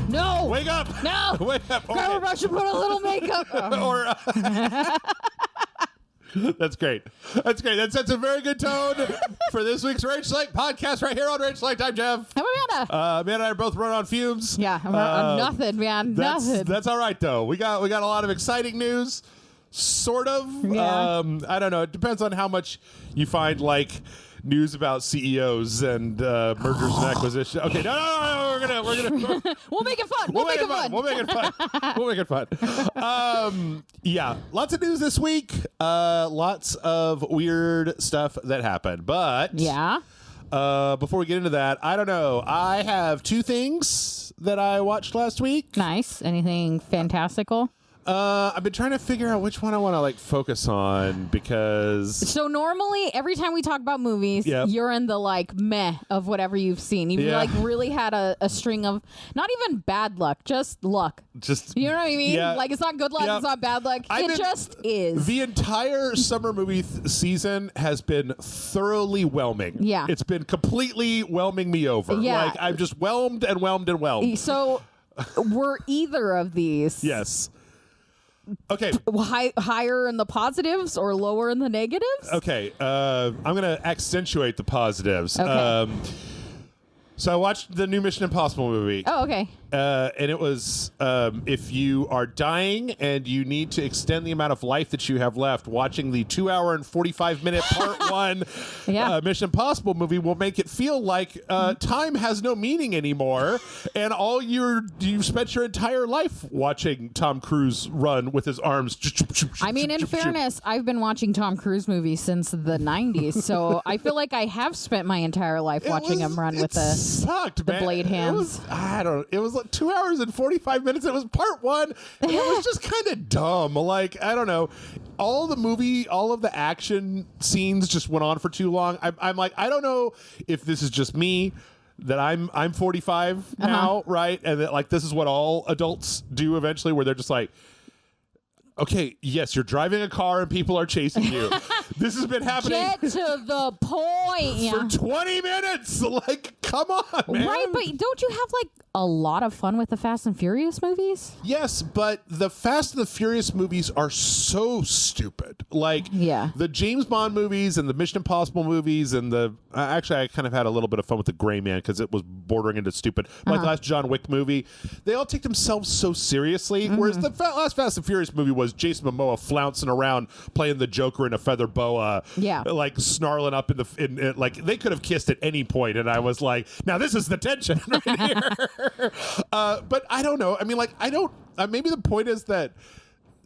No. Wake up. No. Wake up. Grandma Okay. Rush should put a little makeup. Or that's great. That's great. That sets a very good tone for this week's RageSelect podcast right here on RageSelect. I'm Jeff. I'm Amanda. Amanda and I are both running on fumes. Yeah, I'm nothing, man. Nothing. That's all right though. We got a lot of exciting news. Sort of. Yeah. I don't know. It depends on how much you find like news about CEOs and mergers and acquisitions. Okay, no. We're gonna We'll make it fun. We'll make it fun. Yeah, lots of news this week. Lots of weird stuff that happened. But Yeah. before we get into that, I don't know. I have two things that I watched last week. Nice. Anything fantastical? I've been trying to figure out which one I want to like focus on because So normally, every time we talk about movies, Yep. you're in the like meh of whatever you've seen. You've like really had a string of not even bad luck, just luck. just You know what I mean? Yeah. Like it's not good luck, Yep. it's not bad luck. I've It been- just is. The entire summer movie season has been thoroughly whelming. Yeah. It's been completely whelming me over. Yeah. Like I'm just whelmed and whelmed and whelmed. So were either of these Yes. Okay. higher in the positives or lower in the negatives? Okay. I'm going to accentuate the positives. Okay. So I watched the new Mission Impossible movie. Oh, okay. And it was if you are dying and you need to extend the amount of life that you have left, watching the 2 hour and 45-minute part one Yeah. Mission Impossible movie will make it feel like time has no meaning anymore, and you've spent your entire life watching Tom Cruise run with his arms. I mean, in fairness, I've been watching Tom Cruise movies since the 90s, so I feel like I have spent my entire life watching him run with sucked, the man. blade hands. It was like 2 hours and 45 minutes. It was part one. And it was just kind of dumb. Like, I don't know. All of the action scenes just went on for too long. I'm like, I don't know if this is just me, that I'm 45 now, right? And that like this is what all adults do eventually, where they're just like, okay, yes, you're driving a car and people are chasing you. This has been happening Get to the point. for 20 minutes. Like, come on, man. Right, but don't you have like a lot of fun with the Fast and Furious movies? Yes, but the Fast and the Furious movies are so stupid. Like, Yeah. the James Bond movies and the Mission Impossible movies and the... actually, I kind of had a little bit of fun with the Gray Man because it was bordering into stupid. Like the last John Wick movie, they all take themselves so seriously, whereas the last Fast and Furious movie was Jason Momoa flouncing around playing the Joker in a feather boa, Yeah. like snarling up in like they could have kissed at any point, and I was like, now this is the tension right here. But I don't know. I mean, like, I don't. Maybe the point is that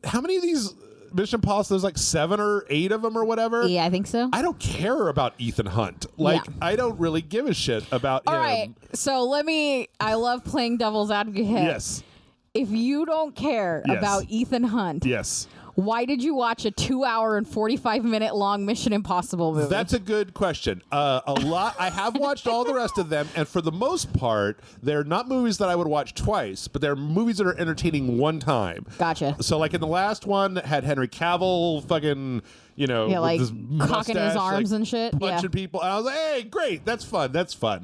how many of these Mission Impossible? There's like 7 or 8 of them or whatever. Yeah, I think so. I don't care about Ethan Hunt. Like, Yeah. I don't really give a shit about All him. right, so I love playing devil's advocate. Yes. If you don't care Yes. about Ethan Hunt, Yes. why did you watch a 2 hour and 45-minute long Mission Impossible movie? That's a good question. A lot. I have watched all the rest of them, and for the most part, they're not movies that I would watch twice, but they're movies that are entertaining one time. Gotcha. So, like in the last one, had Henry Cavill fucking, Yeah, with like his cocking his mustache, arms like, and shit. punching Yeah. people. And I was like, hey, great, that's fun,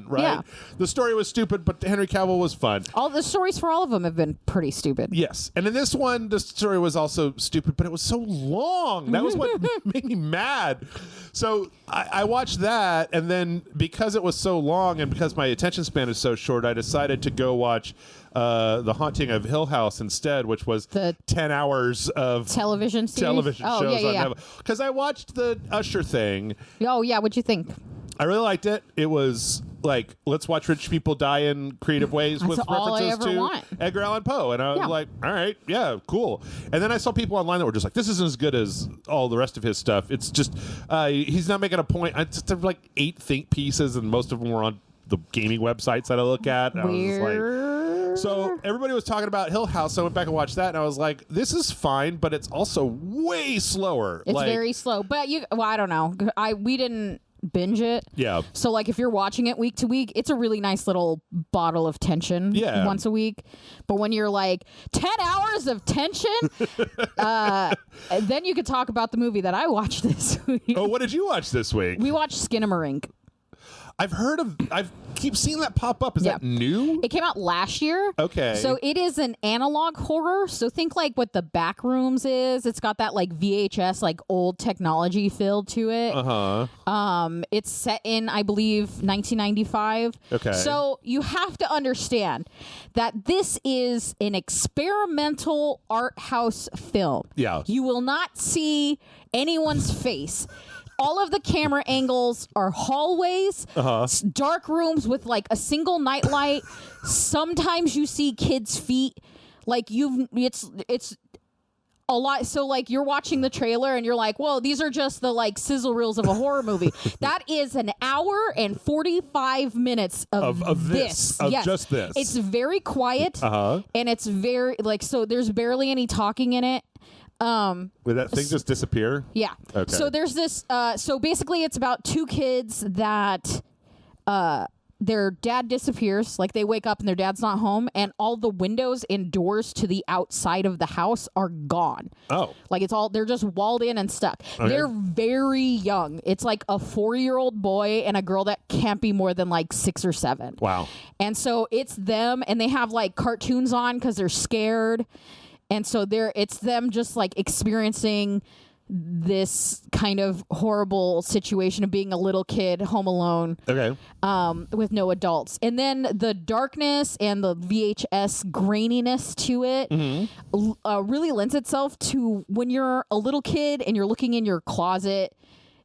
right? Yeah. The story was stupid, but Henry Cavill was fun. All the stories for all of them have been pretty stupid. Yes. And in this one, the story was also stupid, but it was so long. That was what made me mad. So I watched that, and then because it was so long and because my attention span is so short, I decided to go watch The Haunting of Hill House instead, which was The 10 hours of television series? television Oh, shows yeah. on because I watched the Usher thing. Oh, yeah. What'd you think? I really liked it. It was like, let's watch rich people die in creative ways with all I references ever to want. Edgar Allan Poe. And I was Yeah. like, all right, yeah, cool. And then I saw people online that were just like, this isn't as good as all the rest of his stuff. It's just, he's not making a point. There were like 8 think pieces, and most of them were on the gaming websites that I look at. And I was just like, Weird. so everybody was talking about Hill House. So I went back and watched that, and I was like, this is fine, but it's also way slower. It's like, very slow. But I don't know. We didn't binge it. Yeah. So like if you're watching it week to week, it's a really nice little bottle of tension once a week. But when you're like 10 hours of tension, then you could talk about the movie that I watched this week. Oh, what did you watch this week? We watched Skinamarink. I've keep seeing that pop up. Is that new? It came out last year. Okay. So it is an analog horror. So think like what the Backrooms is. It's got that like VHS, like old technology feel to it. It's set in, I believe, 1995. Okay. So you have to understand that this is an experimental art house film. Yeah. You will not see anyone's face. All of the camera angles are hallways, dark rooms with like a single nightlight. Sometimes you see kids' feet. Like it's a lot. So like you're watching the trailer and you're like, whoa, these are just the like sizzle reels of a horror movie. That is an hour and 45 minutes of this. Of just this. It's very quiet and it's very like, so there's barely any talking in it. Would that thing just disappear? Yeah. Okay. So there's this. So basically, it's about two kids that their dad disappears. Like they wake up and their dad's not home, and all the windows and doors to the outside of the house are gone. Oh. Like it's all they're just walled in and stuck. Okay. They're very young. It's like a 4-year-old boy and a girl that can't be more than like 6 or 7. Wow. And so it's them, and they have like cartoons on because they're scared. And so it's them just like experiencing this kind of horrible situation of being a little kid home alone, with no adults. And then the darkness and the VHS graininess to it really lends itself to when you're a little kid and you're looking in your closet,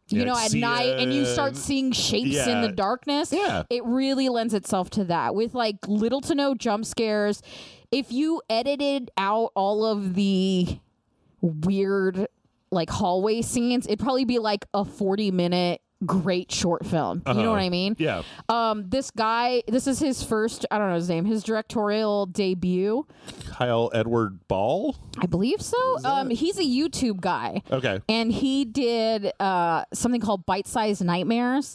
you know, at night, and you start seeing shapes in the darkness. Yeah. It really lends itself to that with like little to no jump scares. If you edited out all of the weird like hallway scenes, it'd probably be like a 40-minute great short film. You know what I mean? Yeah. This guy, this is his first, I don't know his name, his directorial debut. Kyle Edward Ball? I believe so. He's a YouTube guy. Okay. And he did something called Bite-Sized Nightmares,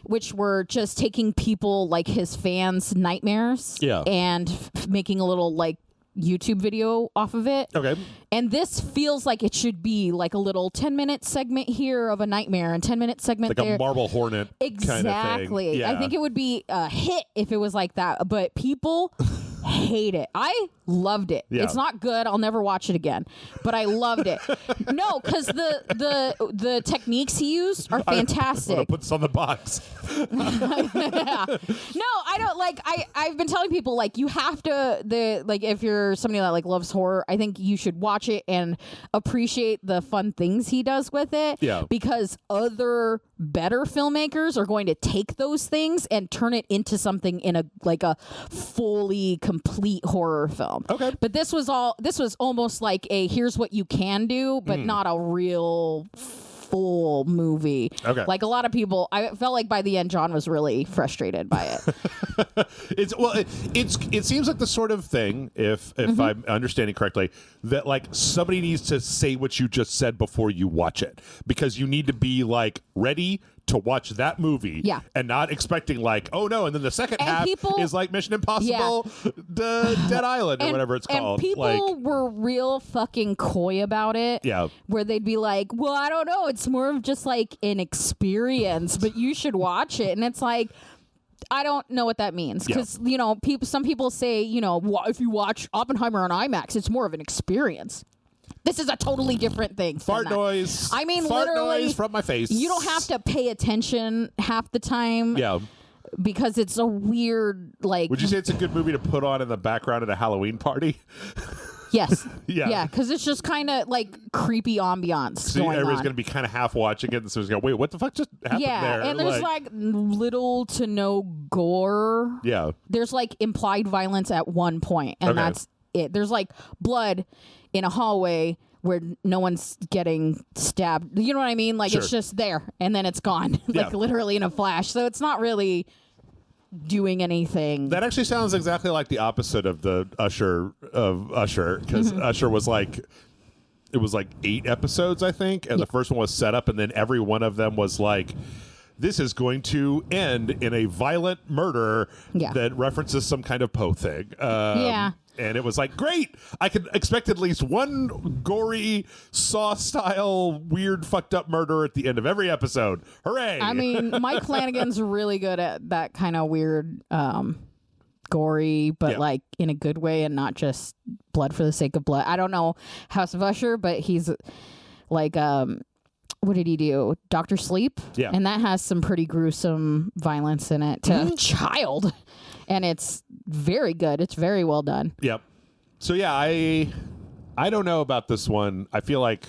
which were just taking people like his fans' nightmares and making a little like YouTube video off of it. Okay. And this feels like it should be like a little 10-minute segment here of a nightmare and 10-minute segment like there. Like a Marble Hornet exactly. kind of thing. Yeah. I think it would be a hit if it was like that. But people hate it. I loved it. Yeah. It's not good. I'll never watch it again. But I loved it. No, because the techniques he used are fantastic. I'm gonna put this on the box. No, I don't like. I've been telling people like you have to like if you're somebody that like loves horror, I think you should watch it and appreciate the fun things he does with it. Yeah. Because other better filmmakers are going to take those things and turn it into something in a like a fully complete horror film. Okay. But this was almost like a here's what you can do, but not a real full movie. Okay. Like a lot of people, I felt like by the end John was really frustrated by it. It seems like the sort of thing, if I'm understanding correctly, that like somebody needs to say what you just said before you watch it, because you need to be like ready to watch that movie and not expecting like, oh no, and then the second half is like Mission Impossible, Dead Island or whatever it's called. And people were real fucking coy about it. Yeah. Where they'd be like, well, I don't know, it's more of just like an experience, but you should watch it. And it's like, I don't know what that means, because you know, some people say, you know, if you watch Oppenheimer on IMAX, it's more of an experience. This is a totally different thing. Fart noise. I mean, fart literally, noise from my face. You don't have to pay attention half the time. Yeah. Because it's a weird, like... Would you say it's a good movie to put on in the background at a Halloween party? Yes. Yeah, because it's just kind of like creepy ambiance so going everybody's on. going to be kind of half watching it, and so it's going, wait, what the fuck just happened there? And there's like little to no gore. Yeah. There's like implied violence at one point, and that's it. There's like blood in a hallway where no one's getting stabbed. You know what I mean? Like it's just there, and then it's gone, like literally in a flash. So it's not really doing anything. That actually sounds exactly like the opposite of the Usher, because Usher was like, it was like 8 episodes, I think, and the first one was set up, and then every one of them was like, this is going to end in a violent murder that references some kind of Poe thing. And it was like, great. I could expect at least one gory Saw-style, weird, fucked up murder at the end of every episode. Hooray! I mean, Mike Flanagan's really good at that kind of weird, gory, but like in a good way and not just blood for the sake of blood. I don't know House of Usher, but he's like, what did he do? Dr. Sleep? Yeah. And that has some pretty gruesome violence in it to a child. And it's very good. It's very well done. Yep. So yeah, I don't know about this one. I feel like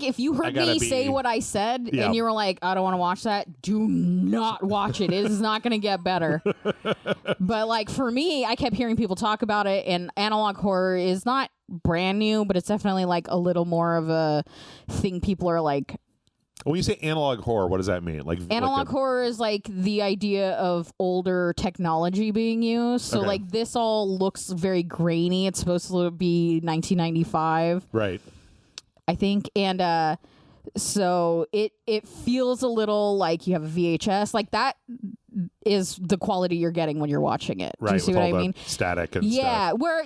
if you heard me say what I said and you were like, I don't want to watch that, do not watch it. It is not going to get better. But like for me, I kept hearing people talk about it, and analog horror is not brand new, but it's definitely like a little more of a thing people are like. When you say analog horror, what does that mean? Like analog horror is like the idea of older technology being used. So like this all looks very grainy. It's supposed to be 1995, right? I think, and so it feels a little like you have a VHS. Like that is the quality you're getting when you're watching it. Right, do you see what I mean? Static and stuff. Where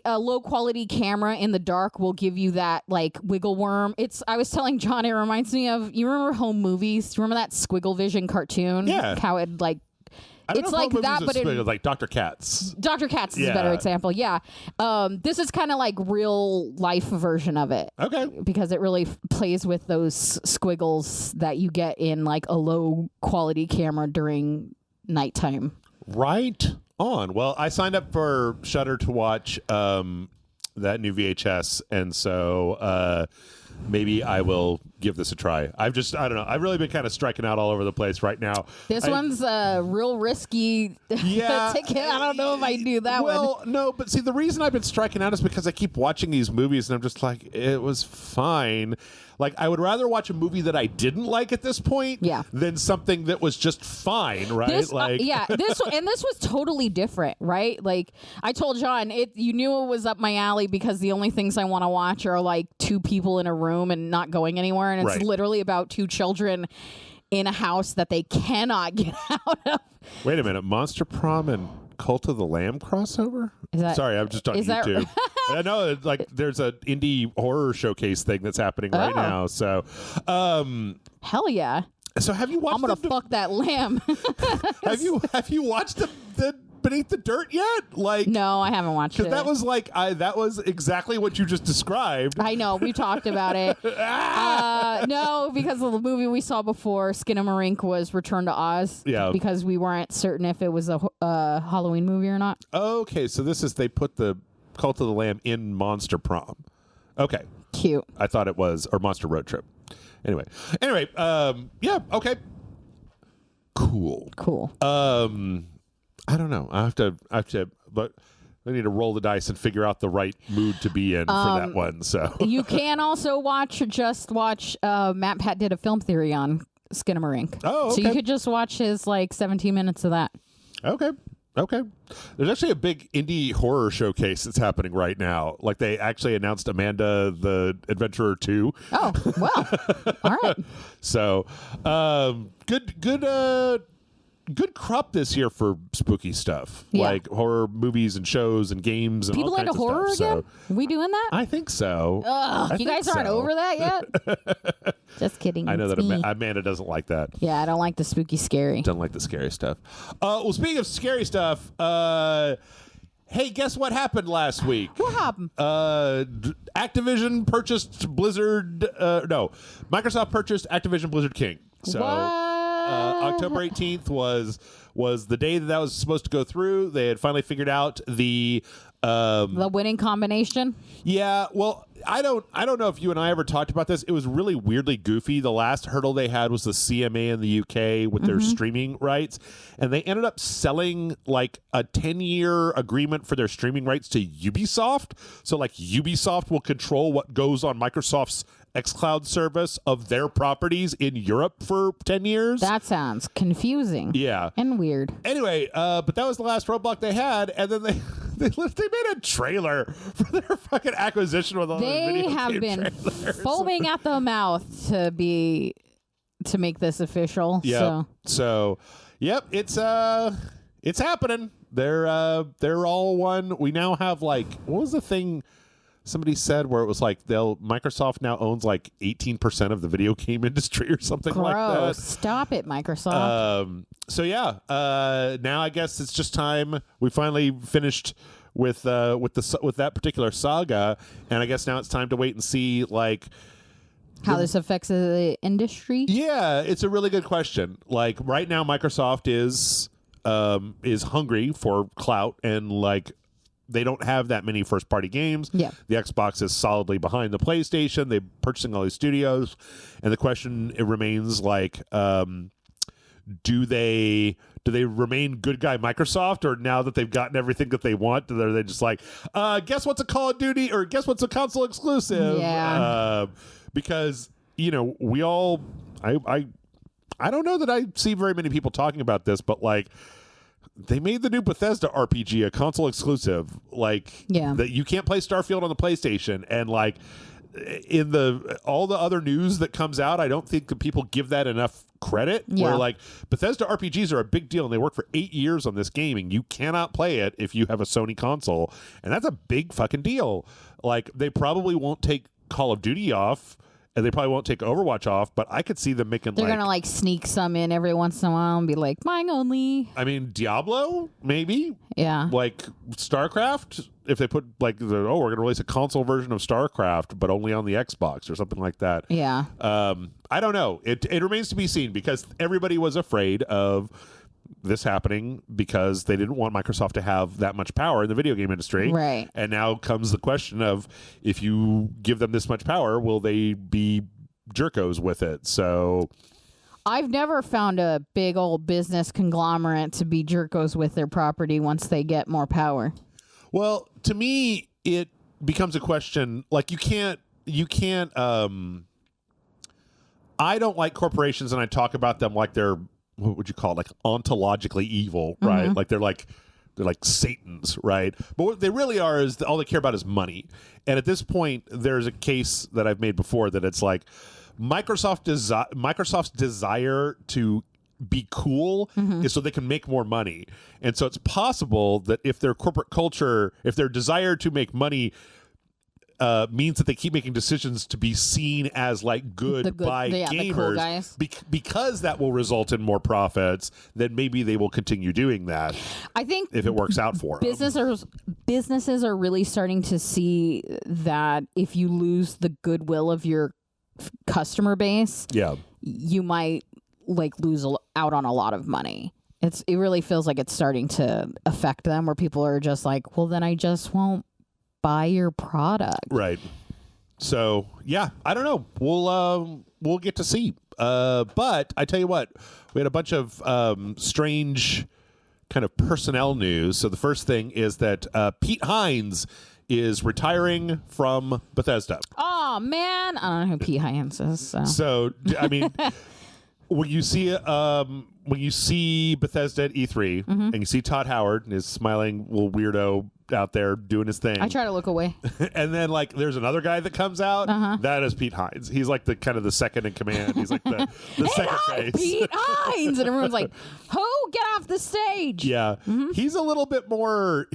a low quality camera in the dark will give you that like wiggle worm. I was telling John, it reminds me of, you remember Home Movies? Do you remember that Squiggle Vision cartoon? Yeah. How it like, it's like that, but it's like Dr. Katz. Dr. Katz is a better example. Yeah. This is kind of like real life version of it. Okay. Because it really plays with those squiggles that you get in like a low quality camera during nighttime. Right on. Well, I signed up for Shudder to watch that new VHS, and so maybe I will give this a try. I don't know. I've really been kind of striking out all over the place right now. This one's a real risky ticket. I don't know if I do that one. Well, no, but see, the reason I've been striking out is because I keep watching these movies and I'm just like, it was fine. Like, I would rather watch a movie that I didn't like at this point than something that was just fine, right? This was totally different, right? Like, I told John, you knew it was up my alley because the only things I want to watch are like two people in a room and not going anywhere, and it's literally about two children in a house that they cannot get out of. Wait a minute, Monster Prom and Cult of the Lamb crossover? Sorry, I'm just on YouTube. I know, like, there's an indie horror showcase thing that's happening right now. So, hell yeah! So, have you watched? I'm gonna fuck that lamb. Have you watched the Beneath the Dirt yet? Like, no, I haven't watched it. That was like that was exactly what you just described. I know, we talked about it. No, because of the movie we saw before, Skinamarink, was Return to Oz. Yeah, because we weren't certain if it was a Halloween movie or not. Okay, so they put the Cult of the Lamb in Monster Prom. Okay, cute. I thought it was, or Monster Road Trip. Anyway, yeah, okay, cool. I don't know. I have to, but I need to roll the dice and figure out the right mood to be in for that one. So you can also watch Matt Pat did a film theory on Skinamarink. Oh, okay. So you could just watch his like 17 minutes of that. Okay. There's actually a big indie horror showcase that's happening right now. Like, they actually announced Amanda the Adventurer 2. Oh, well. All right. So, good crop this year for spooky stuff, like horror movies and shows and games and people all kinds into of horror stuff. again. So, we doing that? I think so. You guys aren't over that yet? Just kidding. I know that Amanda doesn't like that. Yeah, I don't like the spooky scary. Don't like the scary stuff. Well, speaking of scary stuff, hey, guess what happened last week? What happened? Activision purchased Blizzard. Microsoft purchased Activision Blizzard King. So October 18th was the day that was supposed to go through. They had finally figured out the winning combination. Yeah, well, I don't know if you and I ever talked about this. It was really weirdly goofy. The last hurdle they had was the CMA in the UK with their streaming rights, and they ended up selling like a 10-year agreement for their streaming rights to Ubisoft. So like Ubisoft will control what goes on Microsoft's xCloud service of their properties in Europe for 10 years. That sounds confusing. Yeah. And weird. Anyway, but that was the last roadblock they had, and then they made a trailer for their fucking acquisition with all the video game have been trailers. foaming at the mouth to make this official. Yep. So yep, it's happening. they're all one. We now have like, what was the thing somebody said where it was like Microsoft now owns like 18% of the video game industry or something like that. Stop it, Microsoft. So yeah, now I guess it's just time. We finally finished with that particular saga, and I guess now it's time to wait and see like how this affects the industry. Yeah, it's a really good question. Like right now, Microsoft is hungry for clout, and like they don't have that many first party games. Yeah, the Xbox is solidly behind the PlayStation. They're purchasing all these studios, and the question it remains like, do they remain good guy Microsoft, or now that they've gotten everything that they want, are they just like, guess what's a Call of Duty, or guess what's a console exclusive? Yeah. Because we all, I don't know that I see very many people talking about this, but like they made the new Bethesda RPG a console exclusive, like that you can't play Starfield on the PlayStation, and like in all the other news that comes out, I don't think that people give that enough credit. Where like Bethesda RPGs are a big deal, and they work for 8 years on this game, and you cannot play it if you have a Sony console, and that's a big fucking deal. Like they probably won't take Call of Duty off, and they probably won't take Overwatch off, but I could see them making they're gonna like sneak some in every once in a while and be like, mine only. I mean, Diablo, maybe. Yeah. Like StarCraft, if they put like we're gonna release a console version of StarCraft, but only on the Xbox or something like that. Yeah. I don't know. It remains to be seen, because everybody was afraid of this happening because they didn't want Microsoft to have that much power in the video game industry. Right. And now comes the question of, if you give them this much power, will they be jerkos with it? So I've never found a big old business conglomerate to be jerkos with their property once they get more power. Well, to me, it becomes a question, like you can't I don't like corporations, and I talk about them like they're, what would you call it, like ontologically evil, right? Mm-hmm. Like they're like Satans, right? But what they really are is all they care about is money. And at this point, there's a case that I've made before that it's like Microsoft's desire to be cool is so they can make more money. And so it's possible that if their corporate culture, if their desire to make money means that they keep making decisions to be seen as like good by gamers, the cool guys. Because that will result in more profits, then maybe they will continue doing that. I think if it works out for businesses are really starting to see that if you lose the goodwill of your customer base, you might like lose out on a lot of money. It really feels like it's starting to affect them, where people are just like, well, then I just won't buy your product. Right. So yeah, I don't know. We'll get to see. But I tell you what, we had a bunch of strange kind of personnel news. So the first thing is that Pete Hines is retiring from Bethesda. Oh man, I don't know who Pete Hines is. So I mean, when you see Bethesda at E3 and you see Todd Howard and his smiling little weirdo out there doing his thing, I try to look away. And then like there's another guy that comes out. That is Pete Hines. He's like the kind of the second in command. He's like the second face. Pete Hines, and everyone's like, "Who? Get off the stage!" Yeah, he's a little bit more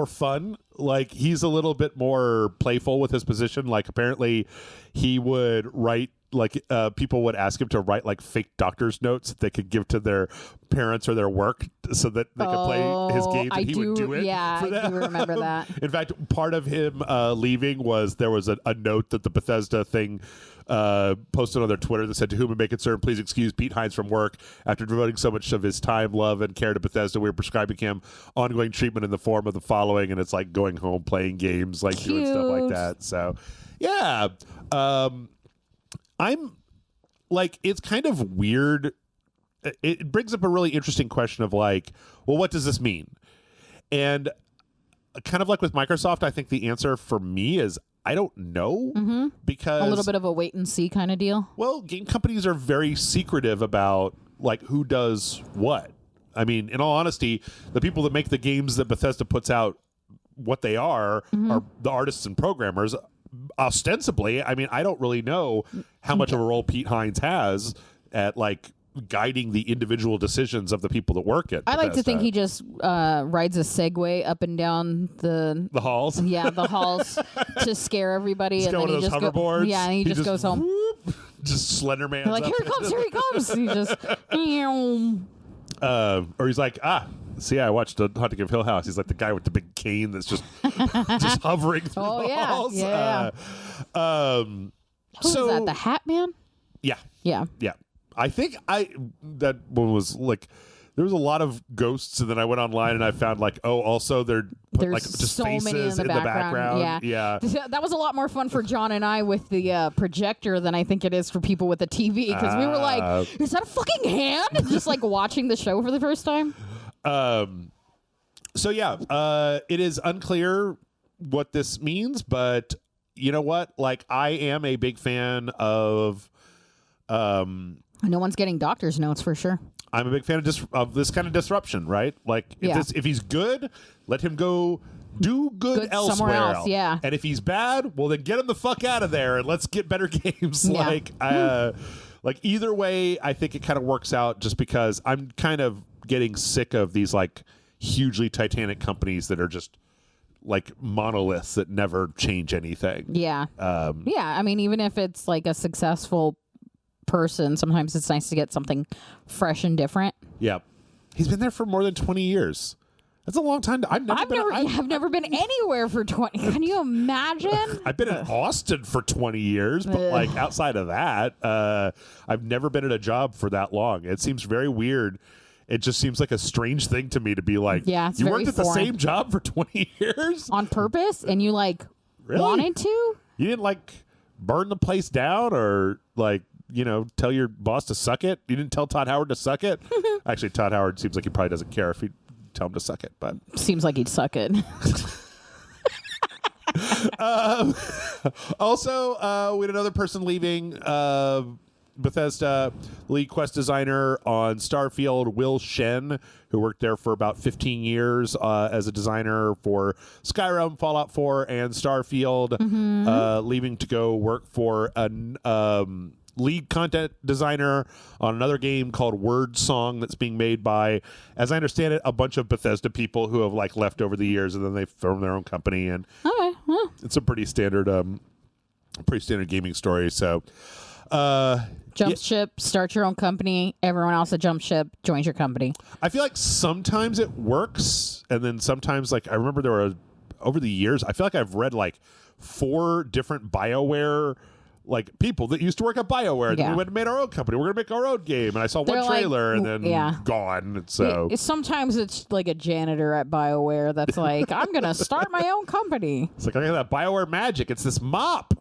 fun. Like he's a little bit more playful with his position. Like apparently he would write, like people would ask him to write like fake doctor's notes that they could give to their parents or their work so that they could play his games, and he would do it. Yeah, for them. I do remember that. In fact, part of him leaving was there was a note that the Bethesda thing posted on their Twitter that said, "To whom it may concern, please excuse Pete Hines from work. After devoting so much of his time, love, and care to Bethesda, we're prescribing him ongoing treatment in the form of the following," and it's like going home, playing games, like doing stuff like that. So yeah, I'm like, it's kind of weird. It brings up a really interesting question of like, well, what does this mean? And kind of like with Microsoft, I think the answer for me is I don't know, because a little bit of a wait and see kind of deal. Well, game companies are very secretive about like who does what. I mean, in all honesty, the people that make the games that Bethesda puts out, what they are the artists and programmers. Ostensibly, I mean, I don't really know how much of a role Pete Hines has at like guiding the individual decisions of the people that work at I like Bethesda. to think he just rides a Segway up and down the halls. Yeah, the halls to scare everybody. He's and got then one of he those just hoverboards. Yeah, and he just goes home. Whoop, just Slender Man. Like, here he comes, here he comes. And he just. Or he's like, see, I watched the Haunting of Hill House. He's like the guy with the big cane that's just just hovering through the halls. Yeah. Who so, was that? The Hat Man? Yeah. Yeah. Yeah. I think that one was like, there was a lot of ghosts, and then I went online and I found like, also there's like just so faces many in the background. Yeah. That was a lot more fun for John and I with the projector than I think it is for people with the TV, because we were like, is that a fucking hand? Just like watching the show for the first time. So yeah, it is unclear what this means, but you know what? Like, I am a big fan of. No one's getting doctor's notes for sure. I'm a big fan of this kind of disruption, right? Like, if he's good, let him go do good elsewhere. Somewhere else, yeah. And if he's bad, well, then get him the fuck out of there and let's get better games. Yeah. Like either way, I think it kind of works out, just because I'm kind of getting sick of these like hugely titanic companies that are just like monoliths that never change anything. Yeah. I mean, even if it's like a successful person, sometimes it's nice to get something fresh and different. Yeah. He's been there for more than 20 years. That's a long time. I've never been anywhere for 20. Can you imagine? I've been in Austin for 20 years, but like outside of that, I've never been at a job for that long. It seems very weird. It just seems like a strange thing to me to be like, it's you very worked at the same job for 20 years? On purpose? And you like really? Wanted to? You didn't like burn the place down or like, tell your boss to suck it? You didn't tell Todd Howard to suck it? Actually, Todd Howard seems like he probably doesn't care if you tell him to suck it, but seems like he'd suck it. Also, we had another person leaving Bethesda, lead quest designer on Starfield, Will Shen, who worked there for about 15 years as a designer for Skyrim, Fallout 4, and Starfield, leaving to go work for a lead content designer on another game called Word Song that's being made by, as I understand it, a bunch of Bethesda people who have like left over the years, and then they formed their own company, and it's a pretty standard gaming story. So jump ship, start your own company. Everyone else that jump ship joins your company. I feel like sometimes it works, and then sometimes, like, I remember there were, over the years, I feel like I've read like 4 different BioWare like people that used to work at BioWare. And then we went and made our own company. We're gonna make our own game, and I saw one trailer and then gone. So sometimes it's like a janitor at BioWare that's like, I'm gonna start my own company. It's like, I got that BioWare magic. It's this mop.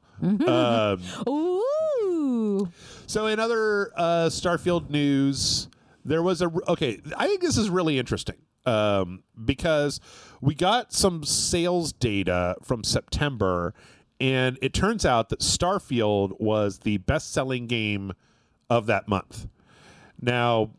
Ooh. So in other Starfield news, there was I think this is really interesting because we got some sales data from September, and it turns out that Starfield was the best-selling game of that month. Now,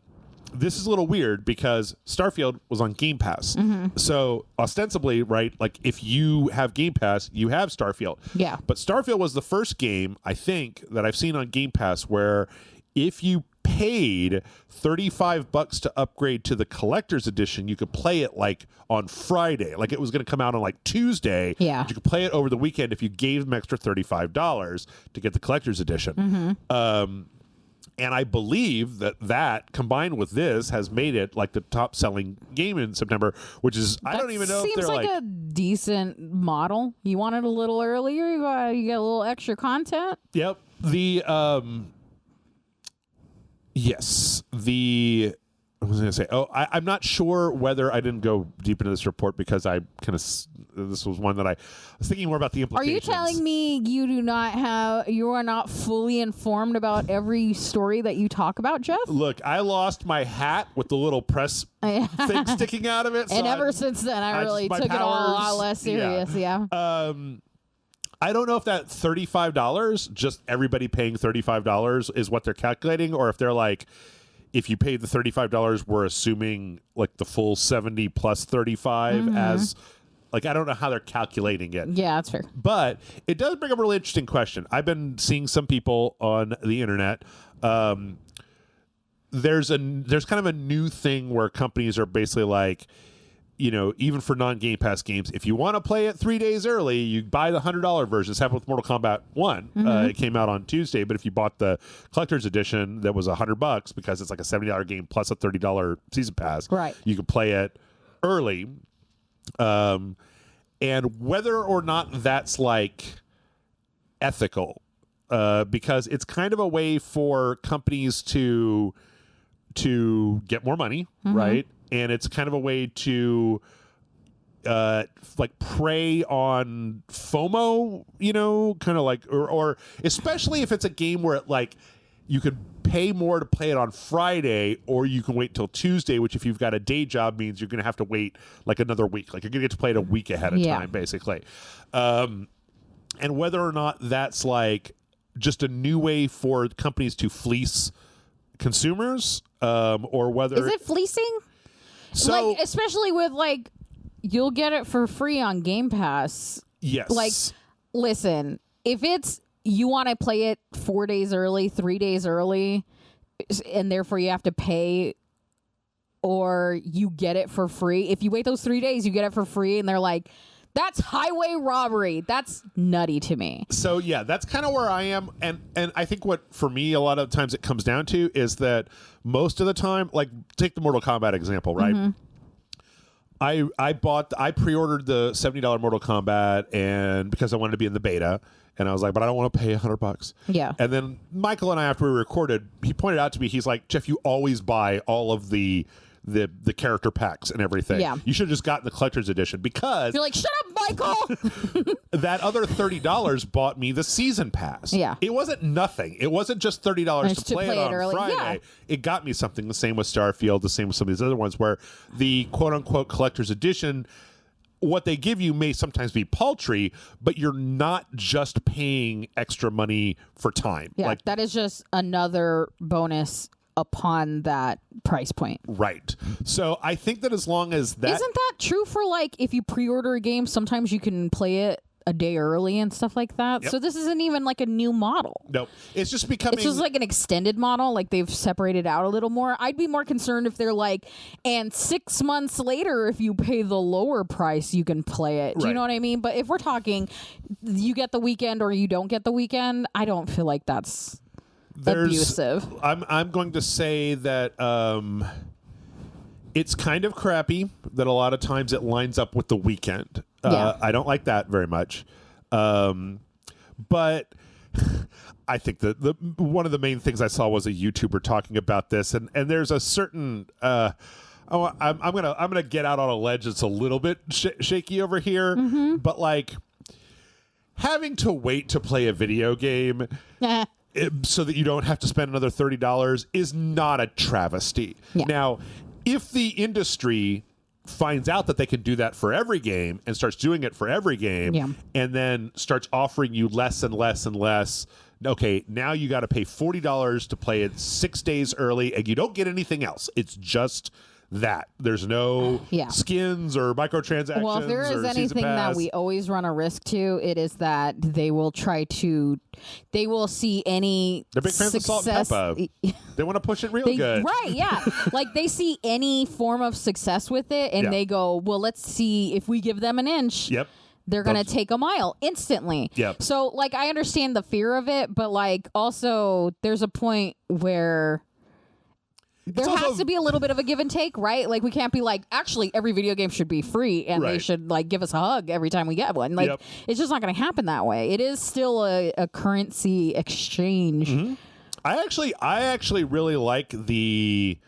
this is a little weird because Starfield was on Game Pass. So ostensibly, right, like if you have Game Pass, you have Starfield. Yeah. But Starfield was the first game, I think, that I've seen on Game Pass where if you paid $35 to upgrade to the collector's edition, you could play it like on Friday. Like it was going to come out on like Tuesday. Yeah. But you could play it over the weekend if you gave them extra $35 to get the collector's edition. And I believe that combined with this has made it like the top selling game in September, which is, I don't even know if they're seems like a decent model. You want it a little earlier, you get a little extra content. Yep. I was going to say, I'm not sure whether I didn't go deep into this report because I kind of, this was one that I was thinking more about the implications. Are you telling me you are not fully informed about every story that you talk about, Jeff? Look, I lost my hat with the little press thing sticking out of it. And ever since then, I really took it all a lot less serious. Yeah. I don't know if that $35, just everybody paying $35 is what they're calculating, or if they're like, if you paid the $35, we're assuming like the full 70 plus 35 as like, I don't know how they're calculating it. Yeah, that's fair. But it does bring up a really interesting question. I've been seeing some people on the internet. there's kind of a new thing where companies are basically like, even for non-Game Pass games, if you want to play it 3 days early, you buy the $100 version. This happened with Mortal Kombat 1. It came out on Tuesday, but if you bought the collector's edition, that was $100 because it's like a $70 game plus a $30 season pass. Right. You could play it early. And whether or not that's like ethical, because it's kind of a way for companies to get more money, right? And it's kind of a way to like prey on FOMO, kind of like, or especially if it's a game where you could pay more to play it on Friday, or you can wait till Tuesday, which if you've got a day job means you're going to have to wait like another week. Like you're going to get to play it a week ahead of time, basically. And whether or not that's like just a new way for companies to fleece consumers, or whether... Is it fleecing? So, like, especially with you'll get it for free on Game Pass. Yes. Like, listen, if it's you want to play it 4 days early, 3 days early, and therefore you have to pay, or you get it for free. If you wait those 3 days, you get it for free, and they're like, that's highway robbery. That's nutty to me. So yeah, that's kind of where I am, and I think what for me a lot of times it comes down to is that most of the time, like take the Mortal Kombat example, right? I pre-ordered the $70 Mortal Kombat, and because I wanted to be in the beta, and I was like, but I don't want to pay $100. Yeah. And then Michael and I, after we recorded, he pointed out to me, he's like, Jeff, you always buy all of the character packs and everything. Yeah. You should have just gotten the collector's edition because you're like, shut up, Michael. that other $30 bought me the season pass. Yeah. It wasn't nothing. It wasn't just $30 to play it on early. Friday. Yeah. It got me something. The same with Starfield, the same with some of these other ones where the quote unquote collector's edition, what they give you may sometimes be paltry, but you're not just paying extra money for time. Yeah, like that is just another bonus upon that price point. Right. So I think that as long as that... Isn't that true for if you pre-order a game, sometimes you can play it a day early and stuff like that? Yep. So this isn't even like a new model. Nope. It's just becoming... It's just like an extended model, like they've separated out a little more. I'd be more concerned if they're like, and 6 months later, if you pay the lower price, you can play it. Do you know what I mean? But if we're talking, you get the weekend or you don't get the weekend, I don't feel like that's... abusive. I'm going to say that it's kind of crappy that a lot of times it lines up with the weekend. I don't like that very much. But I think that one of the main things I saw was a YouTuber talking about this, and there's a certain I'm gonna get out on a ledge that's a little bit shaky over here, but like having to wait to play a video game so that you don't have to spend another $30 is not a travesty. Yeah. Now, if the industry finds out that they can do that for every game and starts doing it for every game, and then starts offering you less and less and less, okay, now you got to pay $40 to play it 6 days early, and you don't get anything else. It's just that. There's no skins or microtransactions. Well, if there is anything that we always run a risk to, it is that they will see any They're big fans of Salt and Pepper. They want to push it real good. Right, yeah. Like they see any form of success with it and they go, well, let's see if we give them an inch. Yep. They're going to take a mile instantly. Yep. So I understand the fear of it, but also there's a point where there has to be a little bit of a give and take, right? Like we can't be actually every video game should be free and they should give us a hug every time we get one. It's just not going to happen that way. It is still a currency exchange. Mm-hmm. I actually really like the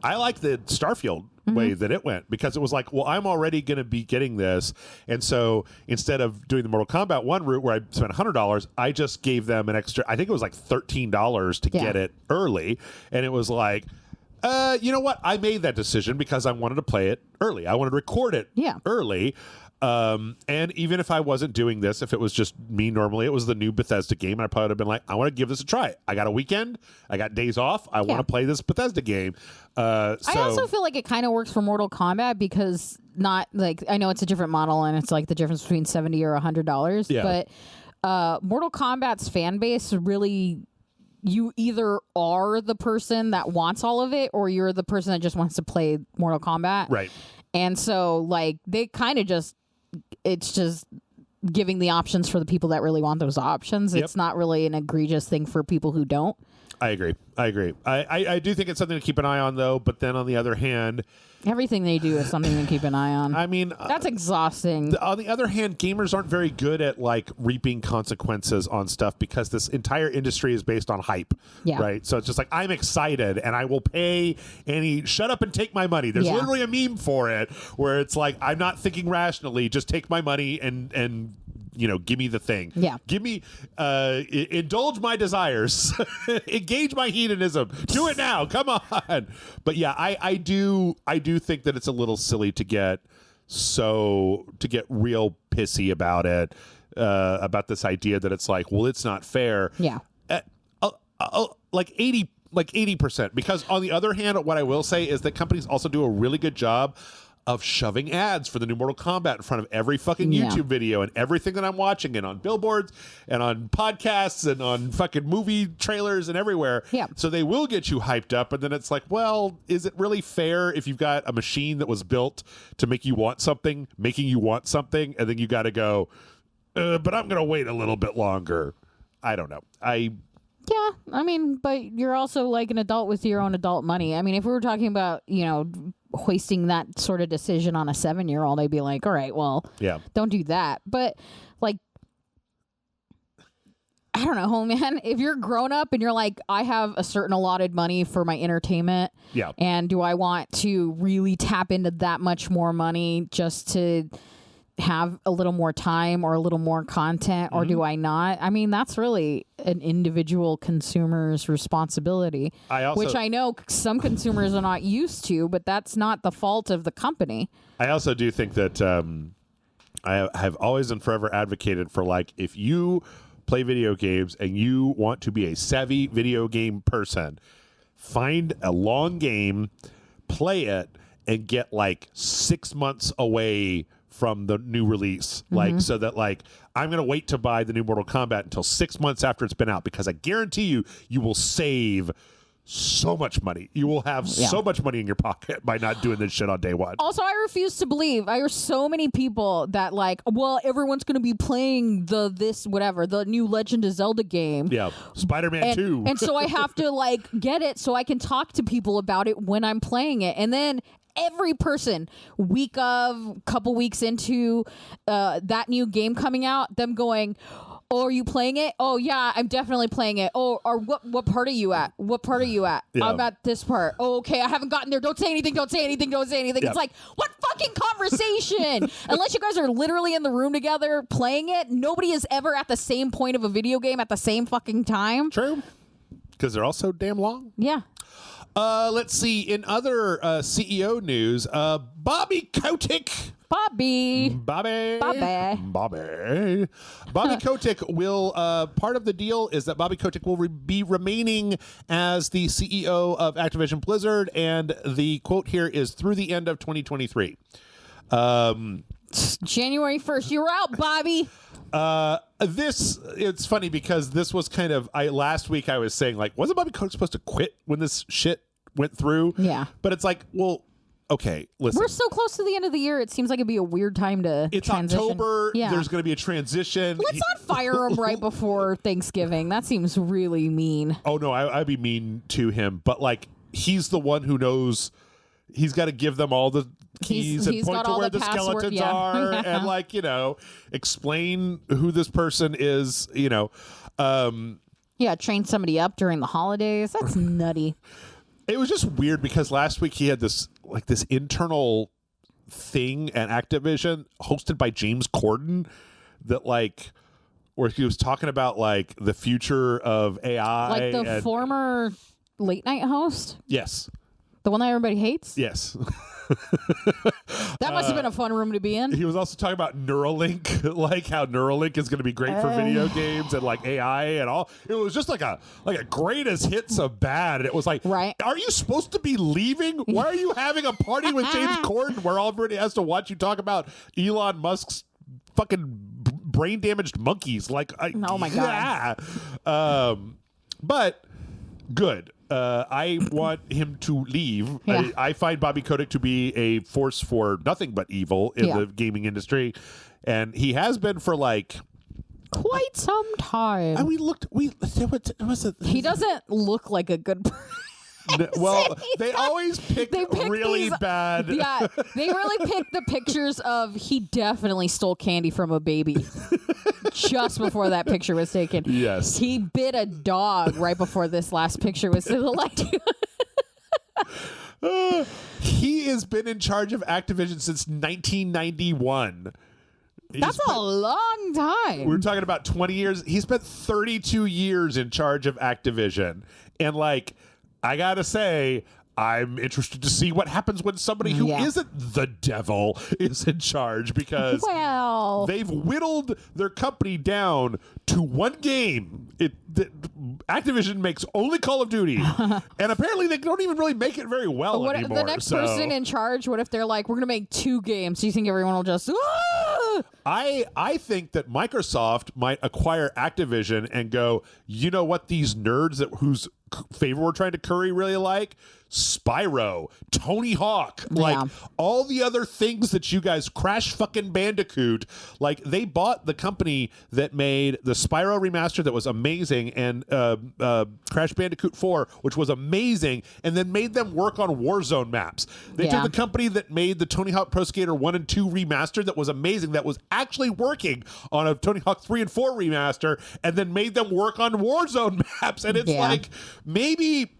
Starfield way that it went, because it was like, well, I'm already going to be getting this, and so instead of doing the Mortal Kombat 1 route where I spent $100, I just gave them an extra, I think it was $13 to get it early, and it was like, you know what? I made that decision because I wanted to play it early. I wanted to record it early. And even if I wasn't doing this, if it was just me normally, it was the new Bethesda game, and I probably would have been like, I want to give this a try. I got a weekend. I got days off. I want to play this Bethesda game. I also feel like it kind of works for Mortal Kombat because I know it's a different model and it's the difference between $70 or $100. But Mortal Kombat's fan base really you either are the person that wants all of it or you're the person that just wants to play Mortal Kombat. Right. And so, like, they kind of it's just giving the options for the people that really want those options. Yep. It's not really an egregious thing for people who don't. I agree. I do think it's something to keep an eye on, though. But then on the other hand, everything they do is something to keep an eye on. I mean, that's exhausting. On the other hand, gamers aren't very good at like reaping consequences on stuff because this entire industry is based on hype. Yeah. Right. So it's just like, I'm excited and I will pay any shut up and take my money. There's literally a meme for it where it's like, I'm not thinking rationally, just take my money and give me the thing. Yeah. Give me, indulge my desires, engage my hedonism. Do it now. Come on. But yeah, I do think that it's a little silly to get real pissy about it, about this idea that it's like, well, it's not fair. Yeah. Like 80%. Because on the other hand, what I will say is that companies also do a really good job of shoving ads for the new Mortal Kombat in front of every fucking YouTube video and everything that I'm watching, and on billboards and on podcasts and on fucking movie trailers and everywhere. Yeah. So they will get you hyped up, and then it's like, well, is it really fair if you've got a machine that was built to make you want something, making you want something, and then you got to go, but I'm going to wait a little bit longer. I don't know. Yeah, I mean, but you're also like an adult with your own adult money. I mean, if we were talking about, hoisting that sort of decision on a 7-year-old, I'd be like, all right, well, don't do that. But like, I don't know, man, if you're grown up and you're like, I have a certain allotted money for my entertainment. Yeah. And do I want to really tap into that much more money just to have a little more time or a little more content, or do I not? I mean, that's really an individual consumer's responsibility, which I know some consumers are not used to, but that's not the fault of the company. I also do think that I have always and forever advocated for, like, if you play video games and you want to be a savvy video game person, find a long game, play it, and get like 6 months away from the new release, like, so that, like, I'm going to wait to buy the new Mortal Kombat until 6 months after it's been out, because I guarantee you will save so much money. You will have so much money in your pocket by not doing this shit on day one. Also, I refuse to believe. I hear so many people that, like, well, everyone's going to be playing the new Legend of Zelda game. Yeah, Spider-Man 2. And so I have to, like, get it so I can talk to people about it when I'm playing it. And then every person, couple weeks into that new game coming out, them going, oh, are you playing it? Oh, yeah, I'm definitely playing it. Oh, or what part are you at? What part are you at? Yeah. I'm at this part. Oh, okay, I haven't gotten there. Don't say anything. Don't say anything. Don't say anything. Yeah. It's like, what fucking conversation? Unless you guys are literally in the room together playing it, nobody is ever at the same point of a video game at the same fucking time. True. Because they're all so damn long. Yeah. Let's see. In other CEO news, Bobby Kotick. Bobby Kotick will, part of the deal is that Bobby Kotick will be remaining as the CEO of Activision Blizzard, and the quote here is through the end of 2023. January 1st, you're out, Bobby. It's funny because this was kind of, last week I was saying, like, wasn't Bobby Kotick supposed to quit when this shit went through? Yeah. But it's like, well, okay, listen. We're so close to the end of the year. It seems like it'd be a weird time to transition. October. Yeah. There's going to be a transition. Let's not fire him right before Thanksgiving. That seems really mean. Oh, no, I'd be mean to him. But, like, he's the one who knows. He's got to give them all the keys and point to where the skeletons are and, like, explain who this person is, Yeah, train somebody up during the holidays. That's nutty. It was just weird because last week he had this internal thing at Activision hosted by James Corden that, like, where he was talking about, like, the future of AI. Like the former late night host? Yes. The one that everybody hates? Yes. That must have been a fun room to be in. He was also talking about Neuralink, like how Neuralink is going to be great for video games and, like, AI and all. It was just like a greatest hits of bad. And it was like, right. Are you supposed to be leaving? Why are you having a party with James Corden where everybody has to watch you talk about Elon Musk's fucking brain damaged monkeys? Like, oh my God. But Good. I want him to leave. Yeah. I find Bobby Kotick to be a force for nothing but evil in the gaming industry, and he has been for like quite some time. He doesn't look like a good person. Well, they always pick really bad. Yeah, they really pick the pictures of he definitely stole candy from a baby just before that picture was taken. Yes. He bit a dog right before this last picture was taken. He has been in charge of Activision since 1991. That's a long time. We're talking about 20 years. He spent 32 years in charge of Activision. And like, I gotta say, I'm interested to see what happens when somebody who isn't the devil is in charge, because they've whittled their company down to one game. Activision makes only Call of Duty, and apparently they don't even really make it very well anymore. The next person in charge, what if they're like, we're going to make 2 games? Do you think everyone will just... Ah! I think that Microsoft might acquire Activision and go, you know what these nerds whose favor we're trying to curry really like? Spyro, Tony Hawk, like all the other things that you guys, Crash fucking Bandicoot, like they bought the company that made the Spyro remaster that was amazing, and Crash Bandicoot 4, which was amazing, and then made them work on Warzone maps. They took the company that made the Tony Hawk Pro Skater 1 and 2 remaster that was amazing, that was actually working on a Tony Hawk 3 and 4 remaster, and then made them work on Warzone maps. And it's like, maybe,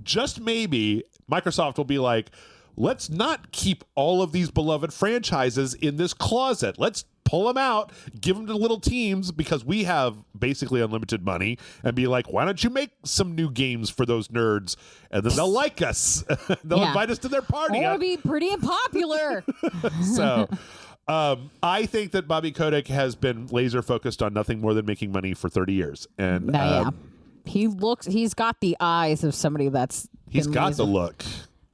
just maybe, Microsoft will be like, let's not keep all of these beloved franchises in this closet. Let's pull them out, give them to little teams, because we have basically unlimited money, and be like, why don't you make some new games for those nerds? And then they'll like us. They'll invite us to their party. It'll be pretty popular. So... I think that Bobby Kotick has been laser focused on nothing more than making money for 30 years. And he's got the eyes of somebody that's he's got the look.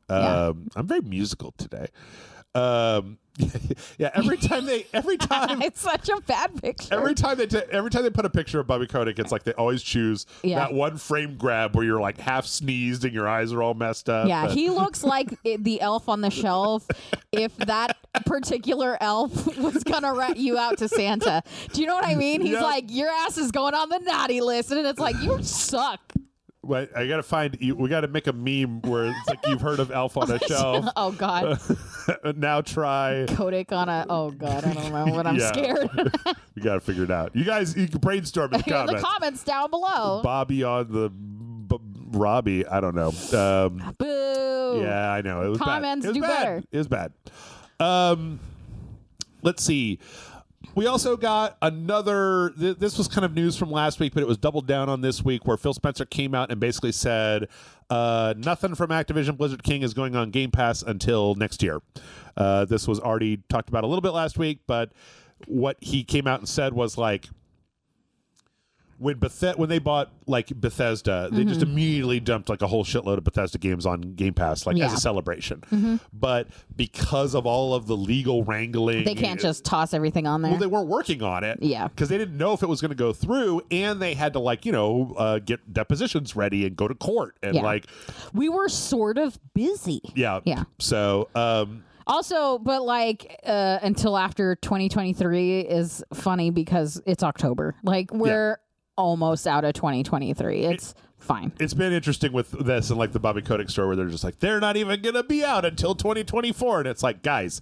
I'm very musical today. Every time it's such a bad picture. Every time they put a picture of Bobby Kotick, it's like they always choose that one frame grab where you're like half sneezed and your eyes are all messed up. Yeah, he looks like the elf on the shelf if that particular elf was gonna rat you out to Santa. Do you know what I mean? He's like, your ass is going on the naughty list, and it's like, you suck. Wait, I gotta find you. We gotta make a meme where it's like, you've heard of Elf on a Shelf. Oh God! Now try Kotick on a. Oh God! I don't know, but I'm scared. We gotta figure it out. You guys, you can brainstorm in the comments. In the comments down below. Bobby on the Robbie. I don't know. Boo! Yeah, I know. It was comments bad. do better. It was bad. Let's see. We also got another, this was kind of news from last week, but it was doubled down on this week, where Phil Spencer came out and basically said, nothing from Activision Blizzard King is going on Game Pass until next year. This was already talked about a little bit last week, but what he came out and said was like, when they bought like Bethesda, they just immediately dumped like a whole shitload of Bethesda games on Game Pass, like as a celebration. But because of all of the legal wrangling, they can't just toss everything on there. Well, they weren't working on it, because they didn't know if it was going to go through, and they had to like get depositions ready and go to court, and like we were sort of busy. Yeah. So. Also, but like until after 2023 is funny because it's October. Like we're almost out of 2023. It's fine. It's been interesting with this and like the Bobby Kotick story, where they're just like, they're not even gonna be out until 2024, and it's like, guys,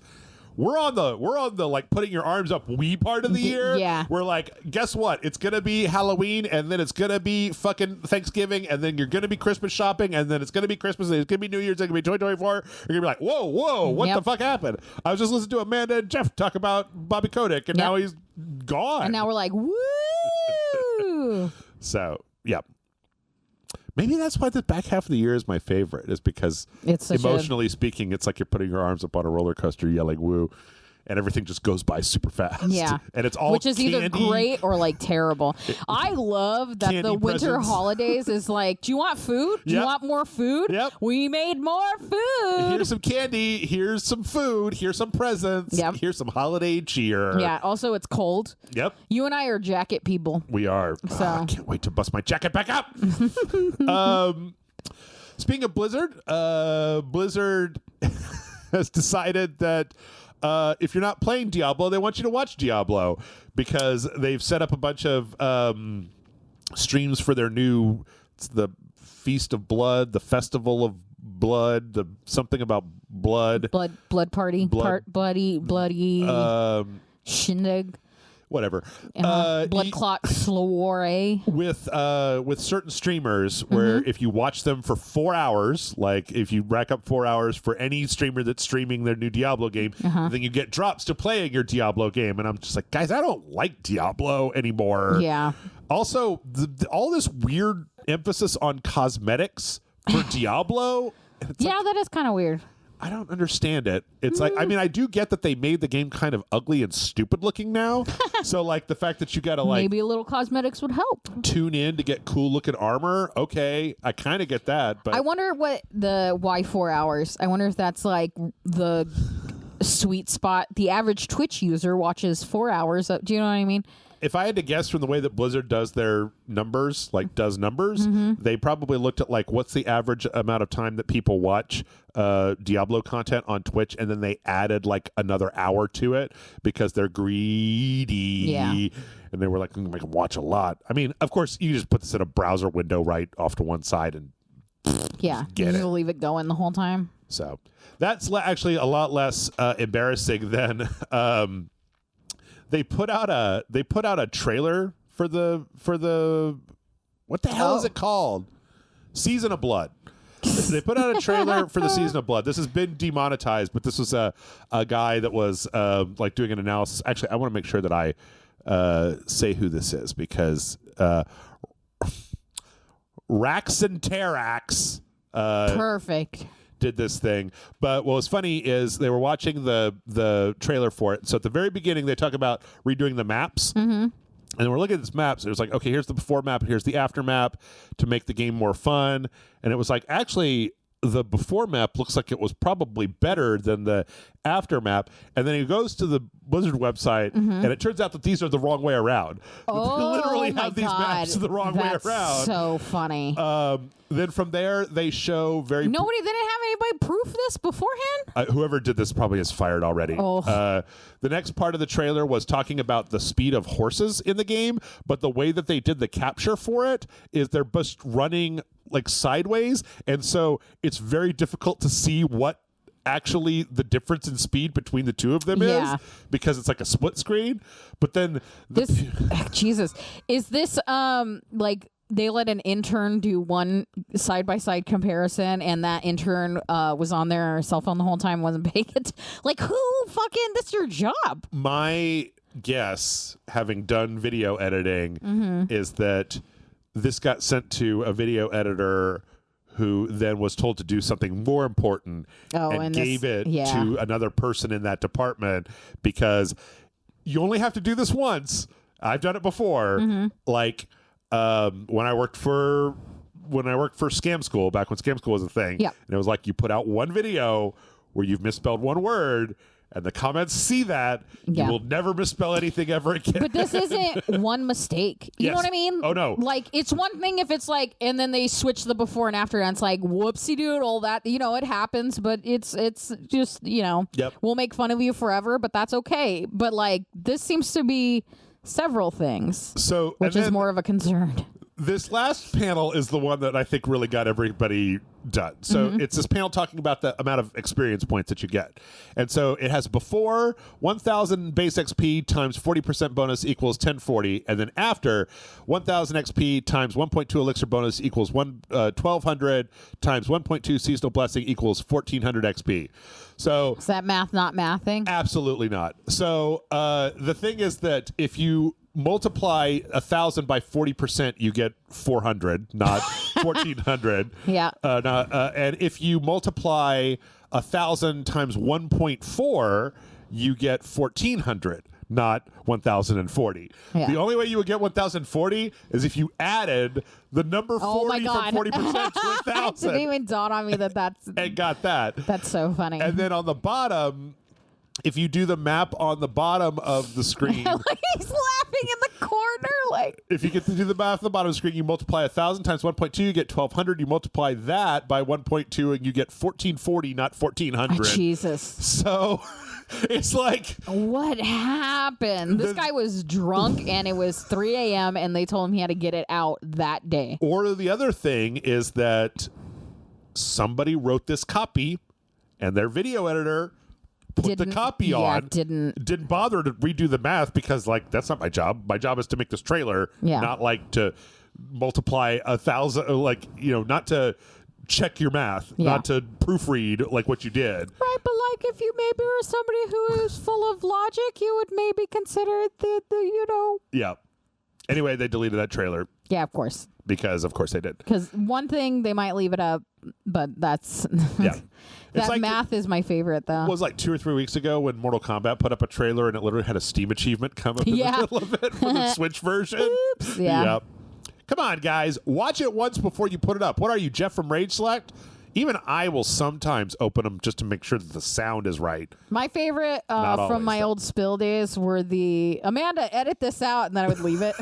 we're on the like putting your arms up part of the year. Yeah. We're like, guess what? It's gonna be Halloween, and then it's gonna be fucking Thanksgiving, and then you're gonna be Christmas shopping, and then it's gonna be Christmas, and it's gonna be New Year's, it's gonna be 2024. You're gonna be like, whoa, what the fuck happened? I was just listening to Amanda and Jeff talk about Bobby Kotick, and now he's gone. And now we're like, woo. So, maybe that's why the back half of the year is my favorite, is because it's emotionally speaking, it's like you're putting your arms up on a roller coaster yelling woo. and everything just goes by super fast. Yeah. And it's all which is candy. either great or like terrible. I love that Candy the winter presents. holidays is like, do you want food? Do you Yep. want more food? Yep. We made more food. Here's some candy. Here's some food. Here's some presents. Yep. Here's some holiday cheer. Yeah. Also, it's cold. Yep. You and I are jacket people. We are. So. I can't wait to bust my jacket back up. Speaking of Blizzard, Blizzard has decided that if you're not playing Diablo, they want you to watch Diablo because they've set up a bunch of streams for their new, it's the Feast of Blood, the Festival of Blood, the something about blood. Blood party. Bloody shindig. Whatever. Blood clot soiree. With certain streamers where if you watch them for 4 hours, like if you rack up 4 hours for any streamer that's streaming their new Diablo game, then you get drops to playing your Diablo game. And I'm just like, guys, I don't like Diablo anymore. Yeah. Also, all this weird emphasis on cosmetics for Diablo. It's Yeah, that is kind of weird. I don't understand it. It's like, I mean, I do get that they made the game kind of ugly and stupid looking now. So, like, the fact that you got to, like, Maybe a little cosmetics would help. tune in to get cool looking armor. Okay, I kind of get that. But I wonder why 4 hours. I wonder if that's like the sweet spot. The average Twitch user watches 4 hours. Do you know what I mean? if I had to guess from the way that Blizzard does their numbers, like does numbers, they probably looked at like what's the average amount of time that people watch Diablo content on Twitch, and then they added like another hour to it because they're greedy. Yeah. And they were like, I can watch a lot. I mean, of course, you just put this in a browser window right off to one side and Yeah, get you it. just leave it going the whole time. So that's actually a lot less embarrassing than they put out a trailer for the what the hell is it called? Season of Blood. They put out a trailer for the Season of Blood. This has been demonetized, but this was a guy that was like doing an analysis. Actually, I want to make sure that I say who this is because Rax and Terax Perfect. did this thing. But what was funny is they were watching the trailer for it. So at the very beginning, they talk about redoing the maps. Mm-hmm. And we're looking at this maps. It was like, okay, here's the before map, here's the after map to make the game more fun. And it was like, actually, the before map looks like it was probably better than the after map. And then he goes to the Blizzard website, and it turns out that these are the wrong way around. Oh, They literally my have these God. maps the wrong That's way around. So funny. Then from there, they show very... They didn't have anybody proof this beforehand? whoever did this probably is fired already. Oh. The next part of the trailer was talking about the speed of horses in the game, but the way that they did the capture for it is they're just running like sideways, and so it's very difficult to see what actually the difference in speed between the two of them Yeah. is because it's like a split screen. But then Jesus, is this like they let an intern do one side-by-side comparison, and that intern was on their cell phone the whole time, wasn't paying it? Like, who fucking, that's your job. my guess, having done video editing, is that this got sent to a video editor who then was told to do something more important and gave it to another person in that department because you only have to do this once. I've done it before. Like when I worked for Scam School, back when Scam School was a thing. Yep. And it was like you put out one video where you've misspelled one word and the comments see that, Yeah. you will never misspell anything ever again. But this isn't one mistake. You know Yes. what I mean? Oh, no. Like, it's one thing if it's like, and then they switch the before and after, and it's like, whoopsie doodle, that, you know, it happens, but it's just, you know, Yep. we'll make fun of you forever, but that's okay. But like, this seems to be several things, So, which and is then more of a concern. this last panel is the one that I think really got everybody done. So it's this panel talking about the amount of experience points that you get. And so it has before 1,000 base XP times 40% bonus equals 1040. And then after 1,000 XP times 1.2 elixir bonus equals 1,200 times 1.2 seasonal blessing equals 1,400 XP. So Is that math not mathing? absolutely not. So the thing is that if you multiply 1,000 by 40%, you get 400, not 1,400. Yeah. And if you multiply 1,000 times 1.4, you get 1,400, not 1,040. Yeah. The only way you would get 1,040 is if you added the number 40 from 40% to 1,000. It didn't even dawn on me that's and got that. That's so funny. And then on the bottom, if you do the map on the bottom of the screen, like he's laughing in the corner. Like if you get to do the math on the bottom of the screen, you multiply 1,000 times 1.2, you get 1,200. You multiply that by 1.2, and you get 1,440, not 1,400. oh, Jesus. So it's like, what happened? This guy was drunk, and it was 3 a.m., and they told him he had to get it out that day. Or the other thing is that somebody wrote this copy, and their video editor put the copy on. Didn't bother to redo the math because, like, that's not my job. My job is to make this trailer, not like to multiply 1,000. Like, you know, not to check your math, not to proofread like what you did. Right, but like if you maybe were somebody who is full of logic, you would maybe consider the you know. Yeah. Anyway, they deleted that trailer. Yeah, of course. Because of course they did. Because one thing they might leave it up, but that's that like, math is my favorite though. It was like 2 or 3 weeks ago when Mortal Kombat put up a trailer and it literally had a Steam achievement come up in the middle of it for the Switch version. Oops. Yeah. Yep. Come on, guys. Watch it once before you put it up. What are you, Jeff from RageSelect? Even I will sometimes open them just to make sure that the sound is right. My favorite from my old spill days were the Amanda, edit this out, and then I would leave it.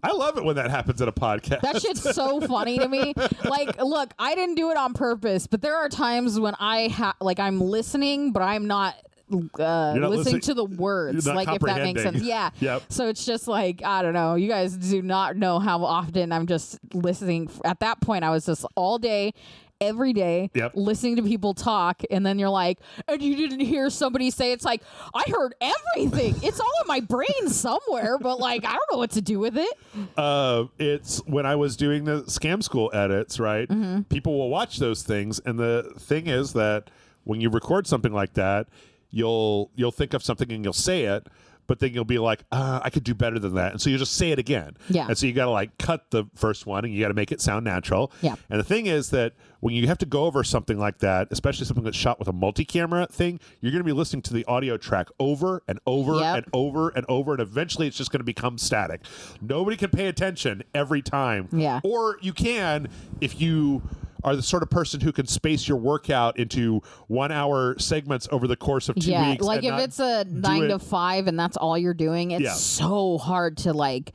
I love it when that happens in a podcast. That shit's so funny to me. Like, look, I didn't do it on purpose, but there are times when I'm listening, but I'm not listening to the words, like if that makes sense. Yeah. Yep. So it's just like, I don't know. You guys do not know how often I'm just listening. At that point, I was just all day, every day, listening to people talk, and then you're like, and you didn't hear somebody say, it's like, I heard everything. It's all in my brain somewhere, but like, I don't know what to do with it. It's when I was doing the Scam School edits, right? Mm-hmm. People will watch those things, and the thing is that when you record something like that, you'll think of something and you'll say it, but then you'll be like, I could do better than that. And so you just say it again. Yeah. And so you got to like cut the first one and you got to make it sound natural. Yeah. And the thing is that when you have to go over something like that, especially something that's shot with a multi-camera thing, you're going to be listening to the audio track over and over and over and over. And eventually it's just going to become static. Nobody can pay attention every time. Yeah. Or you can if you are the sort of person who can space your workout into 1 hour segments over the course of 2 weeks. Like if it's a 9 to 5 and that's all you're doing, it's so hard to like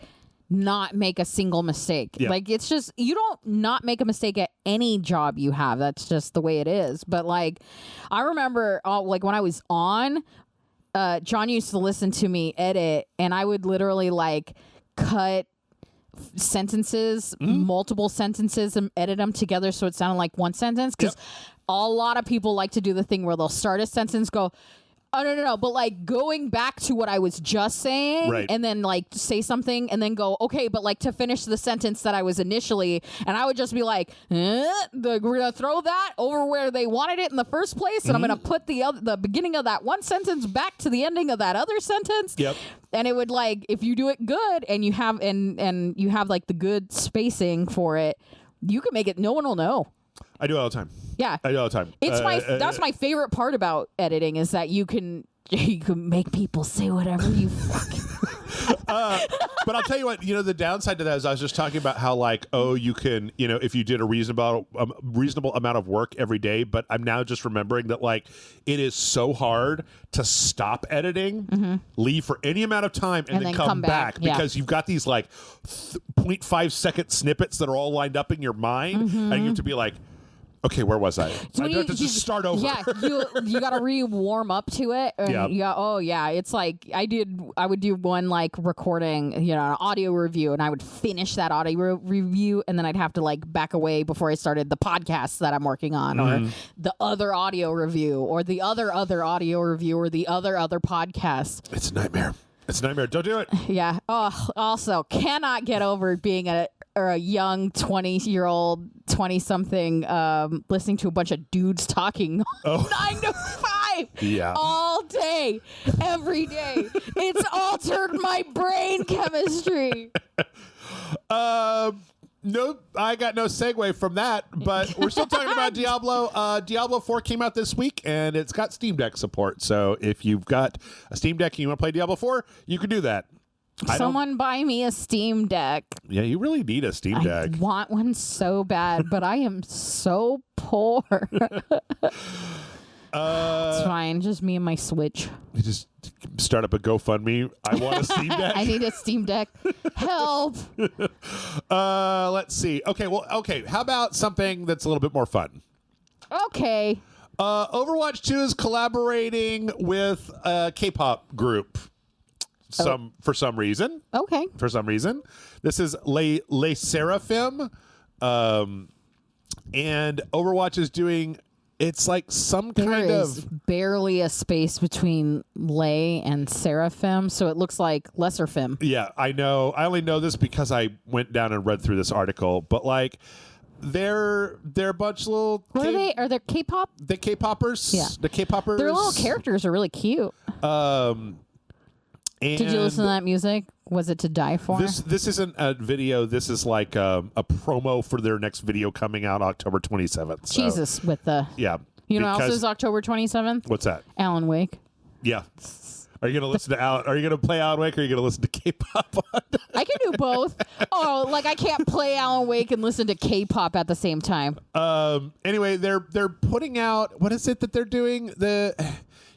not make a single mistake. Yeah. Like it's just, you don't not make a mistake at any job you have. That's just the way it is. But like, I remember like when I was on, John used to listen to me edit, and I would literally like cut sentences, multiple sentences, and edit them together so it sounded like one sentence, because a lot of people like to do the thing where they'll start a sentence, go, oh no, but like going back to what I was just saying, and then like say something and then go, okay, but like to finish the sentence that I was initially, and I would just be like, we're gonna throw that over where they wanted it in the first place, and I'm gonna put the beginning of that one sentence back to the ending of that other sentence. And it would, like, if you do it good and you have and you have like the good spacing for it, you can make it, no one will know. I do it all the time. Yeah, I do it all the time. It's that's my favorite part about editing, is that you can make people say whatever you fucking. But I'll tell you what, the downside to that is I was just talking about how, like, you can, if you did a reasonable amount of work every day, but I'm now just remembering that, like, it is so hard to stop editing, leave for any amount of time, and then come back because you've got these, like, 0.5 second snippets that are all lined up in your mind, and you have to be like, okay, where was I? So I have to just start over. Yeah, you got to re-warm up to it. And it's like I would do one like recording, an audio review, and I would finish that audio review, and then I'd have to like back away before I started the podcast that I'm working on, or the other audio review, or the other audio review, or the other podcast. It's a nightmare. It's a nightmare. Don't do it. Yeah. Oh, also cannot get over being a young 20-year-old, 20-something, listening to a bunch of dudes talking 9 to 5 all day, every day. It's altered my brain chemistry. Nope, I got no segue from that, but we're still talking about Diablo. Diablo 4 came out this week, and it's got Steam Deck support. So if you've got a Steam Deck and you want to play Diablo 4, you can do that. Someone buy me a Steam Deck. Yeah, you really need a Steam Deck. I want one so bad, but I am so poor. It's fine. Just me and my Switch. You just start up a GoFundMe. I want a Steam Deck. I need a Steam Deck. Help. Let's see. Okay. How about something that's a little bit more fun? Okay. Overwatch 2 is collaborating with a K-pop group. For some reason. Okay. For some reason. This is Les Seraphim. And Overwatch is doing... It's like some kind of... There is barely a space between Lay and Seraphim, so it looks like Lesserfim. Yeah, I know. I only know this because I went down and read through this article. But, like, they're a bunch of little... What are they? Are they K-pop? The K-poppers? Yeah. The K-poppers. Their little characters are really cute. Did you listen to that music? Was it to die for? This isn't a video. This is like a promo for their next video coming out October 27th. So, Jesus, with the... Yeah. You know what else is October 27th? What's that? Alan Wake. Yeah. Are you going to listen to Alan? Are you going to play Alan Wake or are you going to listen to K-pop? I can do both. Oh, like I can't play Alan Wake and listen to K-pop at the same time. Anyway, they're putting out... What is it that they're doing? The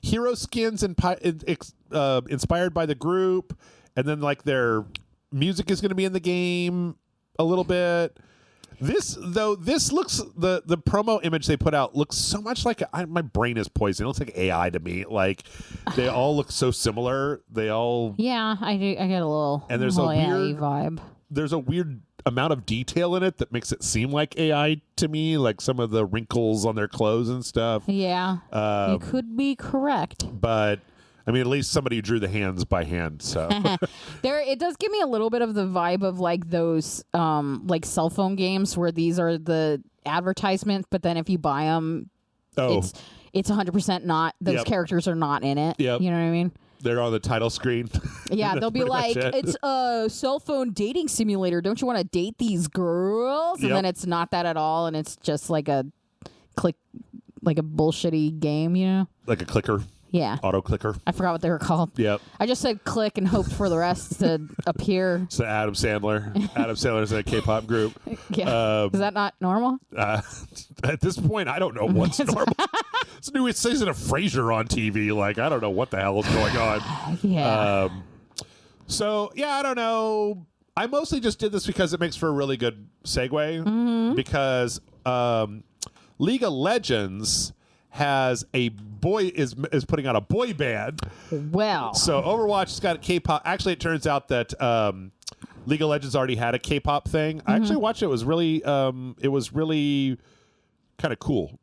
hero skins inspired by the group. And then, like, their music is going to be in the game a little bit. This looks... The promo image they put out looks so much like... my brain is poisoned. It looks like AI to me. Like, they all look so similar. They all... Yeah, I do. I get a little... And there's a weird... vibe. There's a weird amount of detail in it that makes it seem like AI to me. Like, some of the wrinkles on their clothes and stuff. Yeah. You could be correct. But... I mean, at least somebody drew the hands by hand. So it does give me a little bit of the vibe of like those like cell phone games where these are the advertisements, but then if you buy them, it's 100% not. Those characters are not in it. Yep. You know what I mean? They're on the title screen. Yeah, they'll be like, it's a cell phone dating simulator. Don't you want to date these girls? And then it's not that at all, and it's just like a bullshitty game, you know? Like a clicker. Yeah. Auto clicker. I forgot what they were called. Yep. I just said click and hoped for the rest to appear. It's Adam Sandler. Adam Sandler's in a K-pop group. Yeah. Is that not normal? At this point, I don't know what's normal. It's a new season of Frasier on TV. Like, I don't know what the hell is going on. Yeah. So, yeah, I don't know. I mostly just did this because it makes for a really good segue. Because League of Legends has is putting out a boy band. Well, so Overwatch has got a K-pop. Actually, it turns out that League of Legends already had a K-pop thing. I actually watched it. It was really kind of cool.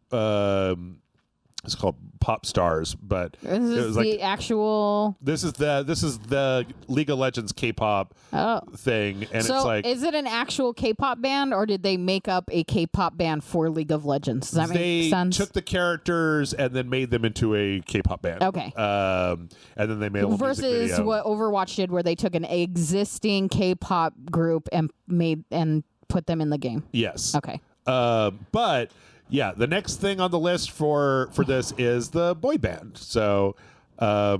It's called Pop Stars, but this is it was the like actual. This is the League of Legends K-pop thing, and so it's like, is it an actual K-pop band, or did they make up a K-pop band for League of Legends? Does that make sense? They took the characters and then made them into a K-pop band. Okay. And then they made a little music versus video. what Overwatch did, where they took an existing K-pop group and put them in the game. Yes. Okay. But yeah, the next thing on the list for this is the boy band. So I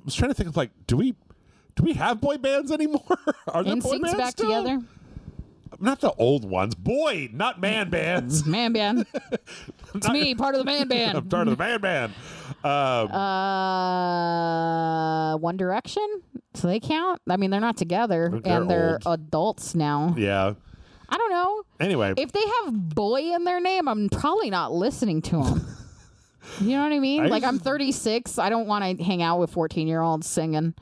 was trying to think of like, do we have boy bands anymore? Are there boy bands back still? together? Not the old ones. Boy, not man bands. Man band. It's me, part of the man band. I'm part of the man band. One Direction? So they count? I mean, they're not together, and they're adults now. Yeah. I don't know. Anyway. If they have boy in their name, I'm probably not listening to them. You know what I mean? I'm 36. I don't want to hang out with 14-year-olds singing.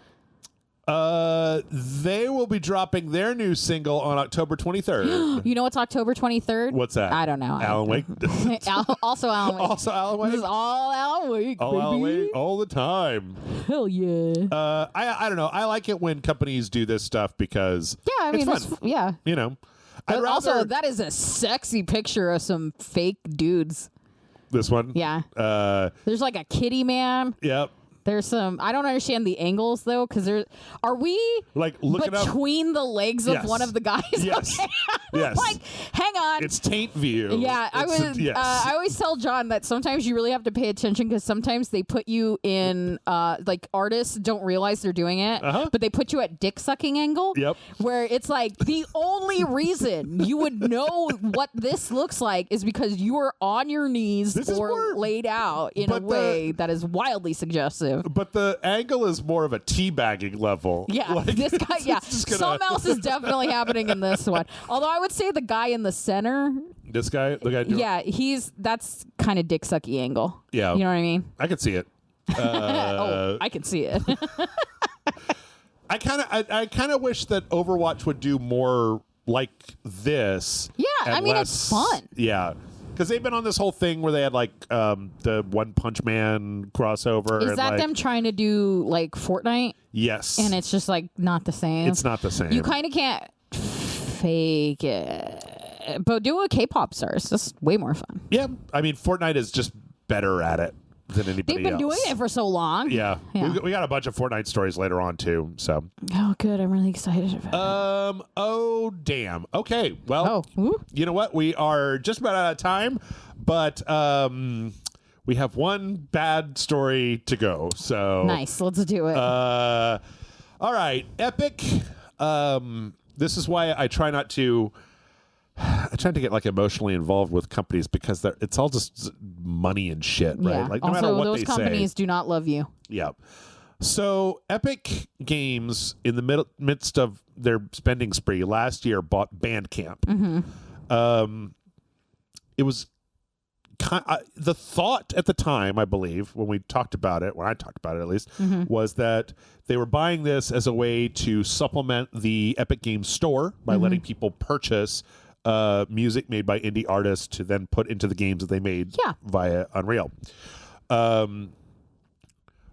They will be dropping their new single on October 23rd. You know what's October 23rd? What's that? I don't know. Alan Wake? Also Alan Wake. Also Alan Wake? This is all Alan Wake, all baby. Alan Wake, all the time. Hell yeah. I don't know. I like it when companies do this stuff because it's fun. Yeah. You know. Also, that is a sexy picture of some fake dudes. This one? Yeah. There's like a kitty man. Yep. There's some. I don't understand the angles though, because are we like looking between the legs of Yes. one of the guys? Yes. Okay. Yes. Like, hang on. It's taint view. Yeah, Yes. I always tell John that sometimes you really have to pay attention because sometimes they put you in like artists don't realize they're doing it, but they put you at dick sucking angle. Yep. Where it's like the only reason you would know what this looks like is because you are on your knees or laid out in a way that is wildly suggestive. But the angle is more of a teabagging level. Yeah, like, this guy. Yeah, something else is definitely happening in this one. Although I would say the guy in the center. This guy, the guy. Yeah, that's kind of dick sucky angle. Yeah, you know what I mean. I could see it. I can see it. I kind of wish that Overwatch would do more like this. Yeah, I mean it's fun. Yeah. Because they've been on this whole thing where they had like the One Punch Man crossover. Is that them trying to do like Fortnite? Yes. And it's just like not the same. It's not the same. You kind of can't fake it. But do a K-pop stars. That's way more fun. Yeah. I mean, Fortnite is just better at it than anybody else. They've been doing it for so long. Yeah. We got a bunch of Fortnite stories later on too. So. Oh, good. I'm really excited about it. Oh, damn. Okay. Well, you know what? We are just about out of time, but we have one bad story to go. So nice. Let's do it. All right. Epic. This is why I try not to. I try to get like emotionally involved with companies because it's all just money and shit, right? Yeah. Like no also, matter what those they companies say. do not love you. Yeah. So Epic Games, in the midst of their spending spree last year, bought Bandcamp. It was the thought at the time, I believe, when I talked about it at least, was that they were buying this as a way to supplement the Epic Games store by letting people purchase music made by indie artists to then put into the games that they made via Unreal.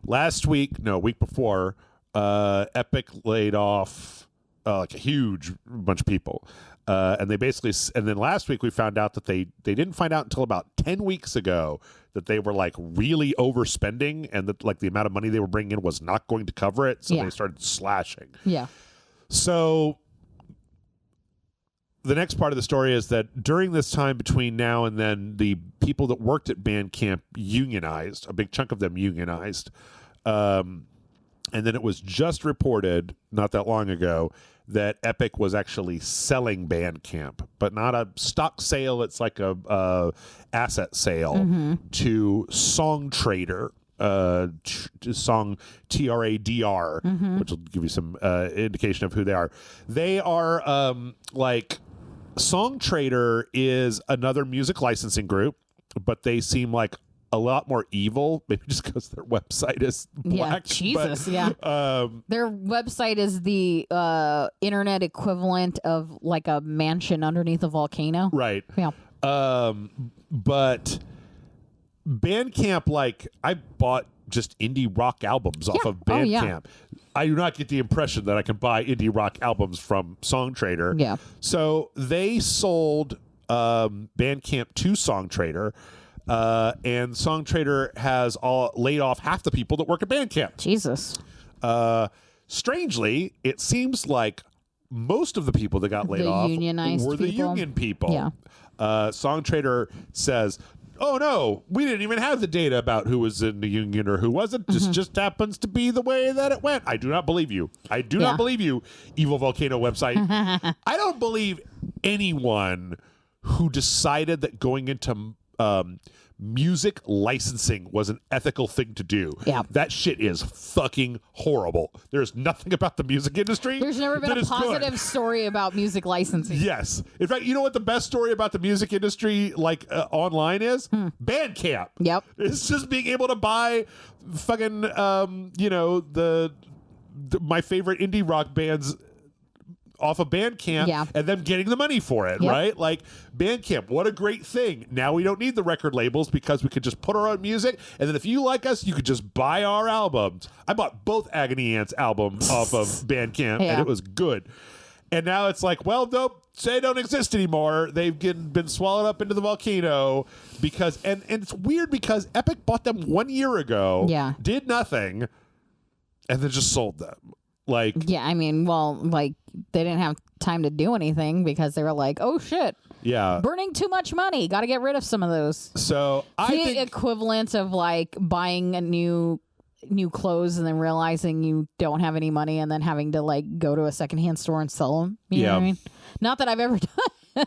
Week before, Epic laid off like a huge bunch of people. And then last week we found out that they didn't find out until about 10 weeks ago that they were like really overspending and that like the amount of money they were bringing in was not going to cover it. So they started slashing. Yeah. So the next part of the story is that during this time between now and then, the people that worked at Bandcamp unionized. A big chunk of them unionized. And then it was just reported not that long ago that Epic was actually selling Bandcamp, but not a stock sale. It's like a asset sale to Song Trader. Song TRADR, which will give you some indication of who they are. They are like Song Trader is another music licensing group, but they seem like a lot more evil, maybe just because their website is black. Jesus, their website is the internet equivalent of like a mansion underneath a volcano. Right. Yeah. But Bandcamp, like, I bought just indie rock albums off of Bandcamp. I do not get the impression that I can buy indie rock albums from Song Trader. Yeah. So they sold Bandcamp to Song Trader. And Song Trader has laid off half the people that work at Bandcamp. Jesus. Strangely, it seems like most of the people that got laid off were the union people. Yeah. Song Trader says, "Oh no, we didn't even have the data about who was in the union or who wasn't. Just happens to be the way that it went." I do not believe you. I do not believe you, Evil Volcano website. I don't believe anyone who decided that going into music licensing was an ethical thing to do. Yeah. That shit is fucking horrible. There's nothing about the music industry. There's never been a positive story about music licensing. Yes. In fact, you know what the best story about the music industry, like online, is? Bandcamp. Yep. It's just being able to buy fucking, my favorite indie rock bands off of Bandcamp and them getting the money for it, right? Like, Bandcamp, what a great thing. Now we don't need the record labels because we could just put our own music, and then if you like us, you could just buy our albums. I bought both Agony Ants albums off of Bandcamp, and it was good. And now it's like, well, nope, they don't exist anymore. They've been swallowed up into the volcano because, and it's weird because Epic bought them 1 year ago, did nothing, and then just sold them. Like, yeah, I mean, well, like they didn't have time to do anything because they were like, oh shit, burning too much money, got to get rid of some of those. So I think equivalent of like buying a new clothes and then realizing you don't have any money and then having to like go to a secondhand store and sell them. You know what I mean? Not that I've ever done.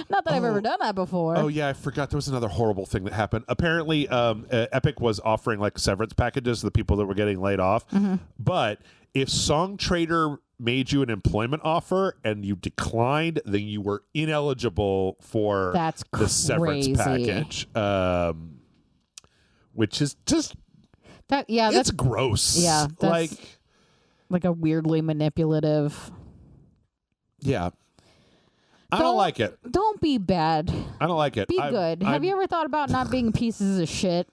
Not that I've ever done that before. Oh yeah, I forgot there was another horrible thing that happened. Apparently, Epic was offering like severance packages to the people that were getting laid off, but if SongTrader made you an employment offer and you declined, then you were ineligible for the severance package, which is just that's gross. Yeah, that's like a weirdly manipulative. Yeah. I don't like it. Don't be bad. I don't like it. Be good. Have you ever thought about not being pieces of shit?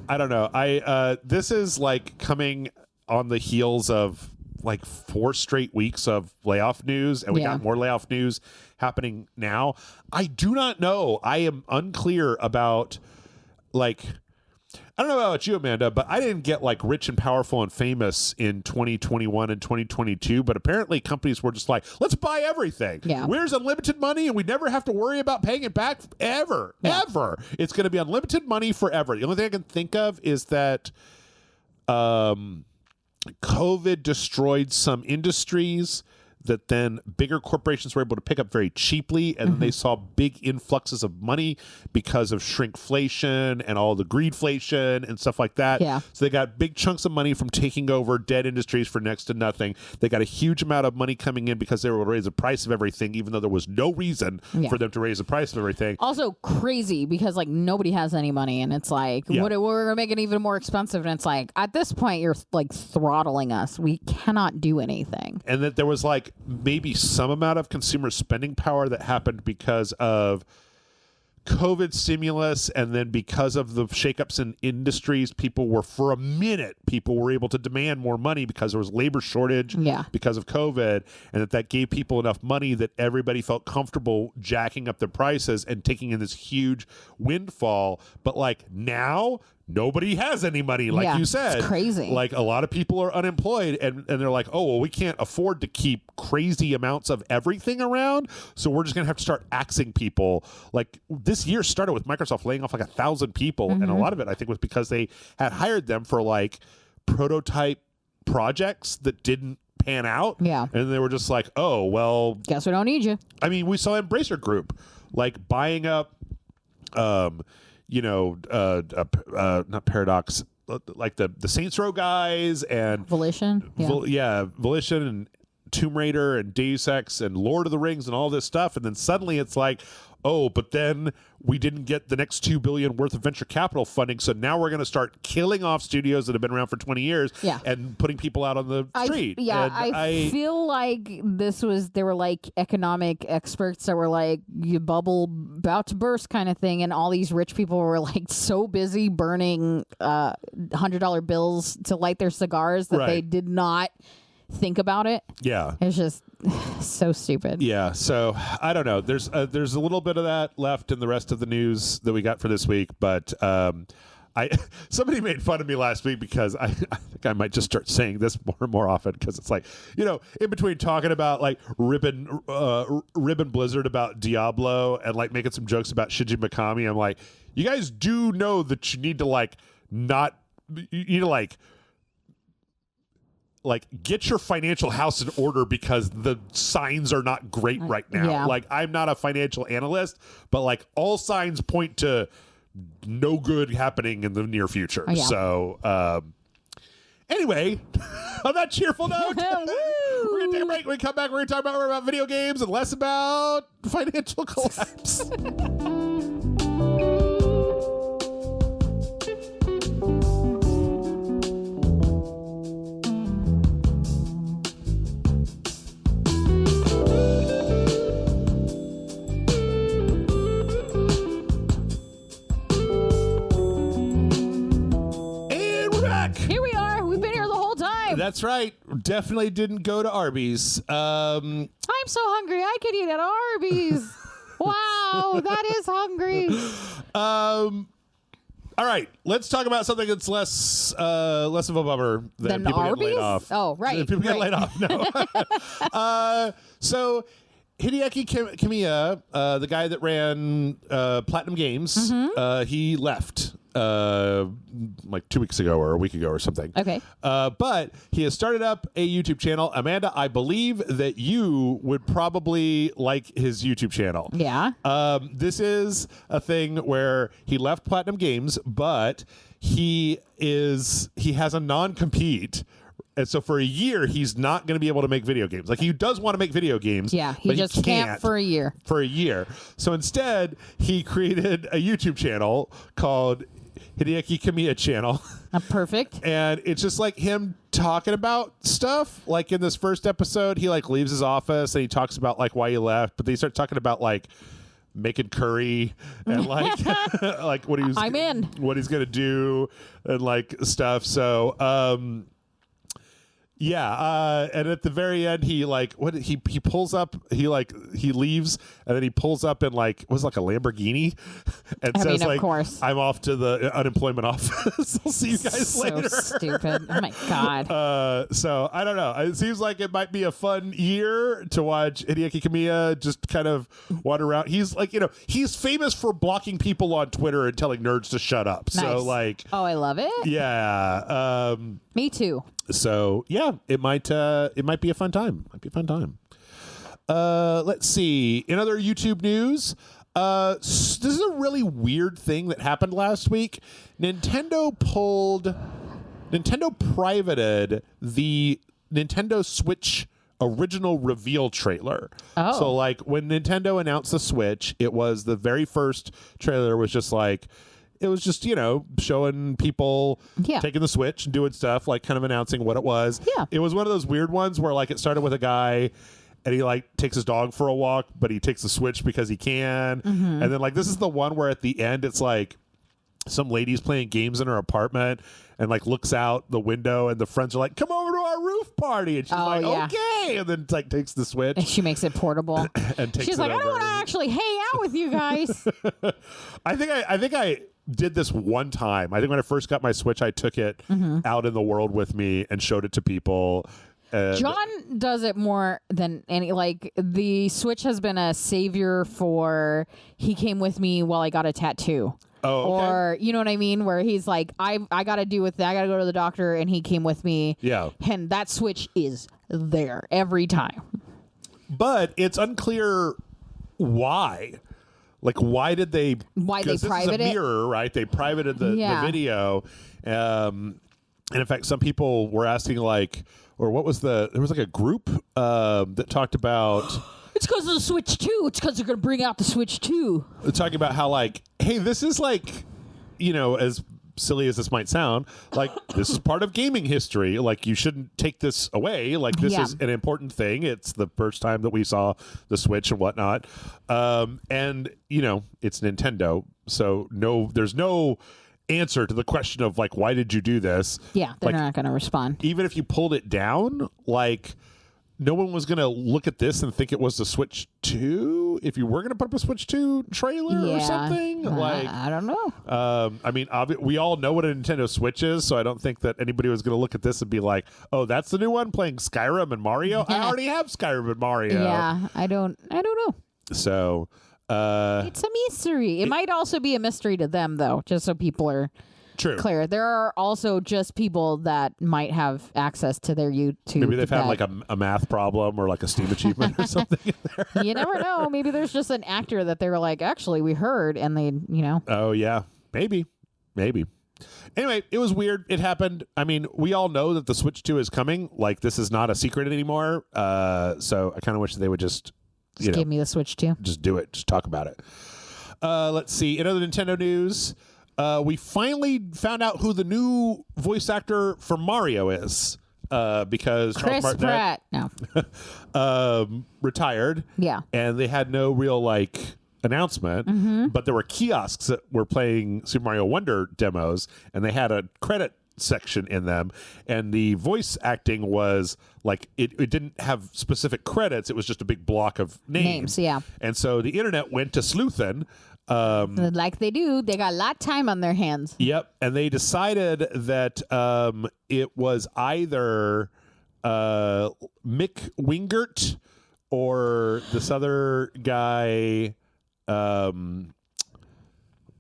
I don't know. This is like coming on the heels of like 4 straight weeks of layoff news, and we got more layoff news happening now. I do not know. I am unclear about like, I don't know about you, Amanda, but I didn't get like rich and powerful and famous in 2021 and 2022. But apparently companies were just like, let's buy everything. Yeah. Where's unlimited money and we never have to worry about paying it back ever. It's going to be unlimited money forever. The only thing I can think of is that COVID destroyed some industries that then bigger corporations were able to pick up very cheaply, and then they saw big influxes of money because of shrinkflation and all the greedflation and stuff like that. Yeah. So they got big chunks of money from taking over dead industries for next to nothing. They got a huge amount of money coming in because they were able to raise the price of everything, even though there was no reason for them to raise the price of everything. Also crazy because like nobody has any money, and it's like, we're going to make it even more expensive. And it's like, at this point, you're like throttling us. We cannot do anything. And that there was like maybe some amount of consumer spending power that happened because of COVID stimulus, and then because of the shakeups in industries, people were able to demand more money because there was labor shortage because of COVID, and that gave people enough money that everybody felt comfortable jacking up their prices and taking in this huge windfall. But like now, nobody has any money, like you said. It's crazy. Like a lot of people are unemployed, and they're like, oh, well, we can't afford to keep crazy amounts of everything around, so we're just going to have to start axing people. Like this year started with Microsoft laying off like 1,000 people, and a lot of it, I think, was because they had hired them for like prototype projects that didn't pan out. Yeah. And they were just like, oh, well, guess we don't need you. I mean, we saw Embracer Group like buying up not Paradox, like the Saints Row guys and Volition. Volition and Tomb Raider and Deus Ex and Lord of the Rings and all this stuff. And then suddenly it's like, oh, but then we didn't get the next $2 billion worth of venture capital funding, so now we're going to start killing off studios that have been around for 20 years and putting people out on the street. I feel like they were like economic experts that were like, you bubble about to burst kind of thing, and all these rich people were like so busy burning $100 bills to light their cigars that they did not think about it. Yeah. It's just so stupid. Yeah. So I don't know. There's a little bit of that left in the rest of the news that we got for this week, but somebody made fun of me last week because I think I might just start saying this more and more often, because it's like, in between talking about like ribbon Blizzard about Diablo and like making some jokes about Shinji Mikami, I'm like, you guys do know that you need to get your financial house in order, because the signs are not great right now. Yeah. Like, I'm not a financial analyst, but like all signs point to no good happening in the near future. Yeah. So anyway, on that cheerful note, we're going to take a break. When we come back, we're going to talk about more about video games and less about financial collapse. Here we are. We've been here the whole time. That's right. Definitely didn't go to Arby's. I I'm so hungry. I could eat at Arby's. Wow, that is hungry. All right, let's talk about something that's less of a bummer than people Arby's? getting laid off. Oh, right. People get laid off. No. So Hideaki Kamiya, the guy that ran Platinum Games, he left like 2 weeks ago or a week ago or something. Okay. But he has started up a YouTube channel. Amanda, I believe that you would probably like his YouTube channel. Yeah. This is a thing where he left Platinum Games, but he has a non-compete. And so for a year, he's not going to be able to make video games. Like, he does want to make video games. Yeah, he just can't for a year. For a year. So instead, he created a YouTube channel called Hideaki Kamiya Channel. Perfect. And it's just like him talking about stuff. Like, in this first episode, he like leaves his office and he talks about like why he left. But then he starts talking about like making curry and like like what he's gonna do and like stuff. So yeah, and at the very end, he like he pulls up, he leaves, and then he pulls up in like a Lamborghini, and says of like, course. "I'm off to the unemployment office. I'll see you guys later." So stupid. Oh my god. So I don't know. It seems like it might be a fun year to watch Hideaki Kamiya just kind of wander around. He's like, he's famous for blocking people on Twitter and telling nerds to shut up. Nice. So like, oh, I love it. Yeah. Me too. So yeah, it might be a fun time. Let's see. In other YouTube news, this is a really weird thing that happened last week. Nintendo privated the Nintendo Switch original reveal trailer. Oh. So like when Nintendo announced the Switch, it was the very first trailer was just like, it was just, showing people taking the Switch and doing stuff, like kind of announcing what it was. Yeah. It was one of those weird ones where like it started with a guy and he like takes his dog for a walk, but he takes the Switch because he can. And then like this is the one where at the end it's like some lady's playing games in her apartment and like looks out the window and the friends are like, "Come over to our roof party," and she's okay, and then like takes the Switch and she makes it portable and takes she's like, "I don't want to actually hang out with you guys." I think I did this one time. I think when I first got my Switch, I took it out in the world with me and showed it to people. John does it more than any. Like, the Switch has been a savior for. He came with me while I got a tattoo. Oh, okay. Or, you know what I mean? Where he's like, I got to do with that. I got to go to the doctor, and he came with me. Yeah. And that Switch is there every time. But it's unclear why. Like, why did they? Why they private it? Mirror, right? They privated the video. And in fact, some people were asking, like, or what was there was like a group that talked about. It's because of the Switch 2. It's because they're going to bring out the Switch 2. Talking about how, like, hey, this is like, as silly as this might sound, like, this is part of gaming history. Like, you shouldn't take this away. Like, this is an important thing. It's the first time that we saw the Switch and whatnot. And, it's Nintendo. So, there's no answer to the question of, like, why did you do this? Yeah, they're like, not going to respond. Even if you pulled it down, like, no one was going to look at this and think it was the Switch 2 if you were going to put up a Switch 2 trailer or something. Like, I don't know. I mean, we all know what a Nintendo Switch is, so I don't think that anybody was going to look at this and be like, "Oh, that's the new one playing Skyrim and Mario." I already have Skyrim and Mario. Yeah, I don't know. So it's a mystery. It might also be a mystery to them, though, just so people are clear. There are also just people that might have access to their YouTube. Maybe they've had like a math problem or like a Steam achievement or something in there. You never know. Maybe there's just an actor that they were like, actually, we heard, and they, Oh, yeah. Maybe. Anyway, it was weird. It happened. I mean, we all know that the Switch 2 is coming. Like, this is not a secret anymore. So I kind of wish they would just give me the Switch 2. Just do it. Just talk about it. Let's see. In other Nintendo news, we finally found out who the new voice actor for Mario is. Because Chris Charles Martinet Pratt retired. Yeah. And they had no real, like, announcement. But there were kiosks that were playing Super Mario Wonder demos, and they had a credit section in them, and the voice acting was like it didn't have specific credits. It was just a big block of names. Yeah. And so the internet went to sleuthin'. Like they do. They got a lot of time on their hands. Yep. And they decided that it was either Mick Wingert or this other guy,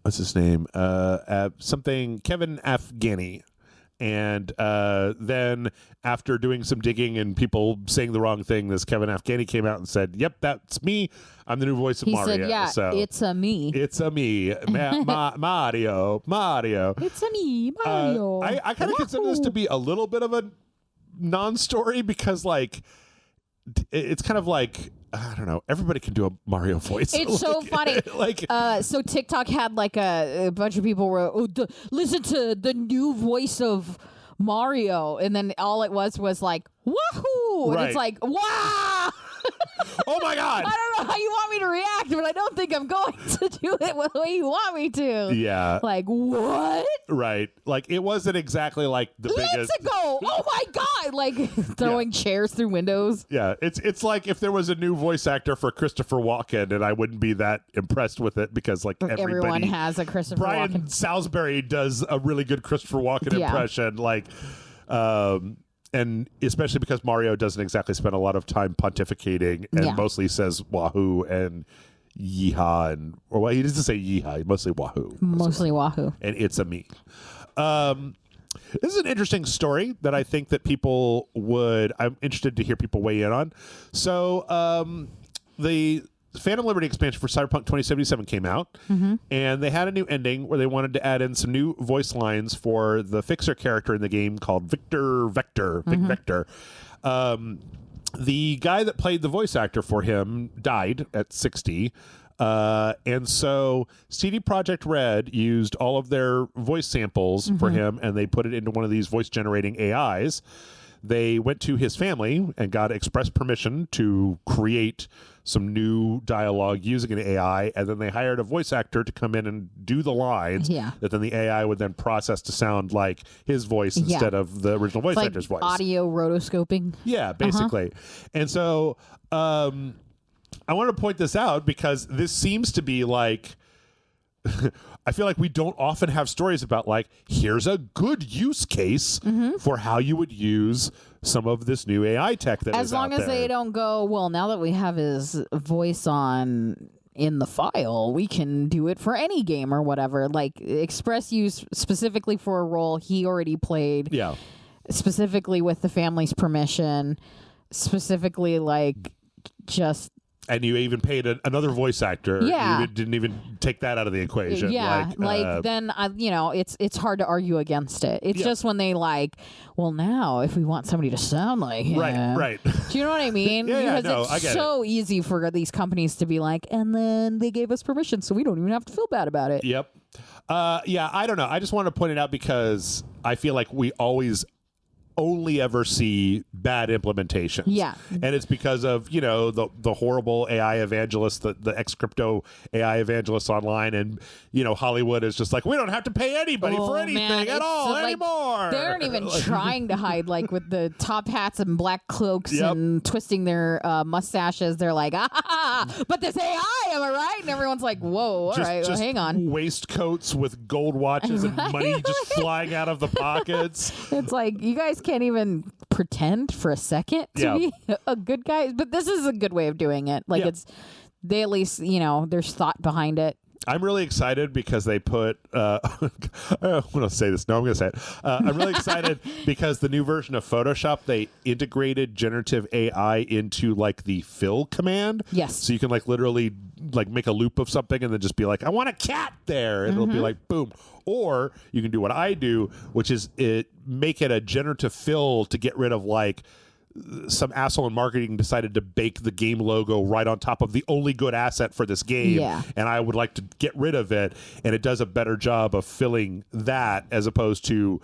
what's his name? Something Kevin Afghani. And then after doing some digging and people saying the wrong thing, this Kevin Afghani came out and said, "Yep, that's me. I'm the new voice of Mario." He said, "Yeah, so, it's a me. It's a me, Mario. It's a me, Mario." I kind of consider this to be a little bit of a non-story because, like, it's kind of like, I don't know, everybody can do a Mario voice. It's so funny. So TikTok had like a bunch of people were, listen to the new voice of Mario, and then all it was like, wahoo! And it's like, wow! Oh my God! I don't know how you want me to react, but I don't think I'm going to do it the way you want me to. Yeah. Like, what? Right. Like, it wasn't exactly like the biggest. Let's go! Oh my God! Like throwing chairs through windows. Yeah. It's like if there was a new voice actor for Christopher Walken, and I wouldn't be that impressed with it because, like, everyone has a Christopher Brian Walken. Salisbury does a really good Christopher Walken impression. Like, and especially because Mario doesn't exactly spend a lot of time pontificating and mostly says wahoo and yeehaw, or he doesn't say yeehaw, mostly wahoo. Mostly wahoo. And it's a me. This is an interesting story that I think that I'm interested to hear people weigh in on. So the Phantom Liberty expansion for Cyberpunk 2077 came out, and they had a new ending where they wanted to add in some new voice lines for the Fixer character in the game called Vic Vector. The guy that played the voice actor for him died at 60, and so CD Projekt Red used all of their voice samples for him, and they put it into one of these voice-generating AIs. They went to his family and got express permission to create some new dialogue using an AI, and then they hired a voice actor to come in and do the lines that then the AI would then process to sound like his voice instead of the original voice actor's voice. Audio rotoscoping. Yeah, basically. And so I want to point this out because this seems to be like I feel like we don't often have stories about, like, here's a good use case for how you would use some of this new AI tech that is out there. As long as they don't go, well, now that we have his voice on in the file, we can do it for any game or whatever. Like, express use specifically for a role he already played. Yeah. Specifically with the family's permission. Specifically, like, just... And you even paid another voice actor. Yeah. You didn't even take that out of the equation. Yeah. Then, it's hard to argue against it. It's just when they like, well, now if we want somebody to sound like him. Right. Do you know what I mean? Because it's so easy for these companies to be like, and then they gave us permission, so we don't even have to feel bad about it. Yep. I don't know. I just want to point it out because I feel like we always only ever see bad implementations. Yeah. And it's because of, the horrible AI evangelists, the ex-crypto AI evangelists online, and, Hollywood is just like, we don't have to pay anybody for anything at all anymore. They aren't even trying to hide, like, with the top hats and black cloaks and twisting their mustaches. They're like, but this AI, am I right? And everyone's like, whoa, all right, well, hang on. Waistcoats with gold watches and money just flying out of the pockets. It's like, you guys can't even pretend for a second to be a good guy, but this is a good way of doing it. Like they at least, there's thought behind it. I'm really excited because they put I want to say this. No, I'm going to say it. I'm really excited because the new version of Photoshop, they integrated generative AI into, like, the fill command. Yes. So you can, like, literally, like, make a loop of something and then just be like, I want a cat there. And it'll be like, boom. Or you can do what I do, which is make it a generative fill to get rid of, like, some asshole in marketing decided to bake the game logo right on top of the only good asset for this game, and I would like to get rid of it, and it does a better job of filling that as opposed to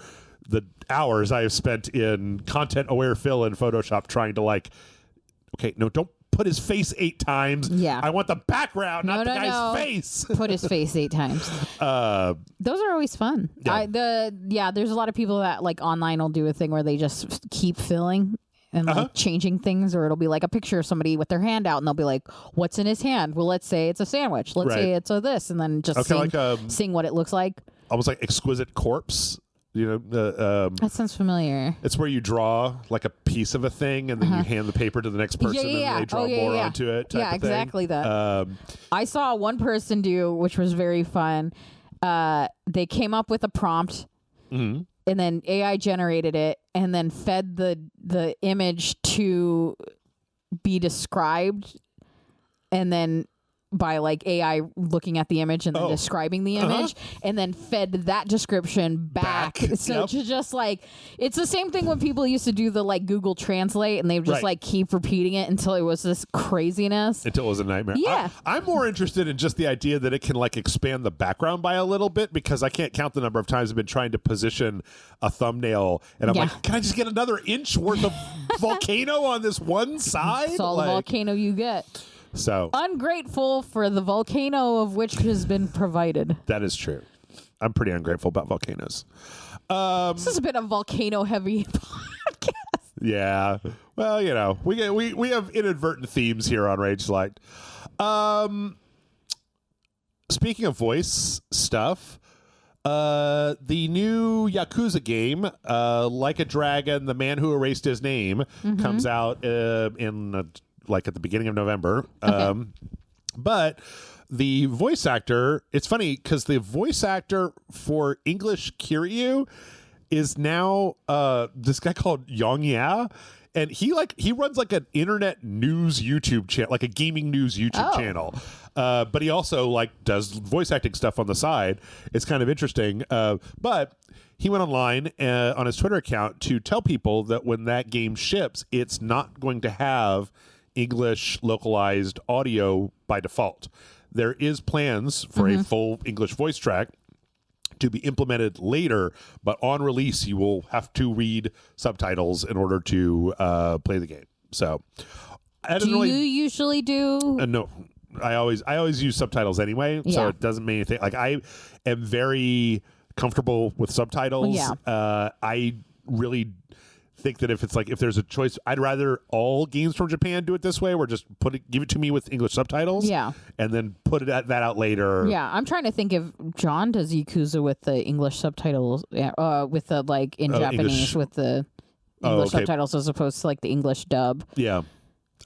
the hours I have spent in content-aware fill in Photoshop trying to, like, okay, no, don't put his face 8 times. Yeah. I want the background, not the guy's face. Put his face 8 times. Those are always fun. Yeah. There's a lot of people that like online will do a thing where they just keep filling and like changing things, or it'll be like a picture of somebody with their hand out and they'll be like, what's in his hand? Well, let's say it's a sandwich. Let's say it's a this, and then just seeing what it looks like. Almost like Exquisite Corpse. That sounds familiar. It's where you draw like a piece of a thing and then you hand the paper to the next person and they draw more onto it. Yeah, exactly that. I saw one person do, which was very fun. They came up with a prompt and then AI generated it and then fed the image to be described, and then by like AI looking at the image and then describing the image, and then fed that description back. So to just like, it's the same thing when people used to do the like Google Translate and they would just like keep repeating it until it was this craziness. Until it was a nightmare. Yeah. I'm more interested in just the idea that it can like expand the background by a little bit, because I can't count the number of times I've been trying to position a thumbnail and I'm like, can I just get another inch worth of volcano on this one side? That's all the volcano you get. So ungrateful for the volcano of which has been provided. That is true. I'm pretty ungrateful about volcanoes. This has been a volcano heavy podcast. Yeah. Well, you know, we have inadvertent themes here on RageSelect. Speaking of voice stuff, the new Yakuza game, Like a Dragon, The Man Who Erased His Name, comes out in like at the beginning of November. But the voice actor, it's funny because the voice actor for English Kiryu is now this guy called Yong Ya. And he runs like an internet news YouTube channel, like a gaming news YouTube channel. But he also like does voice acting stuff on the side. It's kind of interesting. But he went online on his Twitter account to tell people that when that game ships, it's not going to have English localized audio by default. There is plans for a full English voice track to be implemented later, but on release you will have to read subtitles in order to play the game. So do you usually do no, I always use subtitles anyway, so it doesn't mean anything. Like, I am very comfortable with subtitles. I really think that if there's a choice, I'd rather all games from Japan do it this way, where just give it to me with English subtitles, and then put that out later. I'm trying to think if John does Yakuza with the English subtitles, with the like in Japanese English, with the English subtitles as opposed to like the English dub. Yeah.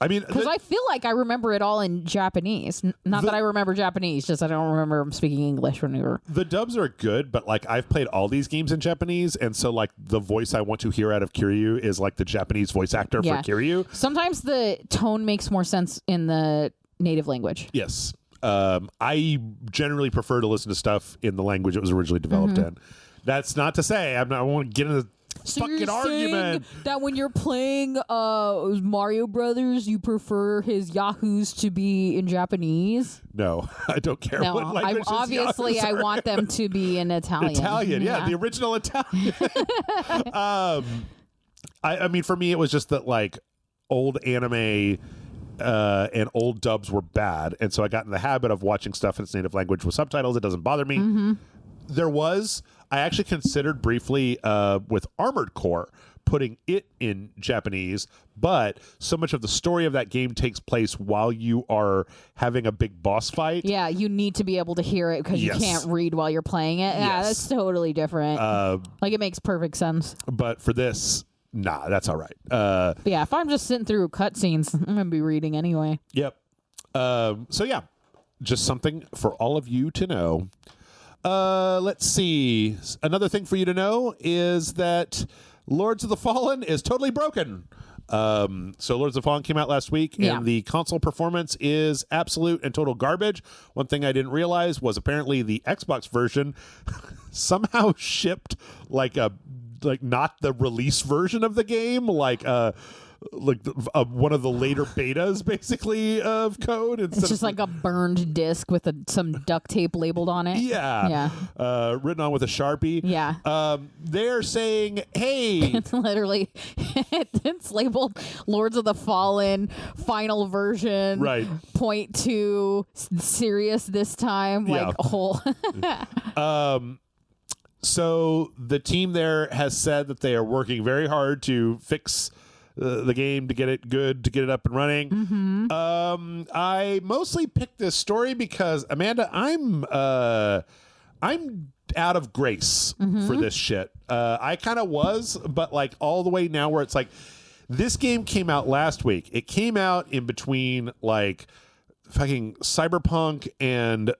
I mean, because I feel like I remember it all in Japanese. Not that I remember Japanese, just I don't remember him speaking English when we were. The dubs are good, but like I've played all these games in Japanese, and so like the voice I want to hear out of Kiryu is like the Japanese voice actor for Kiryu. Sometimes the tone makes more sense in the native language. Yes. I generally prefer to listen to stuff in the language it was originally developed in. That's not to say I want to get into fucking argument that when you're playing Mario Brothers, you prefer his Yahoos to be in Japanese? No, I don't care what language obviously I want them to be in Italian. The original Italian. I mean, for me, it was just that like old anime and old dubs were bad, and so I got in the habit of watching stuff in its native language with subtitles. It doesn't bother me. I actually considered briefly with Armored Core putting it in Japanese, but so much of the story of that game takes place while you are having a big boss fight. Yeah, you need to be able to hear it because you can't read while you're playing it. Yeah, that's totally different. Like, it makes perfect sense. But for this, nah, that's all right. If I'm just sitting through cutscenes, I'm going to be reading anyway. Yep. So yeah, just something for all of you to know. Let's see. Another thing for you to know is that Lords of the Fallen is totally broken. So Lords of the Fallen came out last week, and the console performance is absolute and total garbage. One thing I didn't realize was apparently the Xbox version somehow shipped like not the release version of the game, like one of the later betas, basically, of code. It's just like a burned disc with some duct tape labeled on it. Yeah. Written on with a Sharpie. Yeah. They're saying, hey. It's literally, it's labeled Lords of the Fallen, final version. Right. 0.2, serious this time. Like, a whole. So the team there has said that they are working very hard to fix the game, to get it good, to get it up and running. Mm-hmm. I mostly picked this story because, Amanda, I'm out of grace for this shit. I kind of was, but like all the way now where it's like, this game came out last week. It came out in between like fucking Cyberpunk and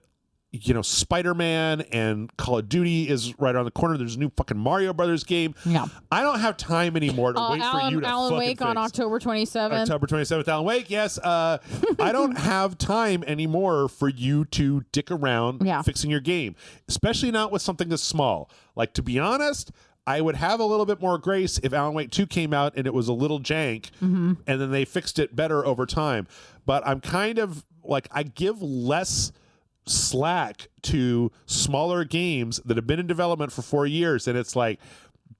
Spider-Man, and Call of Duty is right around the corner. There's a new fucking Mario Brothers game. Yeah. I don't have time anymore to wait for you to Alan Wake on October 27th. October 27th, Alan Wake, yes. I don't have time anymore for you to dick around fixing your game, especially not with something this small. Like, to be honest, I would have a little bit more grace if Alan Wake 2 came out and it was a little jank, and then they fixed it better over time. But I'm kind of like, I give less slack to smaller games that have been in development for 4 years, and it's like,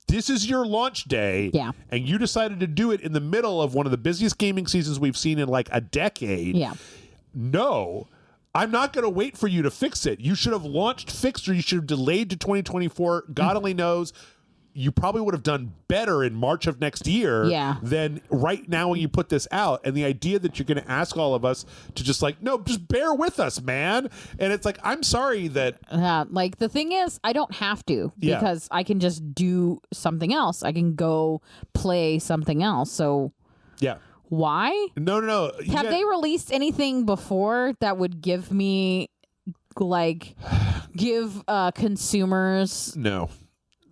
this is your launch day, and you decided to do it in the middle of one of the busiest gaming seasons we've seen in like a decade. No, I'm not going to wait for you to fix it. You should have launched fixed, or you should have delayed to 2024. God only knows. You probably would have done better in March of next year than right now when you put this out. And the idea that you're going to ask all of us to just like, no, just bear with us, man. And it's like, I'm sorry that... like, the thing is, I don't have to, because I can just do something else. I can go play something else. So why? No. Have they released anything before that would give me, like, consumers... No.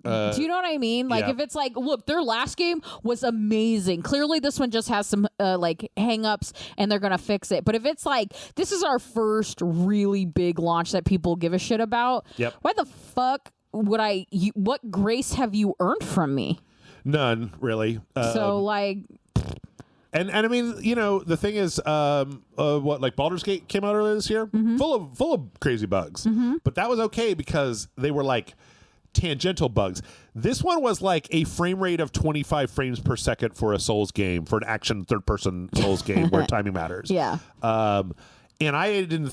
Do you know what I mean? Like, if it's like, look, their last game was amazing. Clearly, this one just has some like hang-ups, and they're gonna fix it. But if it's like, this is our first really big launch that people give a shit about, why the fuck would what grace have you earned from me? None, really. So like. And I mean, the thing is, like Baldur's Gate came out earlier this year, full of crazy bugs, but that was okay because they were like tangential bugs. This one was like a frame rate of 25 frames per second for a Souls game, for an action third-person Souls game where timing matters. And I didn't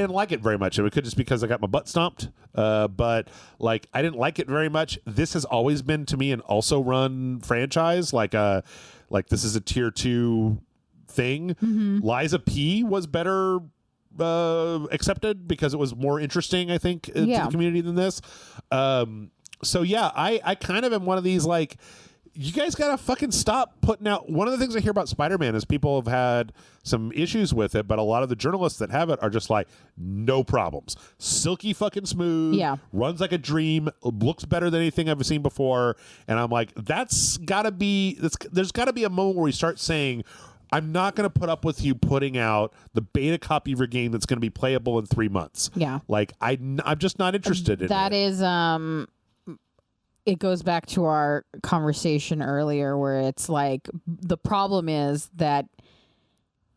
like it very much. It could just because I got my butt stomped. But like, I didn't like it very much. This has always been to me an also run franchise. Like this is a tier 2 thing. Liza P was better accepted because it was more interesting, I think, to the community than this. So yeah, I kind of am one of these like, you guys gotta fucking stop putting out. One of the things I hear about Spider-Man is people have had some issues with it, but a lot of the journalists that have it are just like, no problems, silky fucking smooth, runs like a dream, looks better than anything I've seen before. And I'm like, there's gotta be a moment where we start saying, I'm not going to put up with you putting out the beta copy of your game that's going to be playable in 3 months. Like, I'm just not interested in that. That is, it goes back to our conversation earlier where it's like, the problem is that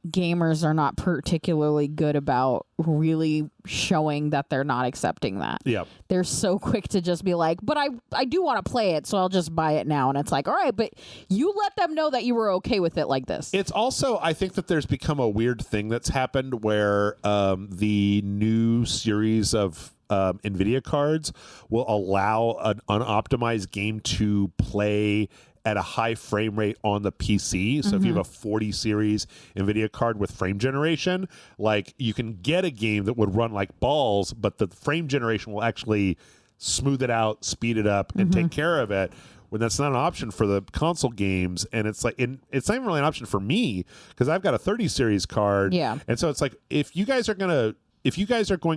gamers are not particularly good about really showing that they're not accepting that. They're so quick to just be like, but I do want to play it, so I'll just buy it now. And it's like, all right, but you let them know that you were okay with it like this. It's also, I think that there's become a weird thing that's happened where the new series of NVIDIA cards will allow an unoptimized game to play at a high frame rate on the PC. So if you have a 40 series NVIDIA card with frame generation, like, you can get a game that would run like balls, but the frame generation will actually smooth it out, speed it up, and take care of it, when that's not an option for the console games. And it's like, it's not even really an option for me because I've got a 30 series card. And so it's like, if you guys are going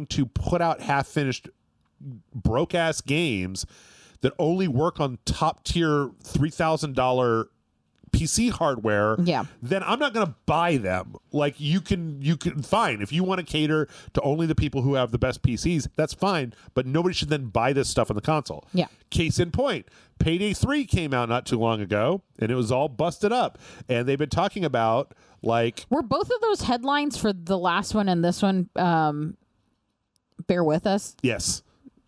to put out half-finished broke-ass games that only work on top-tier $3,000 PC hardware, Yeah. then I'm not going to buy them. Like you can fine if you want to cater to only the people who have the best PCs, that's fine, but nobody should then buy this stuff on the console. Yeah. Case in point, Payday 3 came out not too long ago, and it was all busted up, and they've been talking about like were both of those headlines for the last one and this one bear with us? Yes.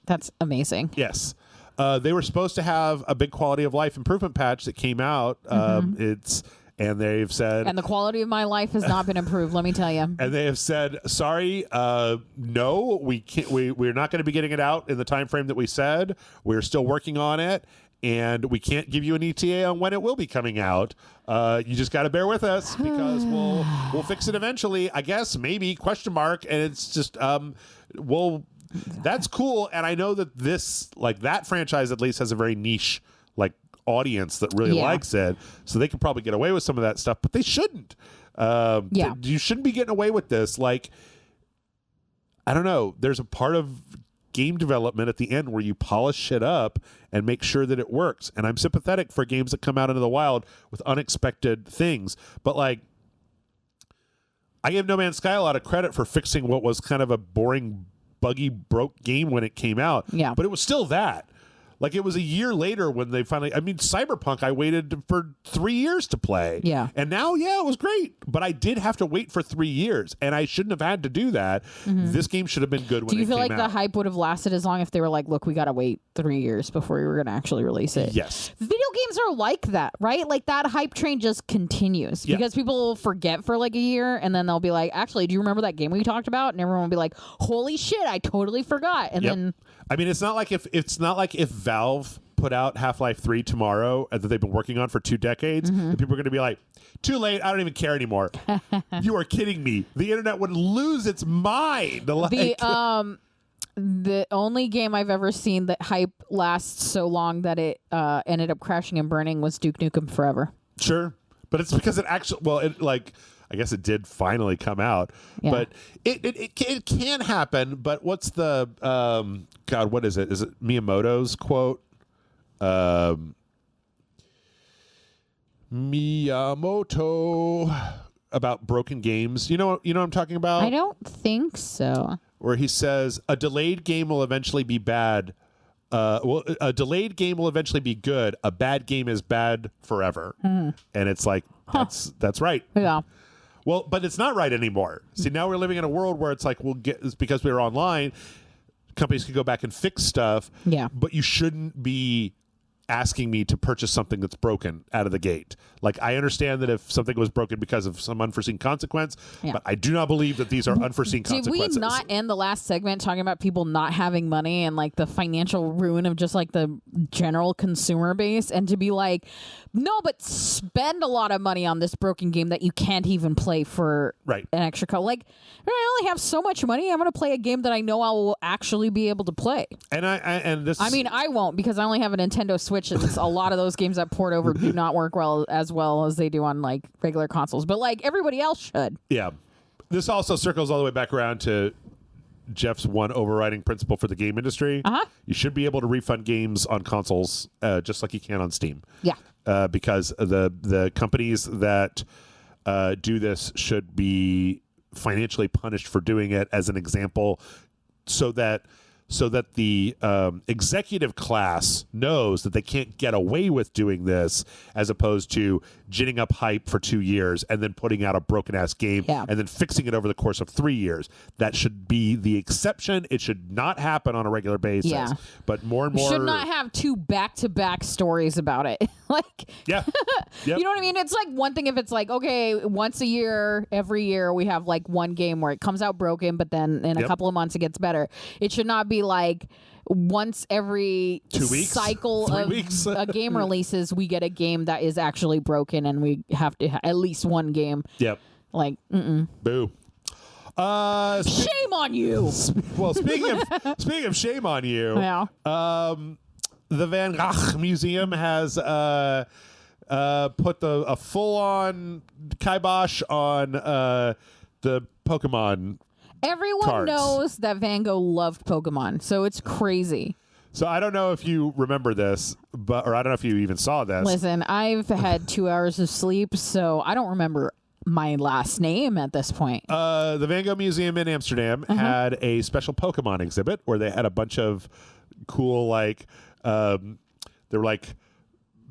That's amazing. Yes. They were supposed to have a big quality of life improvement patch that came out. And they've said, and the quality of my life has not been improved. Let me tell you. And they have said, sorry, no, we can't. We're not going to be getting it out in the time frame that we said. We're still working on it, and we can't give you an ETA on when it will be coming out. You just got to bear with us because we'll fix it eventually. I guess maybe ? And it's just That's cool, and I know that that franchise at least has a very niche audience that really likes it, so they can probably get away with some of that stuff, but they shouldn't. You shouldn't be getting away with this. Like, I don't know. There's a part of game development at the end where you polish shit up and make sure that it works. And I'm sympathetic for games that come out into the wild with unexpected things, but I give No Man's Sky a lot of credit for fixing what was kind of a boring, buggy, broke game when it came out. Yeah. But it was still that. It was a year later when they finally... Cyberpunk, I waited for 3 years to play. Yeah. And now, it was great. But I did have to wait for 3 years, and I shouldn't have had to do that. Mm-hmm. This game should have been good when it came out. Do you feel like the hype would have lasted as long if they were like, look, we got to wait 3 years before we were going to actually release it? Yes. Video games are like that, right? Like, that hype train just continues. Yeah. Because people will forget for a year, and then they'll be like, actually, do you remember that game we talked about? And everyone will be like, holy shit, I totally forgot. And then... it's not like if Valve put out Half-Life 3 tomorrow that they've been working on for 2 decades, and people are going to be like, too late, I don't even care anymore. You are kidding me. The internet would lose its mind. The only game I've ever seen that hype lasts so long that it ended up crashing and burning was Duke Nukem Forever. Sure. But it's because it actually, I guess it did finally come out, but it can happen. But what's the what is it? Is it Miyamoto's quote? Miyamoto about broken games. You know what I'm talking about? I don't think so. Where he says a delayed game will eventually be bad. A delayed game will eventually be good. A bad game is bad forever. And it's like that's right. Yeah. Well, but it's not right anymore. See, now we're living in a world where it's like it's because we're online, companies can go back and fix stuff. Yeah. But you shouldn't be asking me to purchase something that's broken out of the gate. I understand that if something was broken because of some unforeseen consequence, but I do not believe that these are unforeseen consequences. Did we not end the last segment talking about people not having money and the financial ruin of just the general consumer base, and to be like, no, but spend a lot of money on this broken game that you can't even play for an extra I only have so much money. I'm going to play a game that I know I will actually be able to play. And I won't, because I only have a Nintendo Switch, and a lot of those games that port over do not work as well as they do on regular consoles. But everybody else should. Yeah. This also circles all the way back around to Jeff's one overriding principle for the game industry. You should be able to refund games on consoles just like you can on Steam. Yeah. Because the companies that do this should be financially punished for doing it, as an example, so that the executive class knows that they can't get away with doing this, as opposed to ginning up hype for 2 years and then putting out a broken-ass game and then fixing it over the course of 3 years. That should be the exception. It should not happen on a regular basis. Yeah. But more and more... should not have 2 back-to-back stories about it. Yeah. Yep. You know what I mean? It's one thing if it's okay, once a year, every year, we have one game where it comes out broken, but then in a couple of months it gets better. It should not be once every 2 weeks, cycle 3 of weeks. A game releases, we get a game that is actually broken, and we have to at least one game. Yep. Boo. Shame on you. Well, speaking of shame on you, the Van Gogh Museum has put a full-on kibosh on the Pokemon. Everyone cards. knows that Van Gogh loved Pokemon, so it's crazy. So I don't know if you remember this, but or I don't know if you even saw this. Listen, I've had 2 hours of sleep, so I don't remember my last name at this point. The Van Gogh Museum in Amsterdam had a special Pokemon exhibit where they had a bunch of cool, like, there were like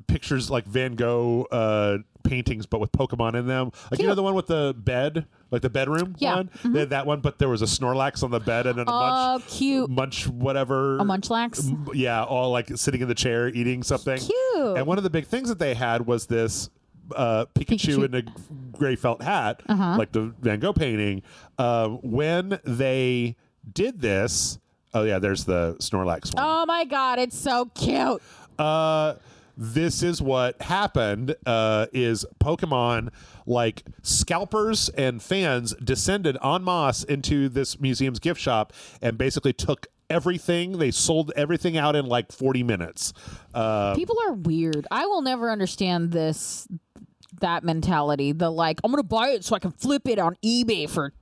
pictures, like Van Gogh paintings, but with Pokemon in them. Like, you know, the one with the bed, like the bedroom one? They had that one, but there was a Snorlax on the bed and then a munch whatever. A Munchlax? Yeah, all like sitting in the chair eating something. Cute. And one of the big things that they had was this Pikachu in a gray felt hat, like the Van Gogh painting. When they did this, oh yeah, there's the Snorlax one. Oh my God, it's so cute. This is what happened, is Pokemon, like, scalpers and fans descended en masse into this museum's gift shop and basically took everything. They sold everything out in like 40 minutes. People are weird. I will never understand that mentality. The like, I'm going to buy it so I can flip it on eBay for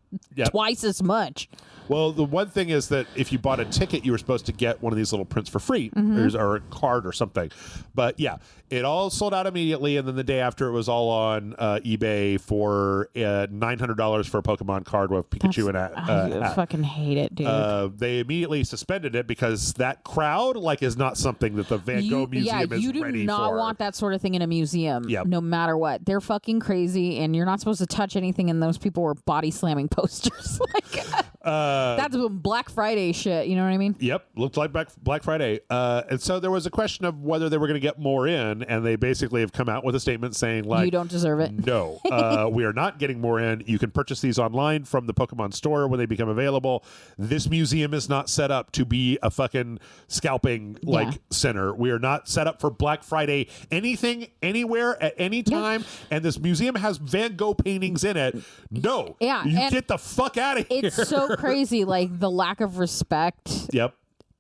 twice as much. Well, the one thing is that if you bought a ticket, you were supposed to get one of these little prints for free, or a card or something. But yeah, it all sold out immediately, and then the day after, it was all on eBay for $900 for a Pokemon card with Pikachu and I fucking hate it, dude. They immediately suspended it because that crowd, like, is not something that the Van Gogh Museum is ready for. You do not want that sort of thing in a museum, no matter what. They're fucking crazy, and you're not supposed to touch anything, and those people were body slamming posters. That's Black Friday shit, you know what I mean? Yep, looked like Black Friday. And so there was a question of whether they were going to get more in, and they basically have come out with a statement saying, like, you don't deserve it. No, we are not getting more in. You can purchase these online from the Pokemon store when they become available. This museum is not set up to be a fucking scalping center. We are not set up for Black Friday anything, anywhere, at any time. And this museum has Van Gogh paintings in it. No, you get the fuck out of here. It's so crazy, like the lack of respect.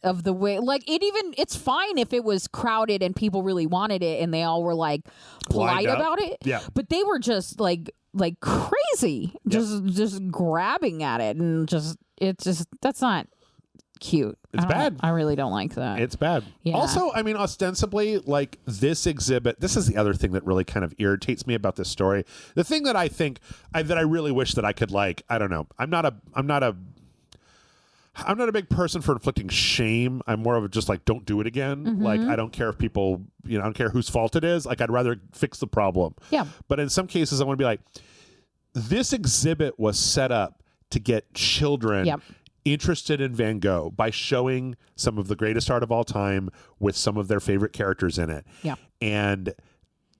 Of the way, like, it's fine if it was crowded and people really wanted it and they all were like polite about it. But they were just like crazy, just grabbing at it, and that's not cute. It's bad. I really don't like that. It's bad. Yeah. Also, I mean, ostensibly, like, this exhibit, this is the other thing that really kind of irritates me about this story. The thing that I think that I really wish that I could, like, I don't know. I'm not a big person for inflicting shame. I'm more of a just like, don't do it again. Like, I don't care if people, I don't care whose fault it is. Like, I'd rather fix the problem. Yeah. But in some cases, I want to be like, this exhibit was set up to get children interested in Van Gogh by showing some of the greatest art of all time with some of their favorite characters in it. Yeah. And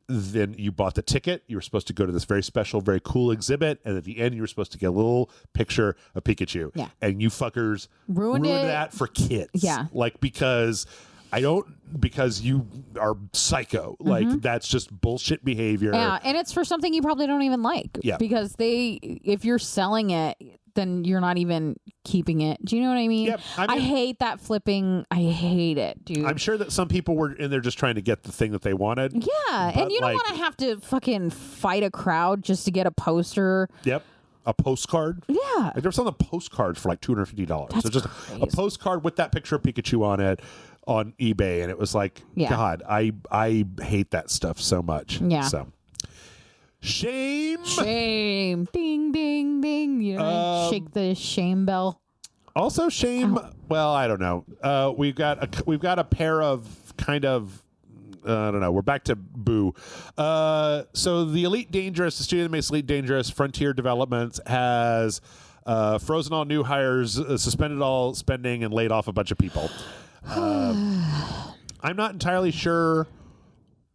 then you bought the ticket. You were supposed to go to this very special, very cool exhibit. And at the end, you were supposed to get a little picture of Pikachu. Yeah. And you fuckers ruined that for kids. Yeah. Like, because you are psycho. Like, that's just bullshit behavior. Yeah. And it's for something you probably don't even like. Yeah. Because if you're selling it, then you're not even keeping it. Do you know what I mean? Yep. I hate that flipping. I hate it, dude. I'm sure that some people were in there just trying to get the thing that they wanted. Yeah. And you don't want to have to fucking fight a crowd just to get a poster. Yep. A postcard. Yeah. Like, they were selling the postcards for like $250. That's so just crazy. a postcard with that picture of Pikachu on it on eBay. And it was like, God, I hate that stuff so much. Yeah. So. Shame. Ding, ding, ding. You know, shake the shame bell. Also, shame. Ow. Well, I don't know. We've got a pair of kind of. I don't know. We're back to Boo. So the studio that makes Elite Dangerous, Frontier Developments, has frozen all new hires, suspended all spending, and laid off a bunch of people. I'm not entirely sure.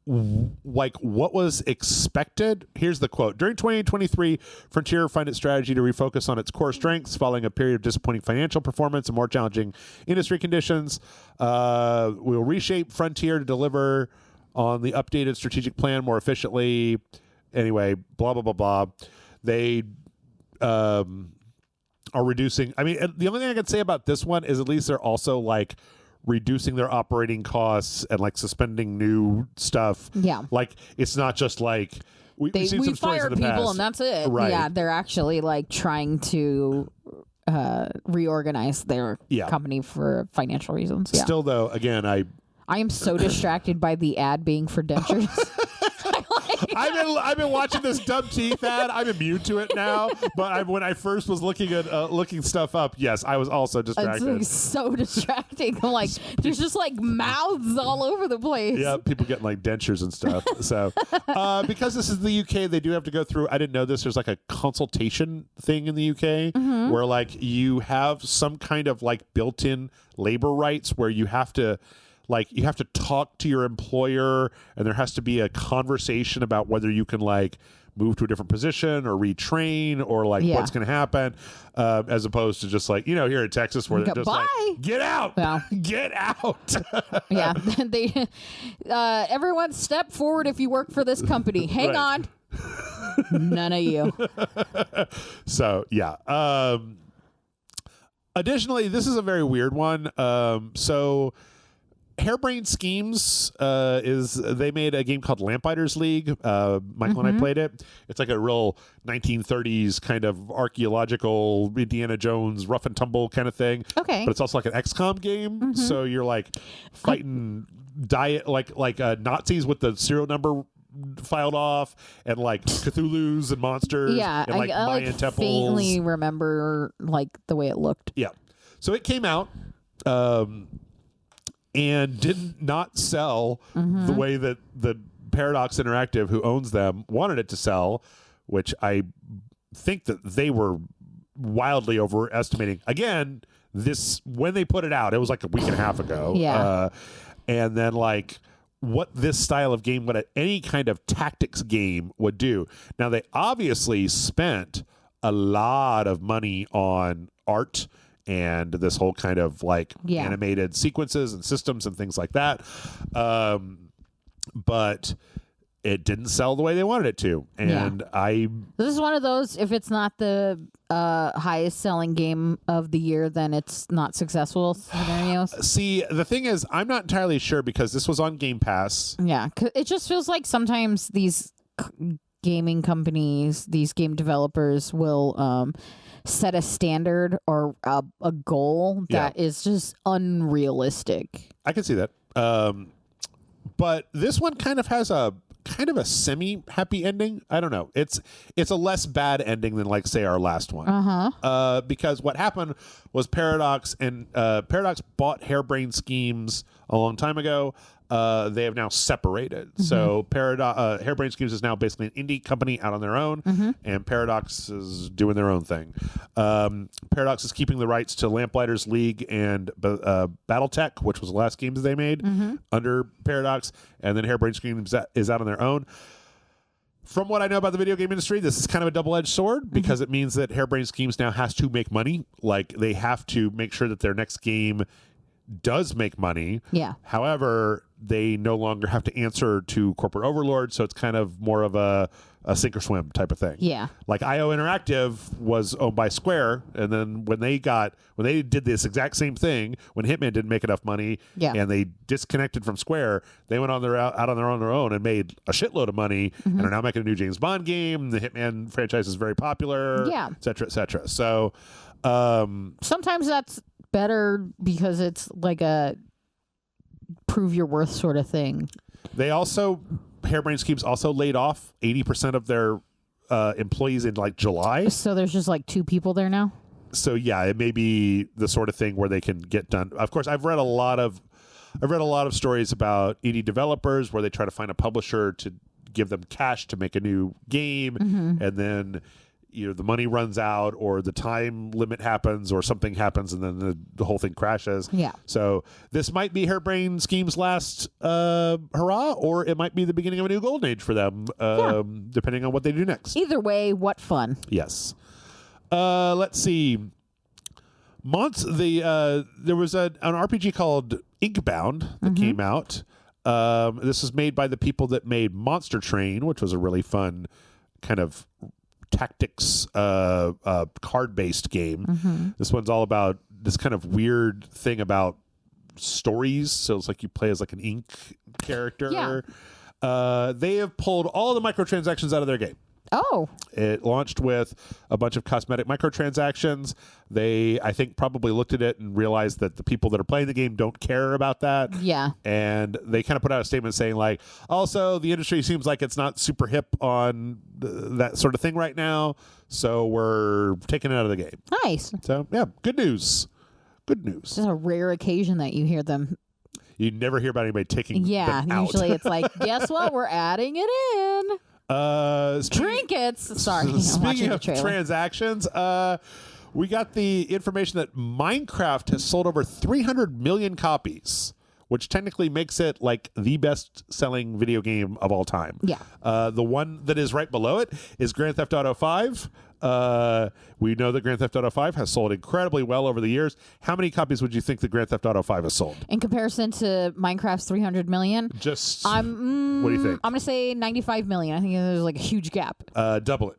Like, what was expected. Here's the quote. During 2023, Frontier refined its strategy to refocus on its core strengths following a period of disappointing financial performance and more challenging industry conditions. We'll reshape Frontier to deliver on the updated strategic plan more efficiently. Anyway, blah, blah, blah, blah. They are reducing. I mean, the only thing I can say about this one is at least they're also, like, reducing their operating costs and, like, suspending new stuff. Yeah. Like, it's not just like we fired people past. and that's it. Right. Yeah, they're actually, like, trying to reorganize their company for financial reasons. Yeah. Still, though, again, I am so distracted by the ad being for dentures. I've been watching this dumb teeth ad. I'm immune to it now. But when I first was looking stuff up, yes, I was also distracted. It's so distracting. I'm like, there's just like mouths all over the place. Yeah, people getting like dentures and stuff. So because this is the UK, they do have to go through. I didn't know this. There's like a consultation thing in the UK where like you have some kind of like built-in labor rights where you have to. Like you have to talk to your employer and there has to be a conversation about whether you can like move to a different position or retrain or like what's going to happen as opposed to just like, here in Texas where they're just like, get out, get out. Yeah. They, everyone step forward if you work for this company. Hang on. None of you. So, yeah. Additionally, this is a very weird one. Harebrained Schemes they made a game called Lamplighters League. Michael and I played it. It's like a real 1930s kind of archaeological Indiana Jones rough and tumble kind of thing. Okay, but it's also like an XCOM game. So you're like fighting Nazis with the serial number filed off and like Cthulhu's and monsters. Yeah, and like Mayan temples. Faintly remember like the way it looked. Yeah, so it came out. And did not sell the way that the Paradox Interactive, who owns them, wanted it to sell, which I think that they were wildly overestimating. Again, when they put it out, it was like a week and a half ago. Yeah. And then like what this style of game, what any kind of tactics game would do. Now, they obviously spent a lot of money on art and this whole kind of like animated sequences and systems and things like that. But it didn't sell the way they wanted it to. And this is one of those, if it's not the highest selling game of the year, then it's not successful scenarios. See, the thing is, I'm not entirely sure because this was on Game Pass. Yeah. It just feels like sometimes these gaming companies, these game developers will, set a standard or a goal that is just unrealistic. I can see that. But this one kind of has a semi-happy ending. I don't know. It's a less bad ending than like say our last one. Because what happened was Paradox bought Harebrained Schemes a long time ago. They have now separated. So Harebrained Schemes is now basically an indie company out on their own, and Paradox is doing their own thing. Paradox is keeping the rights to Lamplighters League and Battletech, which was the last games they made under Paradox, and then Harebrained Schemes is out on their own. From what I know about the video game industry, this is kind of a double-edged sword because it means that Harebrained Schemes now has to make money. Like they have to make sure that their next game does make money. Yeah. However, they no longer have to answer to corporate overlords, so it's kind of more of a sink or swim type of thing. Yeah. Like IO Interactive was owned by Square, and then when they did this exact same thing, when Hitman didn't make enough money, and they disconnected from Square, they went out on their own and made a shitload of money, and are now making a new James Bond game. The Hitman franchise is very popular. Yeah. Et cetera, et cetera. So sometimes that's better because it's like a prove your worth sort of thing. They also, Harebrained Schemes also laid off 80% of their employees in like July. So there's just like 2 people there now. So yeah, it may be the sort of thing where they can get done. Of course, I've read a lot of stories about indie developers where they try to find a publisher to give them cash to make a new game, and then the money runs out or the time limit happens or something happens and then the whole thing crashes. Yeah. So this might be Harebrained Schemes' last hurrah, or it might be the beginning of a new golden age for them, depending on what they do next. Either way, what fun. Yes. Let's see. There was an RPG called Inkbound that came out. This was made by the people that made Monster Train, which was a really fun kind of tactics card-based game. This one's all about this kind of weird thing about stories. So it's like you play as like an ink character. They have pulled all the microtransactions out of their game. Oh. It launched with a bunch of cosmetic microtransactions. They, I think, probably looked at it and realized that the people that are playing the game don't care about that. Yeah. And they kind of put out a statement saying, like, also, the industry seems like it's not super hip on that sort of thing right now, so we're taking it out of the game. Nice. So, yeah, good news. Good news. It's a rare occasion that you hear them. You never hear about anybody taking them out. Usually it's like, guess what? We're adding it in. Trinkets. Sorry. Speaking of transactions, we got the information that Minecraft has sold over 300 million copies, which technically makes it like the best-selling video game of all time. Yeah. The one that is right below it is Grand Theft Auto 5. We know that Grand Theft Auto 5 has sold incredibly well over the years. How many copies would you think that Grand Theft Auto 5 has sold? In comparison to Minecraft's 300 million? Just, what do you think? I'm going to say 95 million. I think there's like a huge gap. Double it.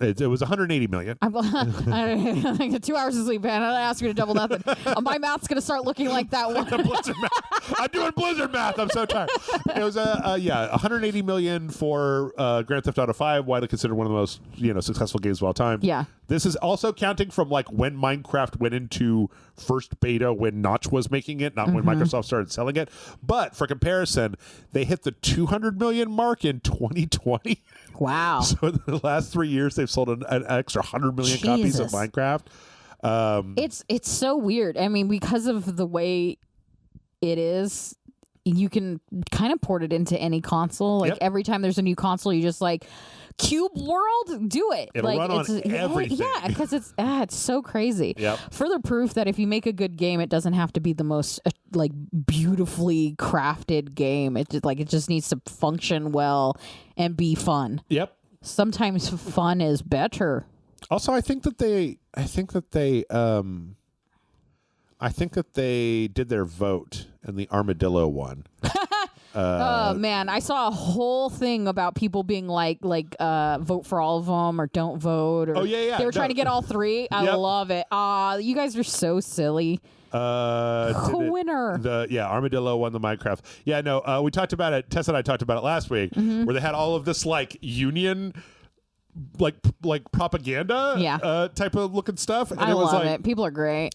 It was 180 million. I get 2 hours of sleep, man. I ask you to double nothing. My math's going to start looking like that one. Blizzard math. I'm doing Blizzard math. I'm so tired. It was 180 million for Grand Theft Auto 5, widely considered one of the most successful games of all time. Yeah. This is also counting from like when Minecraft went into first beta, when Notch was making it, not when Microsoft started selling it. But for comparison, they hit the 200 million mark in 2020. Wow. So in the last 3 years, they've sold an extra 100 million copies of Minecraft. It's so weird. I mean, because of the way it is, you can kind of port it into any console. Like every time there's a new console, you just like, Cube World, do it. It'll run on everything. Yeah, because it's so crazy. Yep. Further proof that if you make a good game, it doesn't have to be the most like beautifully crafted game. It just needs to function well and be fun. Yep. Sometimes fun is better. Also, I think that they did their vote and the armadillo won. Oh man, I saw a whole thing about people being like vote for all of them or don't vote. Or they were trying to get all three. I love it. You guys are so silly. Winner. Armadillo won the Minecraft. Yeah, no, we talked about it. Tessa and I talked about it last week, where they had all of this like union, like propaganda, type of looking stuff. And I love it. People are great.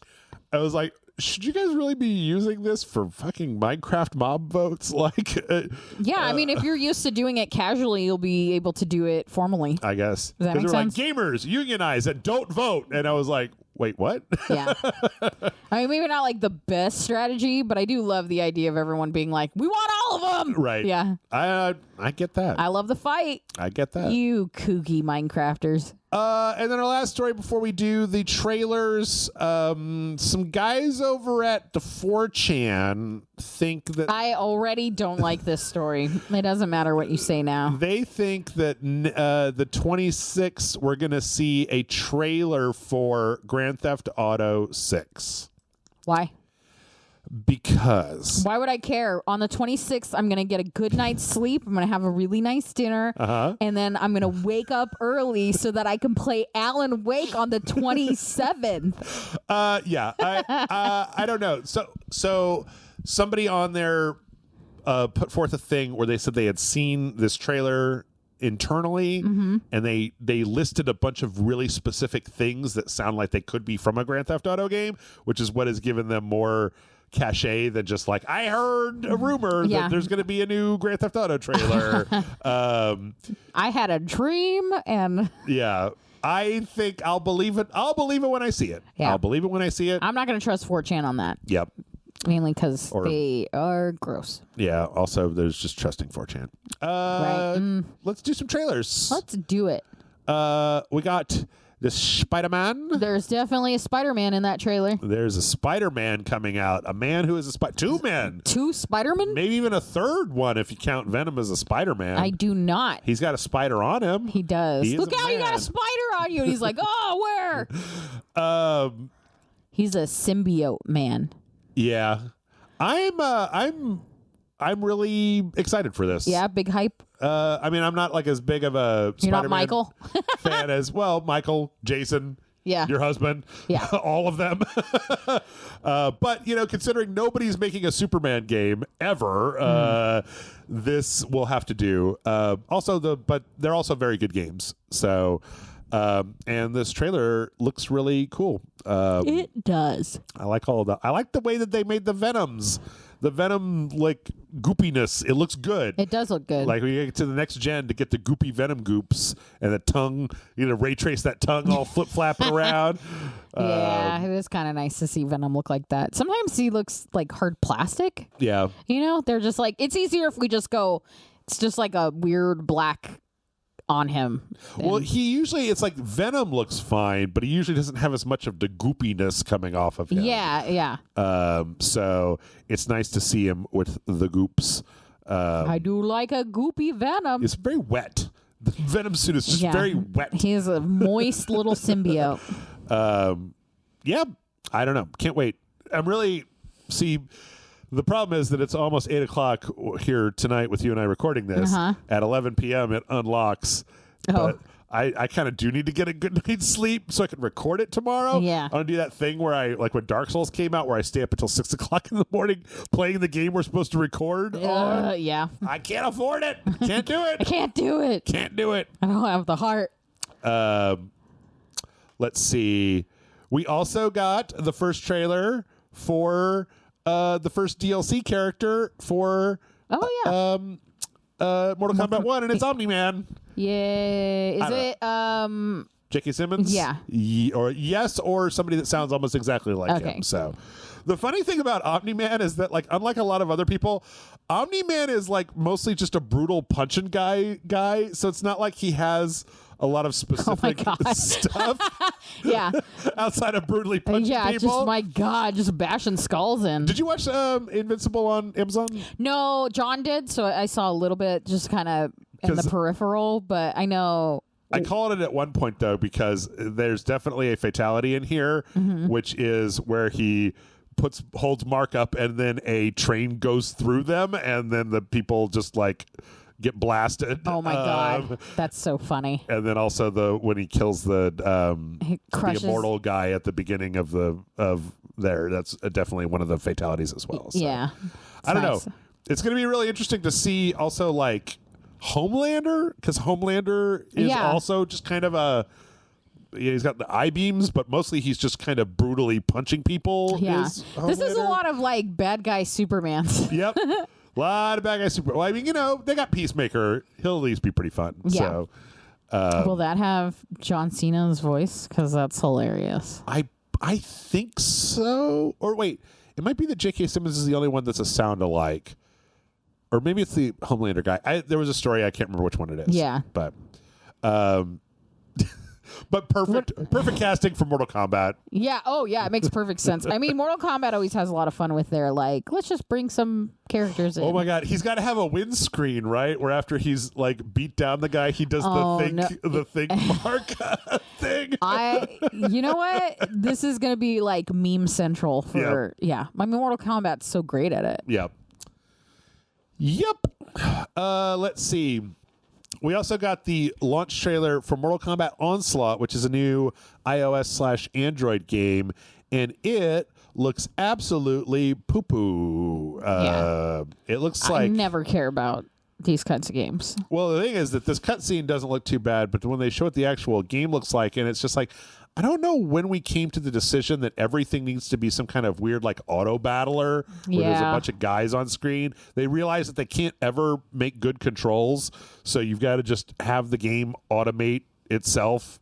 I was like, should you guys really be using this for fucking Minecraft mob votes? Like, I mean, if you're used to doing it casually, you'll be able to do it formally. I guess. Does that make sense? Like, gamers, unionize and don't vote. And I was like, wait, what? Yeah. I mean, maybe not like the best strategy, but I do love the idea of everyone being like, we want all of them. Right. Yeah. I get that. I love the fight. I get that. You kooky Minecrafters. And then our last story before we do the trailers, some guys over at the 4chan think that... I already don't like this story. It doesn't matter what you say now. They think that the 26th, we're going to see a trailer for Grand Theft Auto 6. Why? Because... Why would I care? On the 26th, I'm going to get a good night's sleep. I'm going to have a really nice dinner. And then I'm going to wake up early so that I can play Alan Wake on the 27th. I don't know. So somebody on there put forth a thing where they said they had seen this trailer internally, and they listed a bunch of really specific things that sound like they could be from a Grand Theft Auto game, which is what has given them more cachet than just like, I heard a rumor that there's going to be a new Grand Theft Auto trailer. I had a dream, and I think I'll believe it. I'll believe it when I see it. I'll believe it when I see it. I'm not going to trust 4chan on that. Yep. Mainly because they are gross. Yeah. Also, there's just trusting 4chan. Right. Let's do some trailers. Let's do it. We got the Spider-Man. There's definitely a Spider-Man in that trailer. There's a Spider-Man coming out. A man who is a Spider... Two men. Two Spider-Men? Maybe even a third one if you count Venom as a Spider-Man. I do not. He's got a spider on him. He does. Look out, you got a spider on you. And he's like, oh, where? He's a symbiote man. Yeah. I'm really excited for this. Yeah, big hype. I mean, I'm not like as big of a You're Spider-Man not Michael fan as Michael, Jason, Yeah. your husband, Yeah. all of them. But considering nobody's making a Superman game ever, this will have to do. But they're also very good games. So, and this trailer looks really cool. It does. I like all of that. I like the way that they made the Venoms. The Venom, like, goopiness. It looks good. It does look good. Like, we get to the next gen to get the goopy Venom goops and the tongue, ray trace that tongue all flip-flapping around. Yeah, it is kind of nice to see Venom look like that. Sometimes he looks like hard plastic. Yeah. They're just like, it's easier if we just go, it's just like a weird black on him. Well, it's like Venom looks fine, but he usually doesn't have as much of the goopiness coming off of him. Yeah. So it's nice to see him with the goops. I do like a goopy Venom. It's very wet. The Venom suit is just very wet. He's a moist little symbiote. Yeah, I don't know. Can't wait. The problem is that it's almost 8 o'clock here tonight with you and I recording this. At 11 p.m. it unlocks. But I kind of do need to get a good night's sleep so I can record it tomorrow. Yeah. I want to do that thing where when Dark Souls came out, where I stay up until 6 o'clock in the morning playing the game we're supposed to record on. Yeah. I can't afford it. Can't do it. I can't do it. Can't do it. I don't have the heart. Let's see. We also got the first trailer for the first DLC character for Mortal Kombat 1, and it's Omni-Man. Yay. Is it J.K. Simmons? Yeah. Or somebody that sounds almost exactly like him. So the funny thing about Omni-Man is that, like, unlike a lot of other people, Omni-Man is like mostly just a brutal punching guy. So it's not like he has a lot of specific stuff. Yeah. Outside of brutally punching people. Just bashing skulls in. Did you watch Invincible on Amazon? No, John did, so I saw a little bit, just kind of in the peripheral, but I know. I called it at one point, though, because there's definitely a fatality in here, which is where he holds Mark up and then a train goes through them, and then the people just get blasted. Oh my god, that's so funny. And then also when he kills the immortal guy at the beginning of there, that's definitely one of the fatalities as well. So. Yeah, I don't know. It's going to be really interesting to see also Homelander, because Homelander is also just kind of he's got the eye beams, but mostly he's just kind of brutally punching people. Yeah, this is a lot of bad guy Supermans. Yep. A lot of bad guys. Well, I mean, they got Peacemaker. He'll at least be pretty fun. Yeah. So, will that have John Cena's voice? Because that's hilarious. I think so. Or wait, it might be that J.K. Simmons is the only one that's a sound alike. Or maybe it's the Homelander guy. There was a story, I can't remember which one it is. Yeah. But but perfect casting for Mortal Kombat. Yeah. Oh, yeah. It makes perfect sense. I mean, Mortal Kombat always has a lot of fun with their let's just bring some characters in. Oh my god, he's got to have a windscreen, right? Where after he's beat down the guy, he does the think mark thing. You know what? This is gonna be meme central for I mean, Mortal Kombat's so great at it. Yep. Let's see. We also got the launch trailer for Mortal Kombat Onslaught, which is a new iOS/Android game, and it looks absolutely poo-poo. It looks like... I never care about these kinds of games. Well, the thing is that this cutscene doesn't look too bad, but when they show what the actual game looks like, and it's just I don't know when we came to the decision that everything needs to be some kind of weird auto battler where there's a bunch of guys on screen. They realize that they can't ever make good controls, so you've got to just have the game automate itself,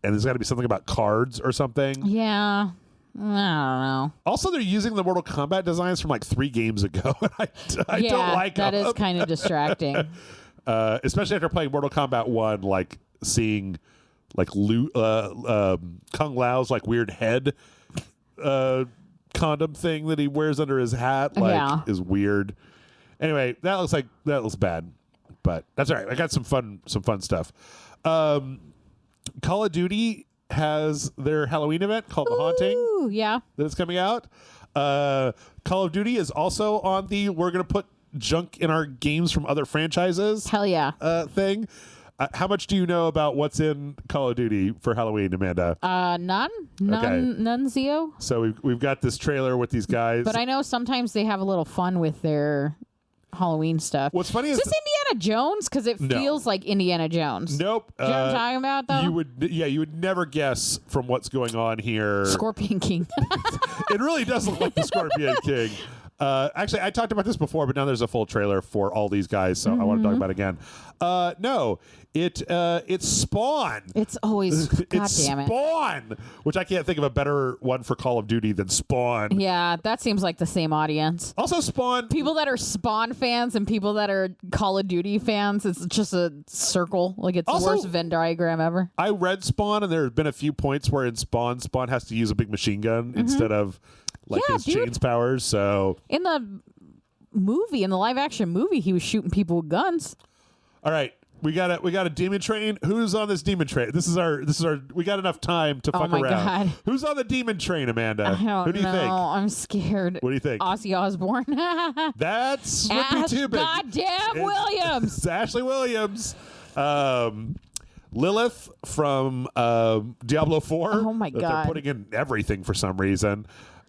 and there's got to be something about cards or something. Yeah. I don't know. Also, they're using the Mortal Kombat designs from 3 games ago. I don't like that. them. Is kind of distracting. Especially after playing Mortal Kombat 1, seeing... Kung Lao's weird head condom thing that he wears under his hat is weird. Anyway, that looks bad, but that's all right. I got some fun stuff. Call of Duty has their Halloween event called The Haunting. Yeah, that's coming out. Call of Duty is also on the we're gonna put junk in our games from other franchises. Hell yeah thing. How much do you know about what's in Call of Duty for Halloween, Amanda? None, Zio. So we've got this trailer with these guys. But I know sometimes they have a little fun with their Halloween stuff. What's funny is this Indiana Jones? Because it feels like Indiana Jones. Nope. Do you know what I'm talking about, though? You would never guess from what's going on here. Scorpion King. It really does look like the Scorpion King. Actually, I talked about this before, but now there's a full trailer for all these guys, so I want to talk about it again. No, it's Spawn. It's always damn it. Spawn, which I can't think of a better one for Call of Duty than Spawn. Yeah, that seems like the same audience. Also, Spawn. People that are Spawn fans and people that are Call of Duty fans, it's just a circle. Like it's Also, the worst Venn diagram ever. I read Spawn, and there have been a few points where in Spawn has to use a big machine gun instead of his chains powers. So in the live action movie, he was shooting people with guns. All right. We got a demon train. Who's on this demon train? This is our we got enough time to fuck around. God. Who's on the demon train, Amanda? Who do you think? I'm scared. What do you think? Ozzy Osbourne. That's Slippy Tubing. Goddamn Williams. It's Ashley Williams. Lilith from Diablo 4. Oh my God. They're putting in everything for some reason.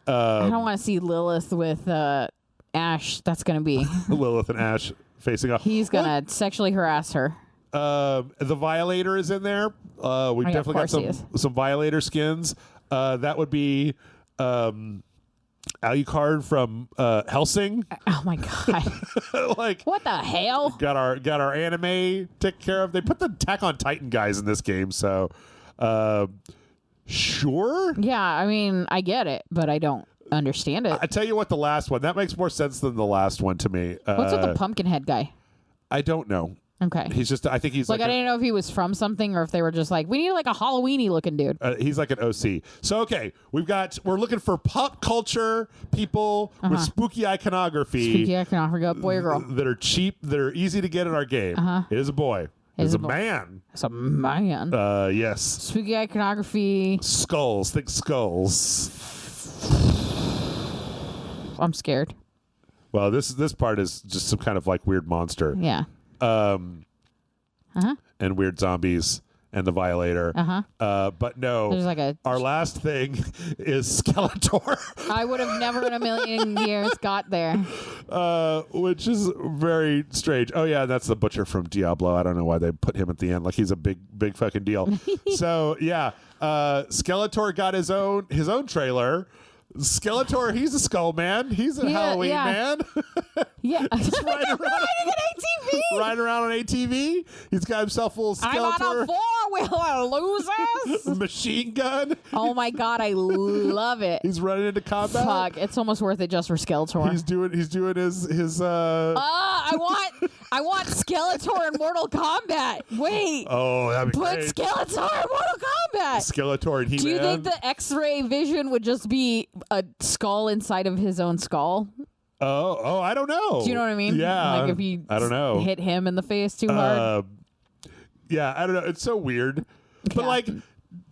I don't want to see Lilith with Ash. That's going to be Lilith and Ash facing off. He's going to sexually harass her. The Violator is in there. We definitely got some Violator skins. That would be Alucard from Helsing. Oh my God! Like what the hell? Got our anime taken care of. They put the Attack on Titan guys in this game, so sure. Yeah, I mean, I get it, but I don't understand it. I tell you what, the last one that makes more sense than the last one to me. What's with the Pumpkinhead guy? I don't know. Okay. He's just, I think he's like I didn't know if he was from something or if they were just like, we need like a Halloweeny looking dude. He's like an OC. So, okay, we're looking for pop culture people with spooky iconography. Spooky iconography, boy or girl. That are cheap, that are easy to get in our game. It is a boy. It's a man. It's a man. Yes. Spooky iconography. Skulls. Think skulls. I'm scared. Well, this part is just some kind of like weird monster. Yeah. And weird zombies and the Violator. But no, there's like our last thing is Skeletor. I would have never in a million years got there. Which is very strange. Oh yeah, that's the butcher from Diablo. I don't know why they put him at the end. Like he's a big fucking deal. So yeah, Skeletor got his own trailer. Skeletor, he's a skull man. He's a Halloween man. Yeah. He's riding around on ATV. He's got himself a little Skeletor. I'm on a four-wheeler, losers. Machine gun. Oh my God, I love it. He's running into combat. Fuck, it's almost worth it just for Skeletor. He's doing his I want Skeletor in Mortal Kombat. Wait. Oh, that'd be great. Put Skeletor in Mortal Kombat. Skeletor and He-Man. Do you think the X-ray vision would just be a skull inside of his own skull? Oh, I don't know. Do you know what I mean? Yeah. Like if you I don't know. hit him in the face too hard. Yeah, I don't know. It's so weird. But like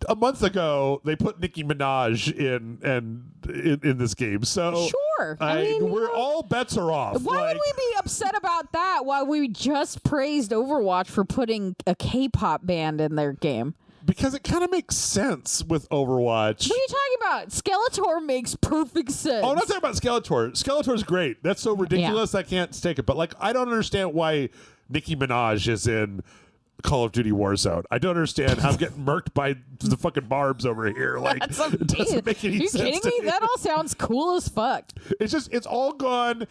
a month ago, they put Nicki Minaj in this game. So sure. I mean, we're all bets are off. Why would we be upset about that while we just praised Overwatch for putting a K-pop band in their game? Because it kind of makes sense with Overwatch. What are you talking about? Skeletor makes perfect sense. Oh, I'm not talking about Skeletor. Skeletor's great. That's so ridiculous I can't take it. But like, I don't understand why Nicki Minaj is in Call of Duty Warzone. I don't understand how I'm getting murked by the fucking barbs over here. Like, it doesn't make any sense. Are you kidding me? That all sounds cool as fuck. It's all gone.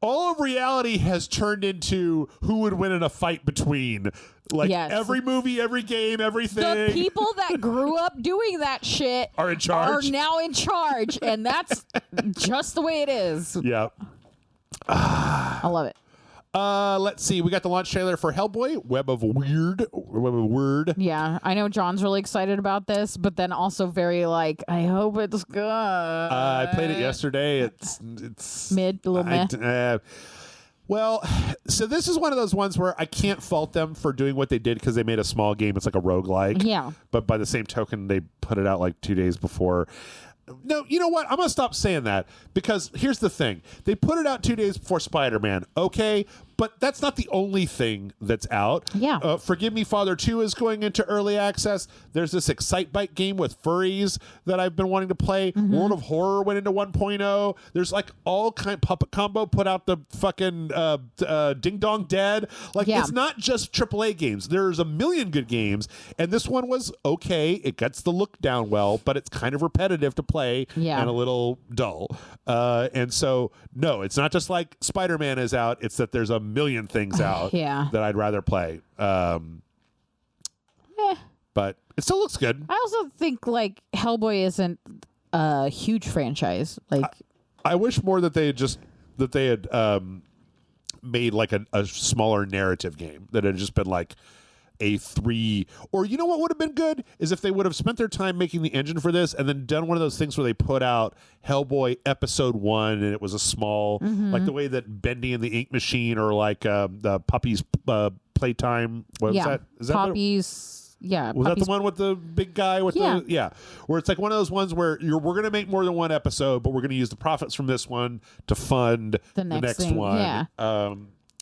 All of reality has turned into who would win in a fight between. Like every movie, every game, everything. The people that grew up doing that shit are in charge. Are now in charge, and that's just the way it is. Yeah. I love it. Let's see. We got the launch trailer for Hellboy, Web of Word. Yeah, I know John's really excited about this, but then also very like, I hope it's good. I played it yesterday. It's mid, a little meh. Well, so this is one of those ones where I can't fault them for doing what they did because they made a small game. It's like a roguelike. Yeah. But by the same token, they put it out like 2 days before. No, you know what? I'm going to stop saying that because here's the thing. They put it out 2 days before Spider-Man. Okay, But that's not the only thing that's out. Yeah. Forgive Me Father 2 is going into early access. There's this Excitebike game with furries that I've been wanting to play. World of Horror went into 1.0. There's like all kind. Puppet Combo put out the fucking Ding Dong Dead. Like it's not just AAA games. There's a million good games, and this one was okay. It gets the look down well, but it's kind of repetitive to play and a little dull. And so no, it's not just like Spider-Man is out. It's that there's a million things out that I'd rather play. But it still looks good. I also think like Hellboy isn't a huge franchise. Like I wish more that they had made like a smaller narrative game that had just been like a 3, or you know what would have been good is if they would have spent their time making the engine for this and then done one of those things where they put out Hellboy episode 1 and it was a small like the way that Bendy and the Ink Machine or like the Puppies Playtime. What was that? Is that Puppies? Yeah. Was that the one with the big guy with the where it's like one of those ones where we're going to make more than one episode, but we're going to use the profits from this one to fund the next one. Yeah.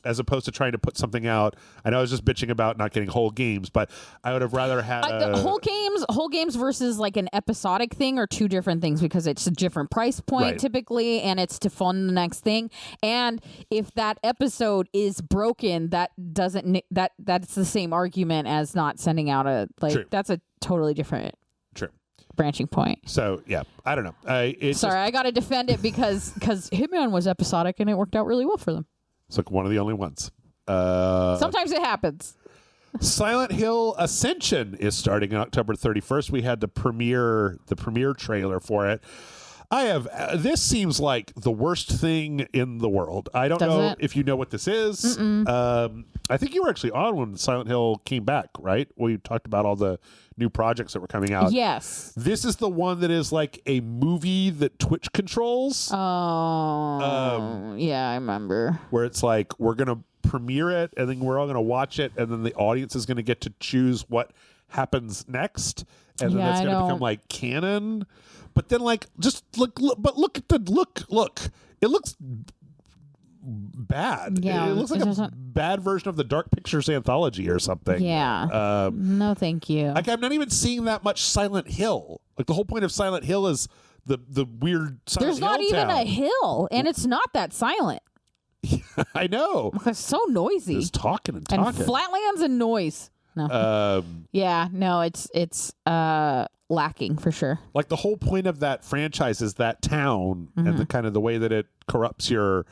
As opposed to trying to put something out. I know I was just bitching about not getting whole games, but I would have rather had whole games versus like an episodic thing are two different things because it's a different price point typically, and it's to fund the next thing. And if that episode is broken, that's the same argument as not sending out that's a totally different branching point. So yeah, I don't know. I got to defend it because Hitman was episodic and it worked out really well for them. It's like one of the only ones. Sometimes it happens. Silent Hill Ascension is starting on October 31st. We had the premiere trailer for it. This seems like the worst thing in the world. I don't know if you know what this is. I think you were actually on when Silent Hill came back, right? We talked about all the new projects that were coming out. Yes. This is the one that is like a movie that Twitch controls. Oh, yeah, I remember. Where it's like, we're going to premiere it, and then we're all going to watch it, and then the audience is going to get to choose what happens next, and then that's going to become like canon. But then like, just look at the look. It looks bad. Yeah, it looks like a bad version of the Dark Pictures anthology or something. Yeah. No, thank you. Like, I'm not even seeing that much Silent Hill. Like, the whole point of Silent Hill is the weird Silent There's Hill not even town. a hill, and it's not that silent. I know. It's so noisy. Just talking and And flatlands and noise. No. Yeah, no, it's lacking for sure. Like, the whole point of that franchise is that town and the kind of the way that it corrupts your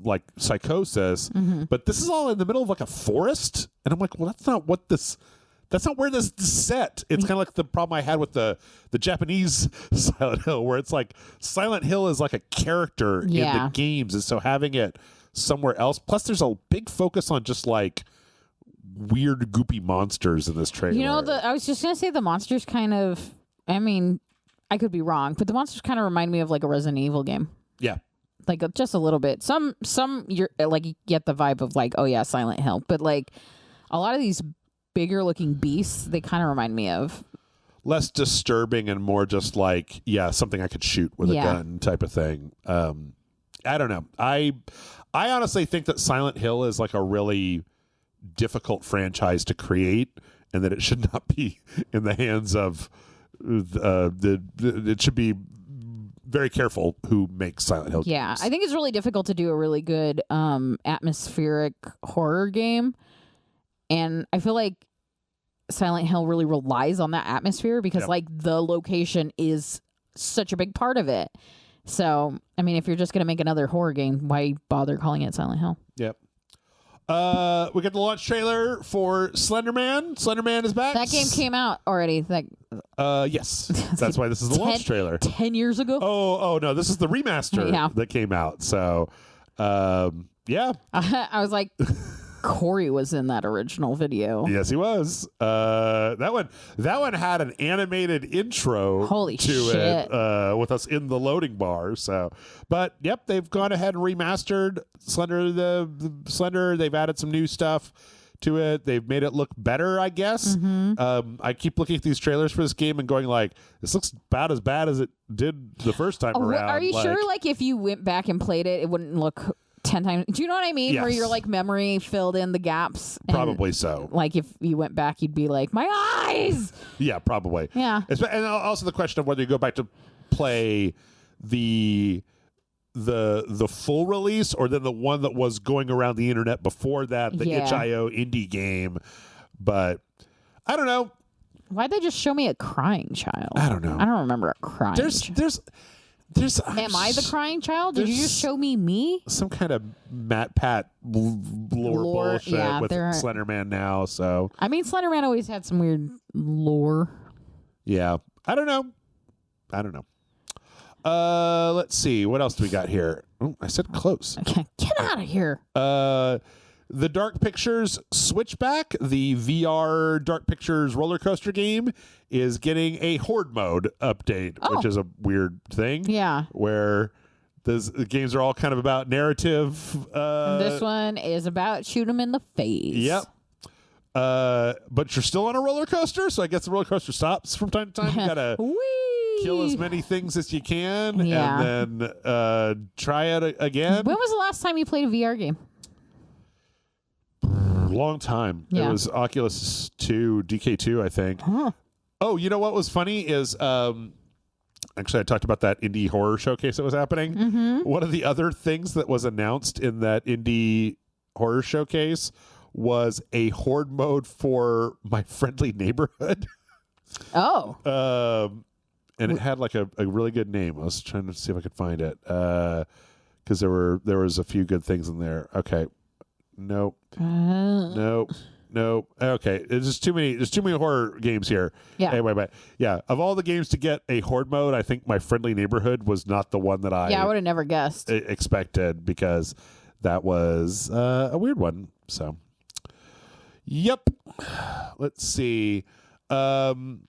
like psychosis, but this is all in the middle of like a forest, and I'm like, well, that's not where this is set. It's kind of like the problem I had with the Japanese Silent Hill, where it's like Silent Hill is like a character in the games, and so having it somewhere else, plus there's a big focus on just like weird goopy monsters in this trailer. You know, I was just gonna say the monsters kind of, I mean, I could be wrong, but the monsters kind of remind me of like a Resident Evil game. Yeah. Like just a little bit. Some you're like, you get the vibe of like, oh yeah, Silent Hill, but like a lot of these bigger looking beasts, they kind of remind me of less disturbing and more just like, something I could shoot with a gun type of thing. I don't know. I honestly think that Silent Hill is like a really difficult franchise to create, and that it should not be in the hands of it should be very careful who makes Silent Hill games. I think it's really difficult to do a really good atmospheric horror game, and I feel like Silent Hill really relies on that atmosphere because like the location is such a big part of it. So, I mean, if you're just going to make another horror game, why bother calling it Silent Hill? Yep. We got the launch trailer for Slenderman. Slenderman is back. That game came out already. Yes. That's why this is the launch trailer. 10 years ago? Oh, no. This is the remaster that came out. So, yeah. I was like, Corey was in that original video. Yes, he was. That one had an animated intro it with us in the loading bar. So, but yep, they've gone ahead and remastered Slender. The Slender. They've added some new stuff to it. They've made it look better, I guess. I keep looking at these trailers for this game and going like, this looks about as bad as it did the first time around. Are you sure? Like, if you went back and played it, it wouldn't look 10 times. Do you know what I mean? Yes. Where your like memory filled in the gaps. And, Probably so. Like if you went back, you'd be like, my eyes. Yeah, probably. Yeah. And also the question of whether you go back to play the full release or then the one that was going around the internet before that, the itch.io indie game. But I don't know. Why'd they just show me a crying child? I don't know. I don't remember a crying child. Am I the crying child? Did you just show me? Some kind of Matt Pat lore bullshit with Slender Man now. So I mean, Slender Man always had some weird lore. Yeah. I don't know. Let's see. What else do we got here? Oh, I said close. Okay, get out of here. The Dark Pictures Switchback, the VR Dark Pictures roller coaster game, is getting a Horde mode update, which is a weird thing. Yeah. Where the games are all kind of about narrative. And this one is about shoot them in the face. Yep. But you're still on a roller coaster, so I guess the roller coaster stops from time to time. You gotta kill as many things as you can, and then try it again. When was the last time you played a VR game? Long time. Yeah. It was Oculus 2, DK2, I think. Huh. Oh, you know what was funny is actually I talked about that indie horror showcase that was happening. Mm-hmm. One of the other things that was announced in that indie horror showcase was a Horde mode for My Friendly Neighborhood. Oh. And it had like a really good name. I was trying to see if I could find it. Because there was a few good things in there. Okay. Nope. Nope. Okay. There's too many horror games here. Yeah. Anyway, but yeah, of all the games to get a Horde mode, I think My Friendly Neighborhood was not the one that I would have never guessed. expected, because that was a weird one. So, yep. Let's see. Speaking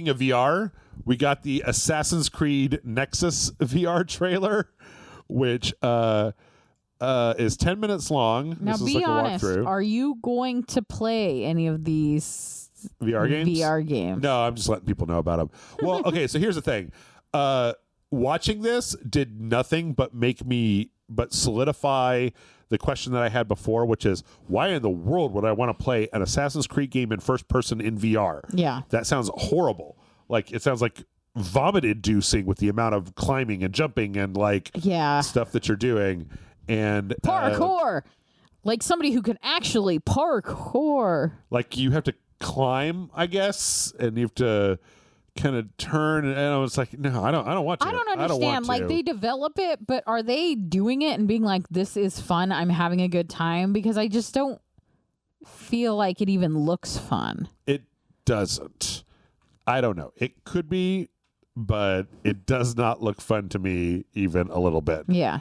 of VR, we got the Assassin's Creed Nexus VR trailer, which is 10 minutes long. Now, this be is like honest. a walkthrough. Are you going to play any of these VR games? VR games. No, I'm just letting people know about them. Well, okay, so here's the thing. Watching this did nothing but solidify the question that I had before, which is, why in the world would I want to play an Assassin's Creed game in first person in VR? Yeah. That sounds horrible. Like, it sounds like vomit-inducing with the amount of climbing and jumping and stuff that you're doing. And parkour, like somebody who can actually parkour. Like, you have to climb, I guess, and you have to kind of turn, and I was like, no, I don't want to. I don't understand. Like, they develop it, but are they doing it and being like, this is fun, I'm having a good time? Because I just don't feel like it even looks fun. It doesn't. I don't know. It could be, but it does not look fun to me even a little bit. Yeah.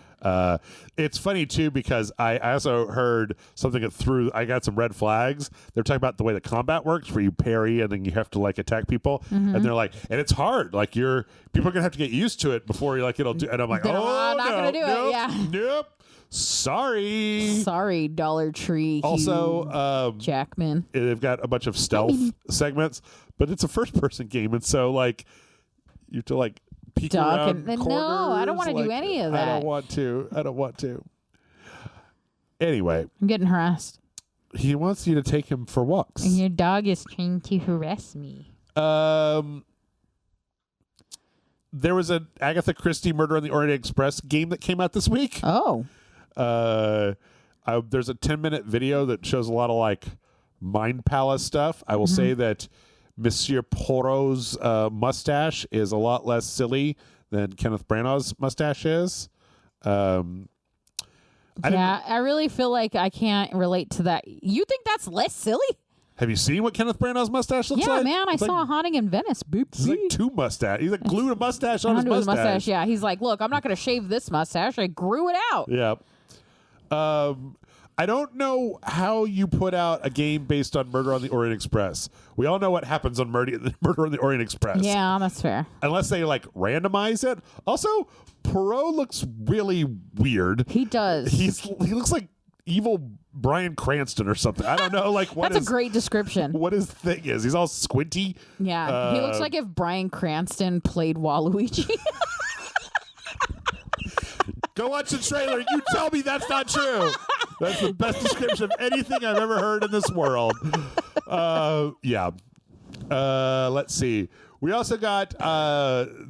It's funny, too, because I also heard something I got some red flags. They're talking about the way the combat works, where you parry and then you have to, like, attack people. Mm-hmm. And they're like, and it's hard. Like, people are going to have to get used to it before it'll do. And I'm like, I'm not going to do it. Yeah. Nope. Sorry, Dollar Tree. Also, Jackman. They've got a bunch of stealth segments, but it's a first-person game, and so, like, you have to, like, peek around corners. No, I don't want to do any of that. I don't want to. Anyway. I'm getting harassed. He wants you to take him for walks. And your dog is trying to harass me. There was an Agatha Christie Murder on the Orient Express game that came out this week. Oh. There's a 10-minute video that shows a lot of, like, Mind Palace stuff. I will say that Monsieur Poirot's mustache is a lot less silly than Kenneth Branagh's mustache is. I really feel like I can't relate to that. You think that's less silly? Have you seen what Kenneth Branagh's mustache looks like? Yeah, man, I saw Haunting in Venice. Boop. He's like two mustache. He's like glued a mustache on his mustache. Yeah, he's like, look, I'm not going to shave this mustache. I grew it out. Yeah. I don't know how you put out a game based on Murder on the Orient Express. We all know what happens on Murder on the Orient Express. Yeah, that's fair. Unless they, like, randomize it. Also, Poirot looks really weird. He does. He looks like evil Bryan Cranston or something. I don't know. Like, that's a great description. What his thing is. He's all squinty. Yeah, he looks like if Bryan Cranston played Waluigi. Go watch the trailer. You tell me that's not true. That's the best description of anything I've ever heard in this world. Yeah. Let's see. We also got,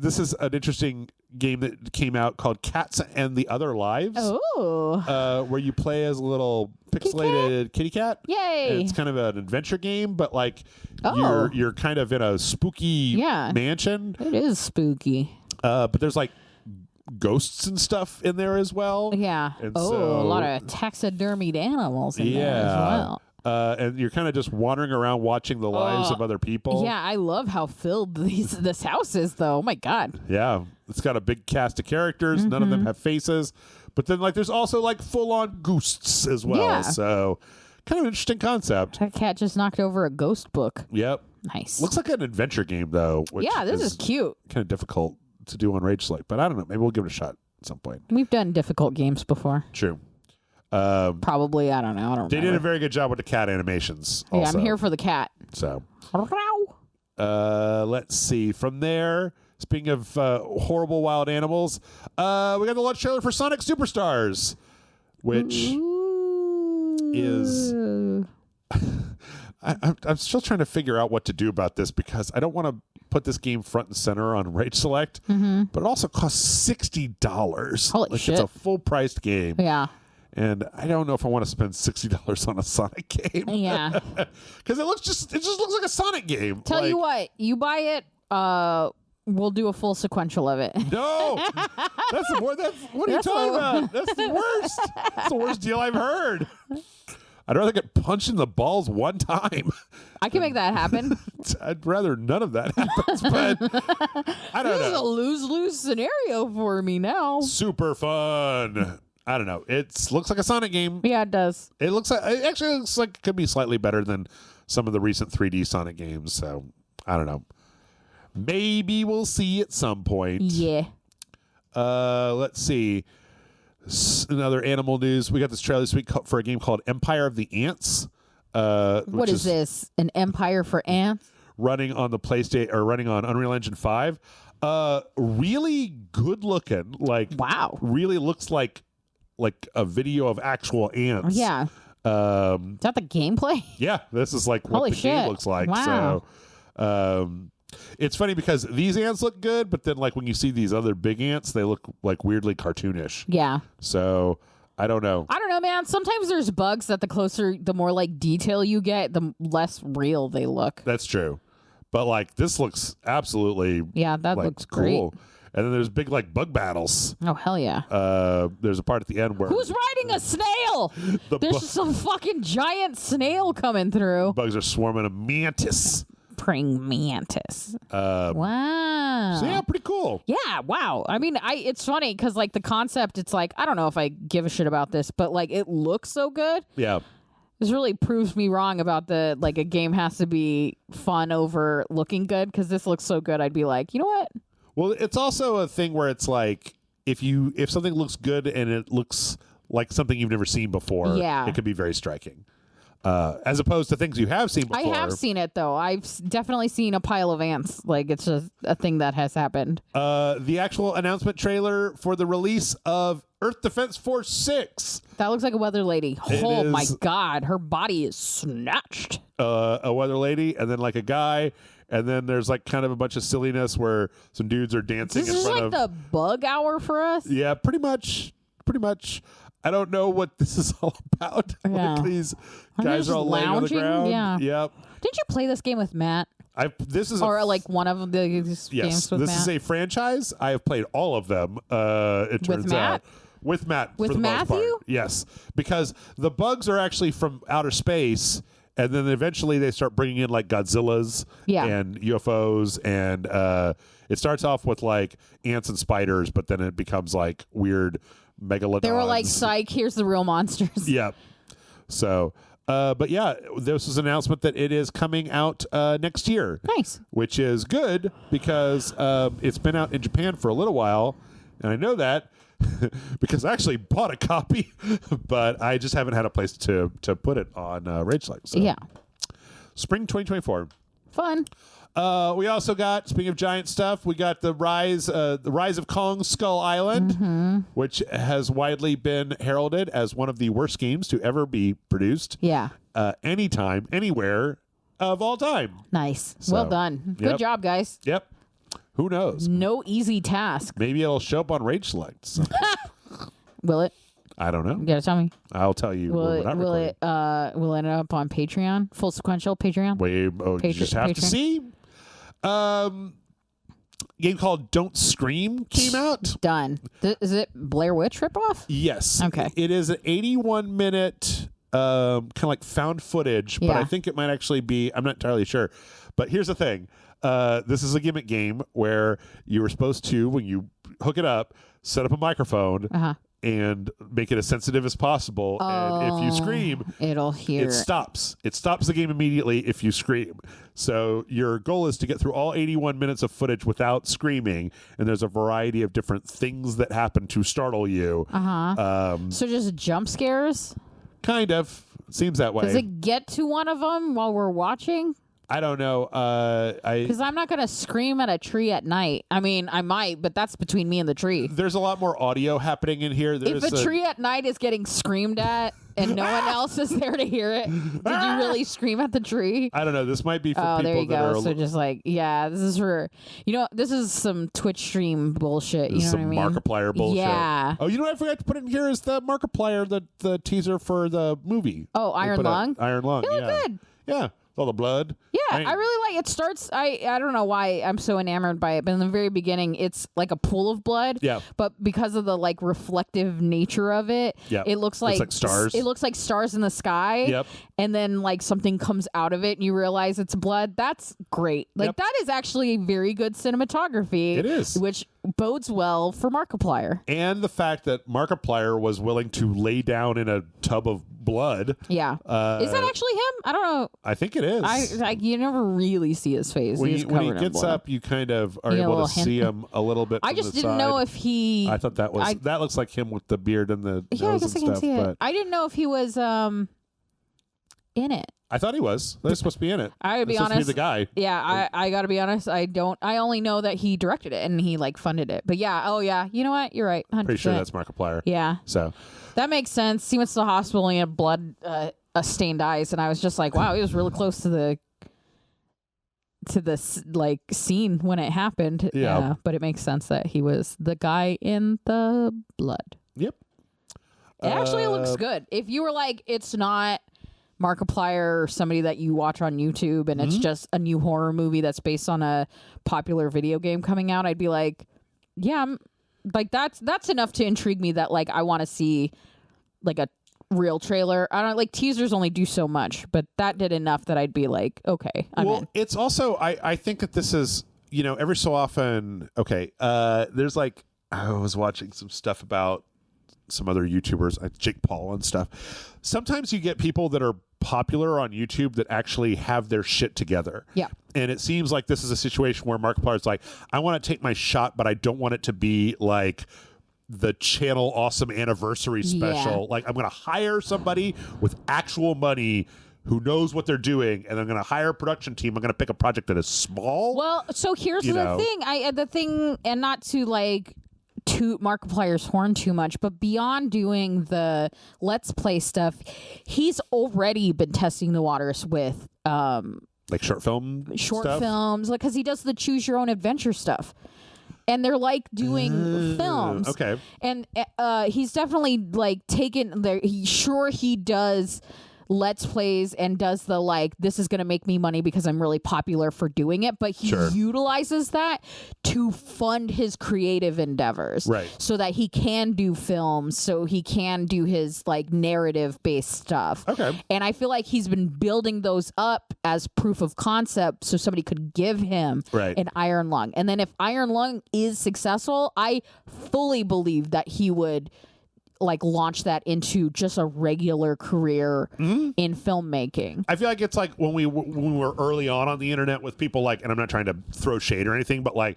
this is an interesting game that came out called Cats and the Other Lives. Oh. Where you play as a little pixelated kitty cat. Yay. And it's kind of an adventure game, but like you're kind of in a spooky mansion. It is spooky. But there's like ghosts and stuff in there as well. Yeah. And a lot of taxidermied animals in there as well. And you're kind of just wandering around watching the lives of other people. Yeah, I love how filled this house is, though. Oh, my God. Yeah. It's got a big cast of characters. None of them have faces. But then, like, there's also, like, full-on ghosts as well. Yeah. So, kind of an interesting concept. That cat just knocked over a ghost book. Yep. Nice. Looks like an adventure game, though. Which this is cute. Kind of difficult to do on RageSelect. But I don't know. Maybe we'll give it a shot at some point. We've done difficult games before. True. Probably, I don't know. They did a very good job with the cat animations. Yeah, also. I'm here for the cat. So, let's see. From there, speaking of horrible wild animals, we got the launch trailer for Sonic Superstars, which is. I'm still trying to figure out what to do about this because I don't want to put this game front and center on RageSelect, but it also costs $60. Holy shit. It's a full priced game. Yeah. And I don't know if I want to spend $60 on a Sonic game. Yeah. Because it just looks like a Sonic game. Tell you what, you buy it, we'll do a full sequential of it. No. That's the worst. What are you talking about? That's the worst. That's the worst deal I've heard. I'd rather get punched in the balls one time. I can make that happen. I'd rather none of that happens, but I don't know. This is a lose-lose scenario for me now. Super fun. I don't know. It looks like a Sonic game. Yeah, it does. It actually looks like it could be slightly better than some of the recent 3D Sonic games. So I don't know. Maybe we'll see at some point. Yeah. Let's see. Another animal news. We got this trailer this week for a game called Empire of the Ants. What is this? An Empire for Ants? Running on the PlayStation or running on Unreal Engine 5. Really good looking. Like wow. Really looks like a video of actual ants. Yeah. Is that the gameplay? Yeah, this is like what the game looks like. Wow. So, it's funny because these ants look good, but then like when you see these other big ants, they look like weirdly cartoonish. Yeah. So I don't know. I don't know, man. Sometimes there's bugs that the more like detail you get, the less real they look. That's true. But like this looks absolutely that looks cool. great. And then there's big like bug battles. Oh hell yeah! There's a part at the end where who's riding a snail? There's some fucking giant snail coming through. Bugs are swarming a mantis. Praying mantis. Wow. So yeah, pretty cool. Yeah, wow. I mean, it's funny because like the concept, it's like I don't know if I give a shit about this, but like it looks so good. Yeah. This really proves me wrong about the like a game has to be fun over looking good because this looks so good. I'd be like, you know what? Well, it's also a thing where it's like if something looks good and it looks like something you've never seen before, it could be very striking. As opposed to things you have seen before. I have seen it though. I've definitely seen a pile of ants. Like it's just a thing that has happened. The actual announcement trailer for the release of Earth Defense Force 6. That looks like a weather lady. Oh my god, her body is snatched. A weather lady, and then like a guy. And then there's like kind of a bunch of silliness where some dudes are dancing in front of... This is like the bug hour for us? Yeah, pretty much. Pretty much. I don't know what this is all about. Yeah. Like these guys are all laying on the ground. Yeah. Yep. Didn't you play this game with Matt? This is like one of the games with Matt? This is a franchise. I have played all of them, it turns out. With Matt? With for the Matthew? most part. Yes. Because the bugs are actually from outer space... And then eventually they start bringing in like Godzillas and UFOs. And it starts off with like ants and spiders, but then it becomes like weird megalodons. They were like, psych, here's the real monsters. Yeah. So, but yeah, this is an announcement that it is coming out next year. Nice. Which is good because it's been out in Japan for a little while. And I know that. Because I actually bought a copy, but I just haven't had a place to put it on RageSelect. So. Yeah. Spring 2024. Fun. We also got, speaking of giant stuff, we got the rise of Kong Skull Island, which has widely been heralded as one of the worst games to ever be produced. Yeah. Anytime, anywhere of all time. Nice. So, well done. Good job, guys. Yep. Who knows? No easy task. Maybe it'll show up on RageSelect. Will it? I don't know. You gotta tell me. I'll tell you. Will it end up on Patreon? Full sequential Patreon? You just have to see. Game called Don't Scream came out. Done. Is it Blair Witch ripoff? Yes. Okay. It is an 81-minute kind of like found footage, but I think it might actually be, I'm not entirely sure. But here's the thing. This is a gimmick game where you were supposed to, when you hook it up, set up a microphone and make it as sensitive as possible. And if you scream, it'll hear. It stops. It stops the game immediately if you scream. So your goal is to get through all 81 minutes of footage without screaming. And there's a variety of different things that happen to startle you. So just jump scares? Kind of. Seems that way. Does it get to one of them while we're watching? I don't know. Because I'm not going to scream at a tree at night. I mean, I might, but that's between me and the tree. There's a lot more audio happening in here. If a tree at night is getting screamed at and no one else is there to hear it, did you really scream at the tree? I don't know. This might be for people there you that go. are... So just like, yeah, this is for, this is some Twitch stream bullshit. You know what I mean? Markiplier bullshit. Yeah. Oh, you know what I forgot to put in here is the Markiplier, the teaser for the movie. Oh, Iron Lung? Iron Lung, It looked good. Yeah. All the blood. Yeah, I really like it. Starts. I don't know why I'm so enamored by it, but in the very beginning, it's like a pool of blood. Yeah. But because of the like reflective nature of it, it looks like stars. It looks like stars in the sky. Yep. And then like something comes out of it, and you realize it's blood. That's great. Like that is actually very good cinematography. It is, which bodes well for Markiplier. And the fact that Markiplier was willing to lay down in a tub of blood. Yeah. Is that actually him? I don't know. I think it is. You never really see his face. When he gets up, you kind of are able to see him a little bit. I just didn't know if he. I thought that looks like him with the beard and the nose I guess and I can stuff. see it. But I didn't know if he was in it. I thought he was. They're supposed to be in it. I gotta be honest. Supposed to be the guy. Yeah, I gotta be honest. I only know that he directed it and he like funded it. But yeah, oh yeah, you know what? You're right. 100%. Pretty sure that's Markiplier. Yeah. So that makes sense. He went to the hospital and he had blood stained eyes, and I was just like, wow, he was really close to the like scene when it happened. Yeah. But it makes sense that he was the guy in the blood. Yep. It actually looks good. If you were like, it's not Markiplier or somebody that you watch on YouTube and it's just a new horror movie that's based on a popular video game coming out, I'd be like, yeah, like that's enough to intrigue me that like I want to see like a real trailer. I don't like teasers only do so much, but that did enough that I'd be like, okay, I'm in. It's also I think that this is, every so often, there's like, I was watching some stuff about some other YouTubers, like Jake Paul and stuff. Sometimes you get people that are popular on YouTube that actually have their shit together. Yeah. And it seems like this is a situation where Markiplier's like, I want to take my shot, but I don't want it to be like the channel awesome anniversary special. Yeah. Like, I'm going to hire somebody with actual money who knows what they're doing, and I'm going to hire a production team. I'm going to pick a project that is small. Well, so here's the thing, and not to like toot Markiplier's horn too much, but beyond doing the Let's Play stuff, he's already been testing the waters with like short films, like because he does the choose your own adventure stuff. And they're like doing films. Okay. And he's definitely like taken there. He does Let's Plays and does the like, this is going to make me money because I'm really popular for doing it. But he utilizes that to fund his creative endeavors. Right. So that he can do films, so he can do his like narrative based stuff. Okay. And I feel like he's been building those up as proof of concept so somebody could give him an Iron Lung. And then if Iron Lung is successful, I fully believe that he would like launch that into just a regular career in filmmaking. I feel like it's like when we were early on the internet with people like, and I'm not trying to throw shade or anything, but like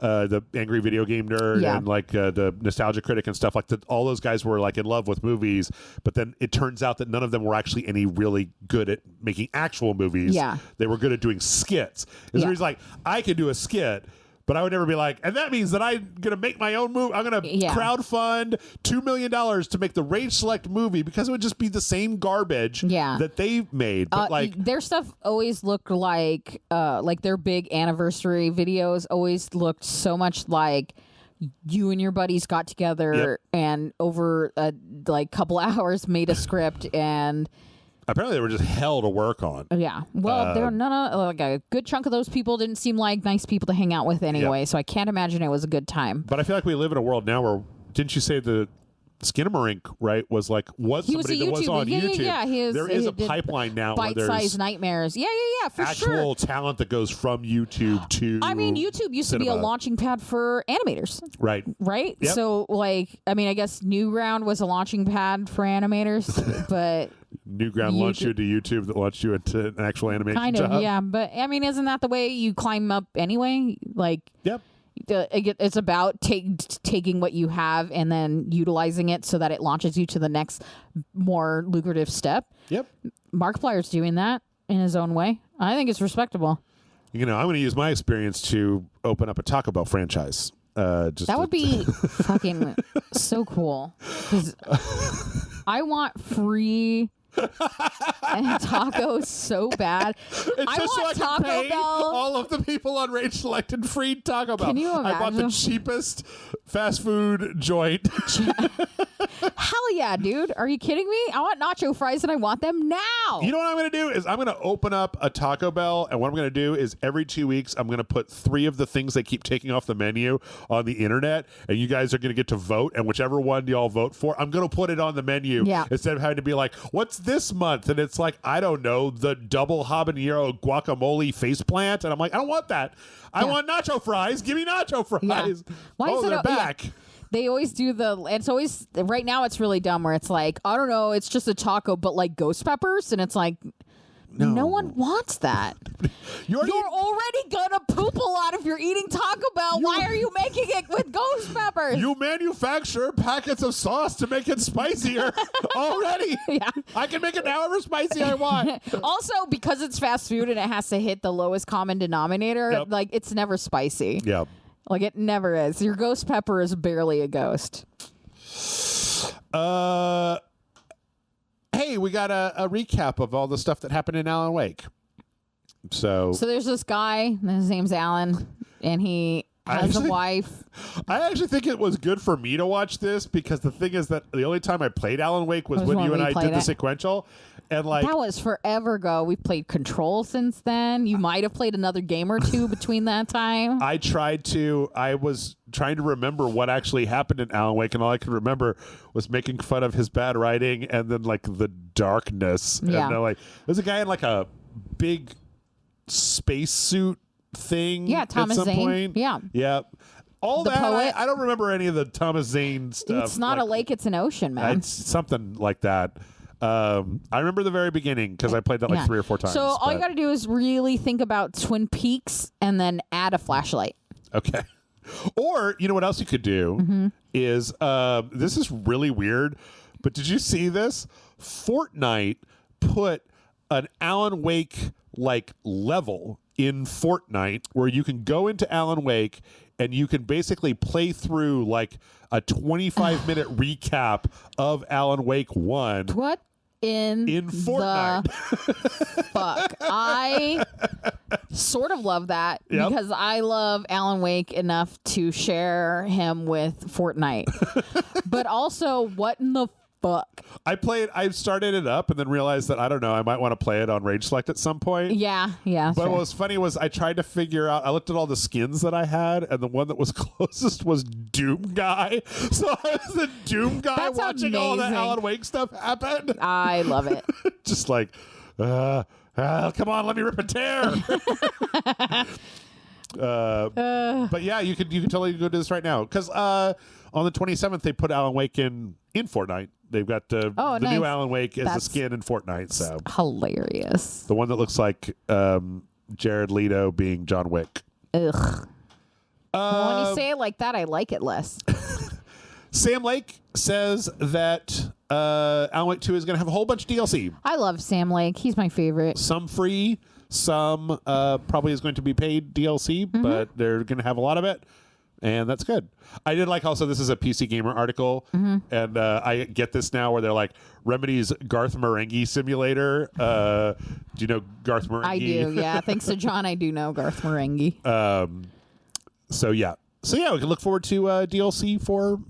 the Angry Video Game Nerd and like the Nostalgia Critic and stuff like that. All those guys were like in love with movies, but then it turns out that none of them were actually any really good at making actual movies. Yeah. They were good at doing skits. And so he's like, I can do a skit, but I would never be like, and that means that I'm going to make my own movie. I'm going to crowdfund $2 million to make the RageSelect movie because it would just be the same garbage that they've made. But like their stuff always looked like their big anniversary videos always looked so much like you and your buddies got together and over a couple hours made a script and. Apparently, they were just hell to work on. Yeah. Well, there are a good chunk of those people didn't seem like nice people to hang out with anyway, so I can't imagine it was a good time. But I feel like we live in a world now where, didn't you say the Skinamarink, right, was somebody that was on YouTube? Yeah. There is a pipeline now where there's bite-sized nightmares. Yeah, for sure. Actual talent that goes from YouTube to I mean, YouTube used to be a launching pad for animators. Right? Yep. So, I guess Newground was a launching pad for animators, but... Newground launched you to YouTube that launched you into an actual animation job. Yeah. But, I mean, isn't that the way you climb up anyway? Yep. It's about taking what you have and then utilizing it so that it launches you to the next more lucrative step. Yep. Markiplier's doing that in his own way. I think it's respectable. I'm going to use my experience to open up a Taco Bell franchise. That would be fucking so cool. Because I want free... and tacos so bad. It's just so I can pay all of the people on RageSelect and free Taco Bell. Can you imagine? I bought the cheapest fast food joint. Hell yeah, dude. Are you kidding me? I want nacho fries and I want them now. You know what I'm going to do is I'm going to open up a Taco Bell, and what I'm going to do is every 2 weeks I'm going to put 3 of the things they keep taking off the menu on the internet, and you guys are going to get to vote, and whichever one y'all vote for, I'm going to put it on the menu instead of having to be like, what's this month? And it's like, I don't know, the double habanero guacamole faceplant, and I'm like, I don't want that. I want nacho fries. Give me nacho fries. Yeah. Why is they're back. Yeah. They always do it's always, right now it's really dumb where it's like, I don't know, it's just a taco, but like ghost peppers. And it's like, no one wants that. You're already gonna poop a lot if you're eating Taco Bell. Why are you making it with ghost peppers? You manufacture packets of sauce to make it spicier already. Yeah. I can make it however spicy I want. Also, because it's fast food and it has to hit the lowest common denominator, it's never spicy. Yeah. It never is. Your ghost pepper is barely a ghost. Hey, we got a recap of all the stuff that happened in Alan Wake. So there's this guy, his name's Alan, and he has a wife. I actually think it was good for me to watch this because the thing is that the only time I played Alan Wake was when you and I did the sequential. And that was forever ago. We've played Control since then. You might have played another game or two between that time. I was trying to remember what actually happened in Alan Wake, and all I could remember was making fun of his bad writing and then the darkness. Yeah. And there's a guy in a big spacesuit thing. Yeah, Thomas at some Zane. point. Yeah. All the that. poet. I don't remember any of the Thomas Zane stuff. It's not a lake, it's an ocean, man. It's something like that. I remember the very beginning because I played that 3 or 4 times. So all you got to do is really think about Twin Peaks and then add a flashlight. Okay. Or, you know what else you could do is, this is really weird, but did you see this? Fortnite put an Alan Wake level in Fortnite where you can go into Alan Wake and you can basically play through a 25-minute recap of Alan Wake 1. What in Fortnite? The fuck? I sort of love that because I love Alan Wake enough to share him with Fortnite. But also, what in the fuck? I started it up and then realized that, I don't know, I might want to play it on RageSelect at some point. Yeah. But what was funny was I tried to figure out, I looked at all the skins that I had, and the one that was closest was Doom Guy. So I was the Doom Guy watching all the Alan Wake stuff happen. I love it. Just come on, let me rip a tear. But yeah, you can totally go do this right now. Because on the 27th, they put Alan Wake in Fortnite. They've got the nice. new Alan Wake as the skin in Fortnite. So hilarious. The one that looks like Jared Leto being John Wick. Ugh. Well, when you say it like that, I like it less. Sam Lake says that Alan Wake 2 is going to have a whole bunch of DLC. I love Sam Lake. He's my favorite. Some free, some probably is going to be paid DLC, but they're going to have a lot of it, and that's good. I did like also this is a PC Gamer article, and I get this now where they're like, Remedy's Garth Marenghi simulator. Do you know Garth Marenghi? I do, yeah. Thanks to John, I do know Garth Marenghi. So yeah, we can look forward to DLC for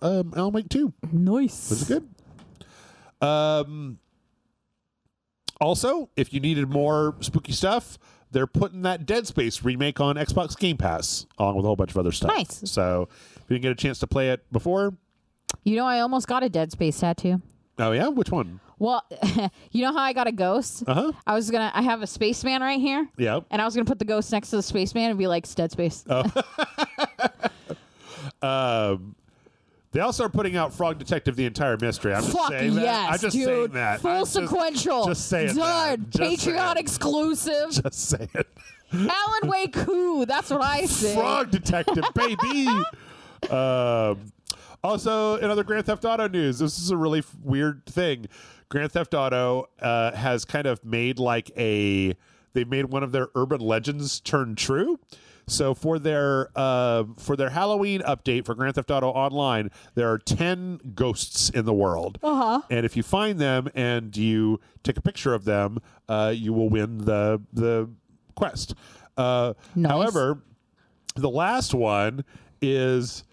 Alan Wake 2. Nice. Which is good. Also, if you needed more spooky stuff, they're putting that Dead Space remake on Xbox Game Pass, along with a whole bunch of other stuff. Nice. So, if you didn't get a chance to play it before. You know, I almost got a Dead Space tattoo. Oh, yeah? Which one? Well, you know how I got a ghost? Uh-huh. I have a spaceman right here. Yeah. And I was going to put the ghost next to the spaceman and be like, it's Dead Space. Oh. They also are putting out Frog Detective: The Entire Mystery. I'm just saying that. Yes, I'm just dude. saying that. Full sequential. Just saying Done. that. Just Patreon saying. exclusive. Just saying. Alan Wake Who. That's what I say. Frog Detective, baby. Also, in other Grand Theft Auto news, this is a really weird thing. Grand Theft Auto has kind of made they've made one of their urban legends turn true. So for their Halloween update for Grand Theft Auto Online, there are 10 ghosts in the world. Uh-huh. And if you find them and you take a picture of them, you will win the quest. Nice. However, the last one is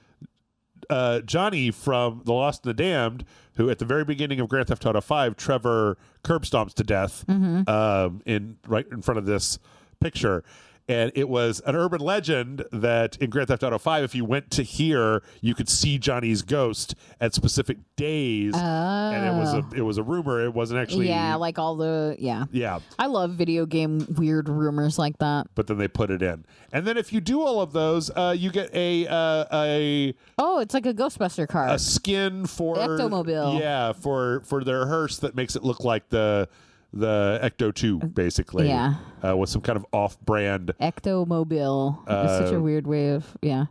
Johnny from The Lost and the Damned, who at the very beginning of Grand Theft Auto 5, Trevor curb stomps to death right in front of this picture. And it was an urban legend that in Grand Theft Auto 5, if you went to here, you could see Johnny's ghost at specific days. Oh. And it was a rumor. It wasn't actually. Yeah, like all the, yeah. Yeah. I love video game weird rumors like that. But then they put it in. And then if you do all of those, you get a Oh, it's like a Ghostbuster card. a skin for Ectomobile. Yeah, for their hearse that makes it look like the Ecto 2, basically. Yeah. With some kind of off-brand. Ectomobile. It's such a weird way of, yeah.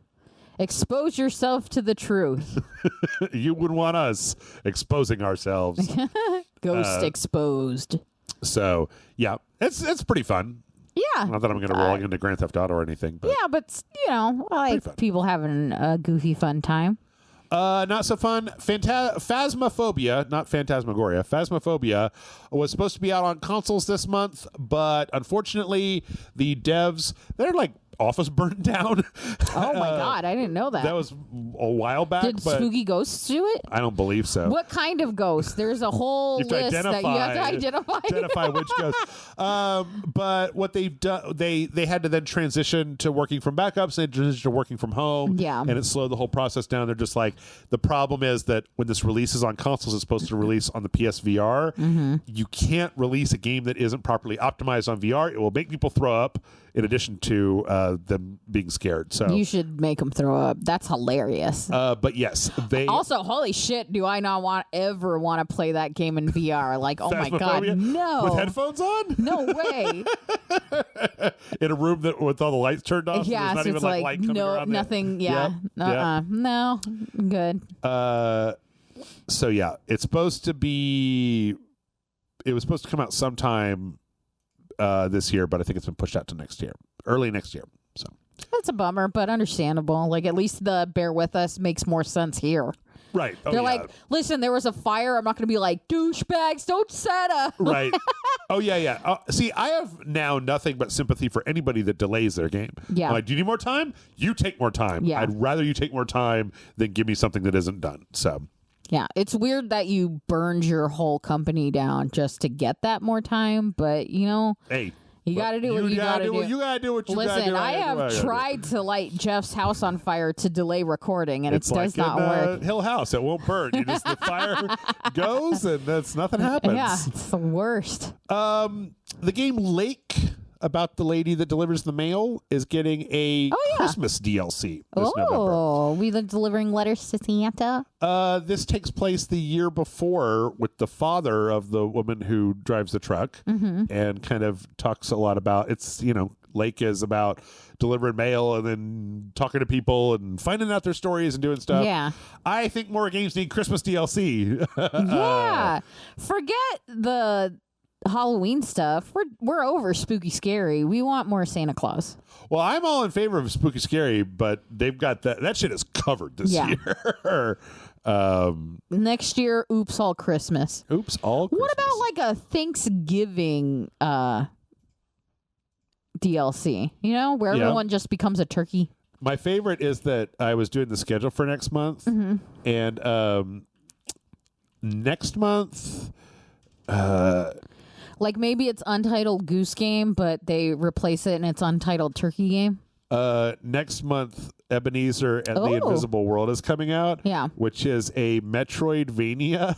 Expose yourself to the truth. You would want us exposing ourselves. Ghost exposed. So, yeah, it's pretty fun. Yeah. Not that I'm going to roll into Grand Theft Auto or anything. But Yeah, but, you know, I like people having a goofy, fun time. Not so fun. Phasmophobia, not Phantasmagoria. Phasmophobia was supposed to be out on consoles this month, but unfortunately, the devs, they're like office burned down. Oh my God, I didn't know that. That was a while back. Did but spooky ghosts do it? I don't believe so. What kind of ghost? There's a whole You have to list that you have to identify. Identify which ghost. But what they've done, they had to then transition to working from backups. They transitioned to working from home. Yeah. And it slowed the whole process down. They're just like, the problem is that when this releases on consoles, it's supposed to release on the PSVR. Mm-hmm. You can't release a game that isn't properly optimized on VR. It will make people throw up, in addition to them being scared. So You should make them throw up. That's hilarious. but yes, they Also, holy shit, do I not ever want to play that game in VR? Like, oh my God, Phasmophobia? no. With headphones on? No way. In a room that with all the lights turned off, Yeah, so there's not so even it's like like, light coming no, around nothing. it. Yeah. Yep. No, good. So yeah, it was supposed to come out sometime this year, but I think it's been pushed out to next year, early next year. So That's a bummer, but understandable. Like, at least the bear with us makes more sense here. right, They're like, listen, there was a fire. I'm not going to be like, douchebags, don't set up. right. Oh yeah. See, I have now nothing but sympathy for anybody that delays their game. Yeah. I'm like, do you need more time? You take more time. Yeah. I'd rather you take more time than give me something that isn't done. So. Yeah, it's weird that you burned your whole company down just to get that more time, but, you know, Hey. you got to do what you got to do. You got to do what you got to do. Listen, I have tried to light Jeff's house on fire to delay recording, and it does not work. Hill House, it won't burn. You just the fire goes, and nothing happens. Yeah, it's the worst. The game Lake, about the lady that delivers the mail, is getting a Christmas DLC this November. Oh, we been delivering letters to Santa? This takes place the year before with the father of the woman who drives the truck, and kind of talks a lot about it's Lake is about delivering mail and then talking to people and finding out their stories and doing stuff. Yeah. I think more games need Christmas DLC. Yeah. Forget the Halloween stuff. We're over spooky scary. We want more Santa Claus. Well, I'm all in favor of spooky scary, but they've got that shit is covered this year. Next year, Oops All Christmas. Oops All Christmas. What about like a Thanksgiving DLC? You know, where everyone just becomes a turkey. My favorite is that I was doing the schedule for next month, and next month, like maybe it's Untitled Goose Game, but they replace it and it's Untitled Turkey Game. Next month, Ebenezer and the Invisible World is coming out. Yeah, which is a Metroidvania.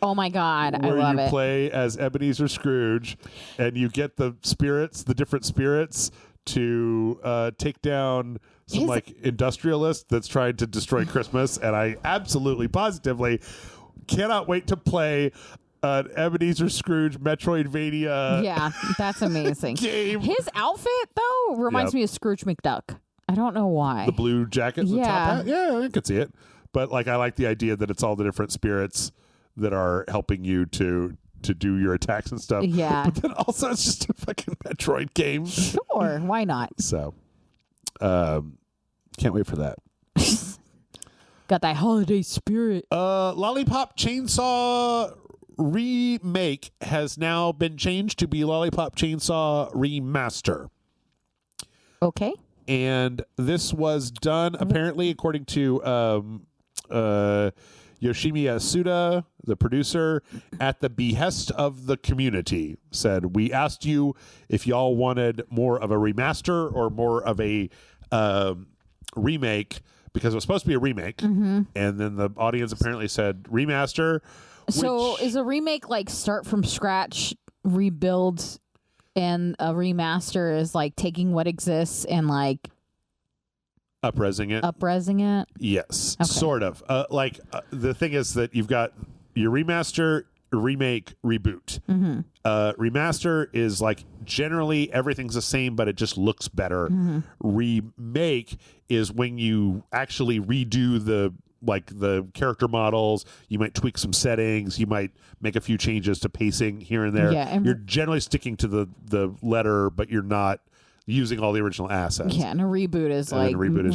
Oh my God, I love it. Where you play as Ebenezer Scrooge, and you get the different spirits, to take down some industrialist that's trying to destroy Christmas. And I absolutely, positively cannot wait to play an Ebenezer Scrooge Metroidvania. Yeah, that's amazing. Game. His outfit, though, reminds me of Scrooge McDuck. I don't know why. The blue jacket, the top hat? Yeah, I could see it. But I like the idea that it's all the different spirits that are helping you to do your attacks and stuff. Yeah. But then also it's just a fucking Metroid game. Sure, why not? So, can't wait for that. Got that holiday spirit. Lollipop Chainsaw Remake has now been changed to be Lollipop Chainsaw Remaster. Okay. And this was done, apparently, according to Yoshimi Yasuda, the producer, at the behest of the community. Said, we asked you if y'all wanted more of a remaster or more of a remake, because it was supposed to be a remake. And then the audience apparently said remaster. So is a remake like start from scratch, rebuild, and a remaster is like taking what exists and like Up-resing it? Yes, okay. Sort of. The thing is that you've got your remaster, remake, reboot. Remaster is like generally everything's the same, but it just looks better. Remake is when you actually redo the character models. You might tweak some settings. You might make a few changes to pacing here and there. Yeah, you're generally sticking to the letter, but you're not using all the original assets. Yeah, and a reboot is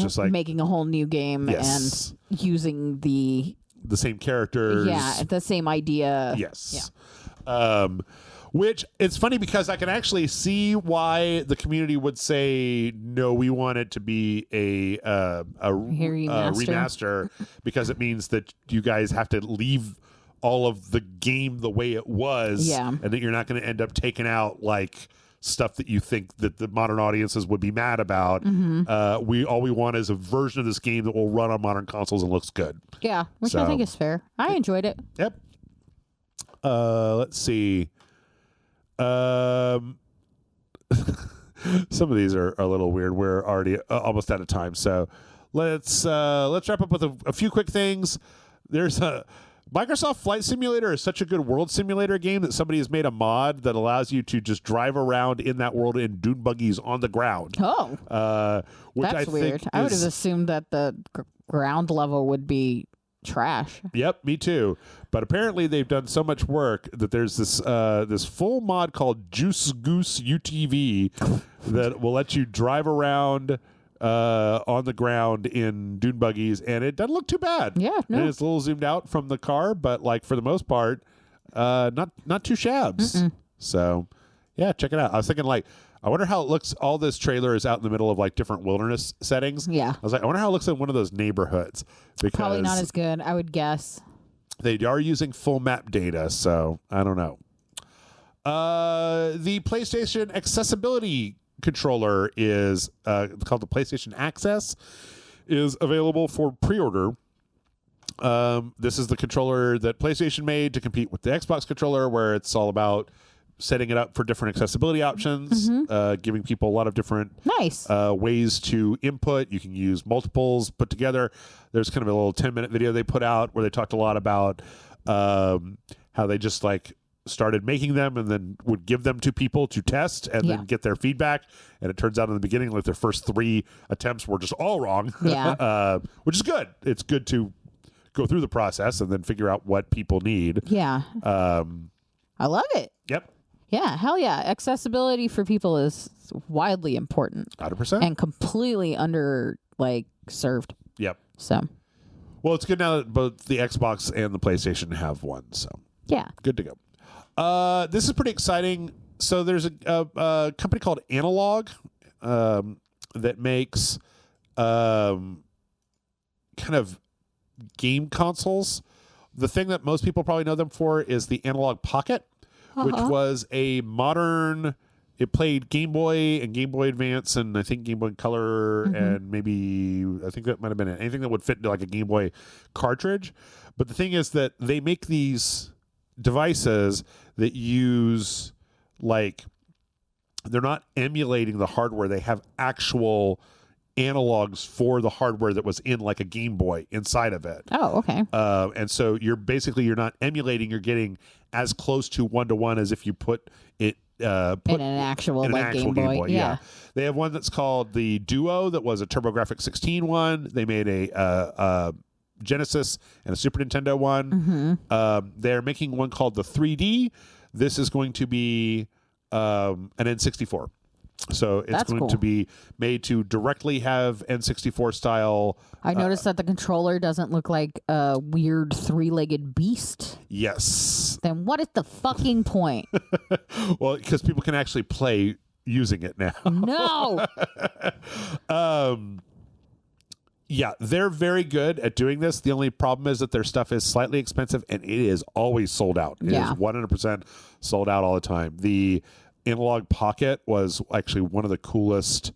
just like making a whole new game and using the same characters. Yeah, the same idea. Yes. Yeah. Which it's funny because I can actually see why the community would say no. We want it to be a remaster because it means that you guys have to leave all of the game the way it was, and that you're not going to end up taking out like stuff that you think that the modern audiences would be mad about. We want is a version of this game that will run on modern consoles and looks good. Yeah, which I think is fair. I enjoyed it. Yep. Let's see. Some of these are a little weird. We're already almost out of time, so let's wrap up with a few quick things. There's a Microsoft Flight Simulator is such a good world simulator game that somebody has made a mod that allows you to just drive around in that world in dune buggies on the ground. Which that's I weird. think I would have assumed that the ground level would be trash. Yep, me too. But apparently they've done so much work that there's this full mod called Juice Goose UTV that will let you drive around on the ground in dune buggies, and it doesn't look too bad. Yeah, no. And it's a little zoomed out from the car, but like for the most part, not too shabs. So yeah, check it out. I was thinking I wonder how it looks. All this trailer is out in the middle of like different wilderness settings. Yeah. I was like, I wonder how it looks in one of those neighborhoods. Because probably not as good, I would guess. They are using full map data, so I don't know. The PlayStation accessibility controller is called the PlayStation Access, is available for pre-order. This is the controller that PlayStation made to compete with the Xbox controller, where it's all about setting it up for different accessibility options, giving people a lot of different ways to input. You can use multiples put together. There's kind of a little 10-minute video they put out where they talked a lot about how they just like started making them and then would give them to people to test and then get their feedback. And it turns out in the beginning, like their first 3 attempts were just all wrong, which is good. It's good to go through the process and then figure out what people need. Yeah. I love it. Yep. Yeah, hell yeah. Accessibility for people is wildly important. 100%. And completely served. Yep. So. Well, it's good now that both the Xbox and the PlayStation have one. So. Yeah. Good to go. This is pretty exciting. So there's a company called Analog that makes kind of game consoles. The thing that most people probably know them for is the Analog Pocket, which was a modern... It played Game Boy and Game Boy Advance and I think Game Boy Color and maybe... I think that might have been it. Anything that would fit into like a Game Boy cartridge. But the thing is that they make these devices that use like... They're not emulating the hardware. They have actual analogs for the hardware that was in like a Game Boy inside of it. Oh, okay. And so you're not emulating, you're getting as close to 1-to-1 as if you put it in an actual Game Boy. Yeah. They have one that's called the Duo that was a TurboGrafx 16 one. They made a Genesis and a Super Nintendo one. They're making one called the 3D. This is going to be an N64. So it's going to be made to directly have N64 style. I noticed that the controller doesn't look like a weird 3-legged beast. Yes. Then what is the fucking point? Well, because people can actually play using it now. No. Yeah, they're very good at doing this. The only problem is that their stuff is slightly expensive and it is always sold out. It is 100% sold out all the time. The Analog Pocket was actually one of the coolest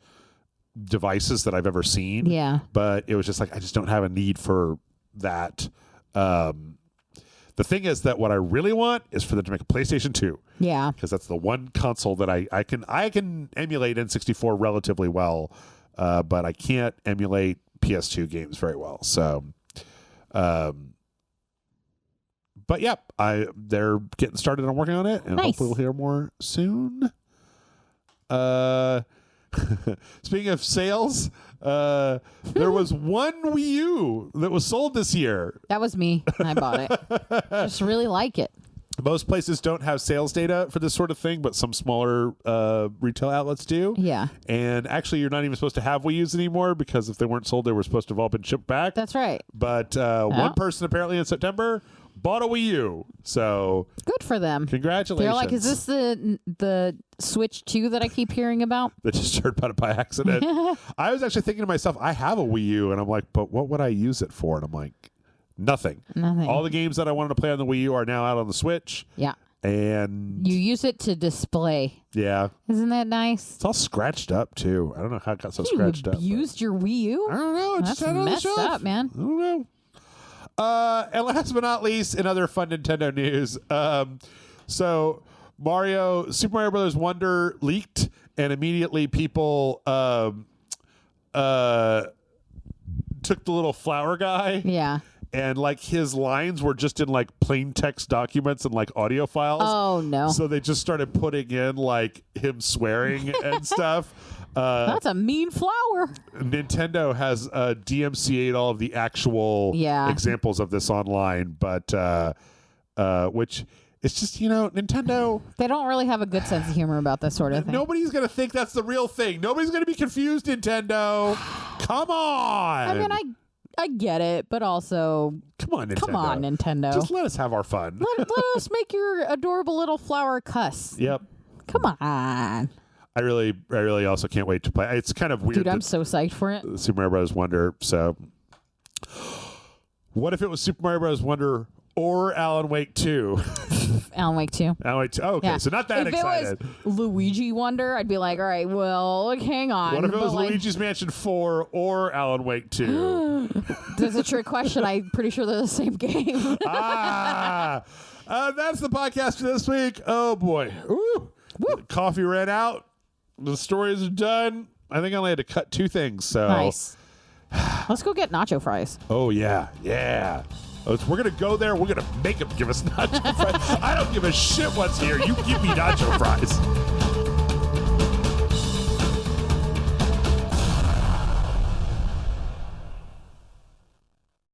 devices that I've ever seen. Yeah. But it was just like, I just don't have a need for that. The thing is that what I really want is for them to make a PlayStation 2. Yeah. Because that's the one console that I can emulate N64 relatively well, but I can't emulate PS2 games very well. So, but yeah, they're getting started on working on it, and hopefully we'll hear more soon. Speaking of sales, there was one Wii U that was sold this year. That was me. I bought it. Just really like it. Most places don't have sales data for this sort of thing, but some smaller retail outlets do. Yeah. And actually, you're not even supposed to have Wii U's anymore because if they weren't sold, they were supposed to have all been shipped back. That's right. But one person apparently in September bought a Wii U. So good for them. Congratulations. They're like, is this the Switch 2 that I keep hearing about? That just heard about it by accident. I was actually thinking to myself, I have a Wii U, and I'm like, but what would I use it for? And I'm like, nothing. All the games that I wanted to play on the Wii U are now out on the Switch. Yeah. And you use it to display. Yeah. Isn't that nice? It's all scratched up, too. I don't know how it got so scratched up. You used your Wii U? I don't know. That's messed up, man. I don't know. And last but not least, in other fun Nintendo news, so Super Mario Brothers Wonder leaked, and immediately people took the little flower guy. Yeah. And like his lines were just in like plain text documents and like audio files. Oh no. So they just started putting in like him swearing and stuff. That's a mean flower. Nintendo has DMCA'd all of the actual examples of this online, but which it's just, Nintendo. They don't really have a good sense of humor about this sort of thing. Nobody's going to think that's the real thing. Nobody's going to be confused, Nintendo. Come on. I mean, I get it, but also... Come on, Nintendo. Come on, Nintendo. Just let us have our fun. Let us make your adorable little flower cuss. Yep. Come on. I really also can't wait to play. It's kind of weird. Dude, I'm so psyched for it. Super Mario Bros. Wonder. So, what if it was Super Mario Bros. Wonder or Alan Wake 2? Alan Wake 2. Alan Wake 2. Oh, okay, so not that excited. If it was Luigi Wonder, I'd be like, all right, well, hang on. What if it was Luigi's Mansion 4 or Alan Wake 2? That's a trick question. I'm pretty sure they're the same game. That's the podcast for this week. Oh, boy. Ooh. The coffee ran out. The stories are done. I think I only had to cut 2 things. So nice. Let's go get nacho fries. Oh, yeah. Yeah. We're going to go there. We're going to make them give us nacho fries. I don't give a shit what's here. You give me nacho fries.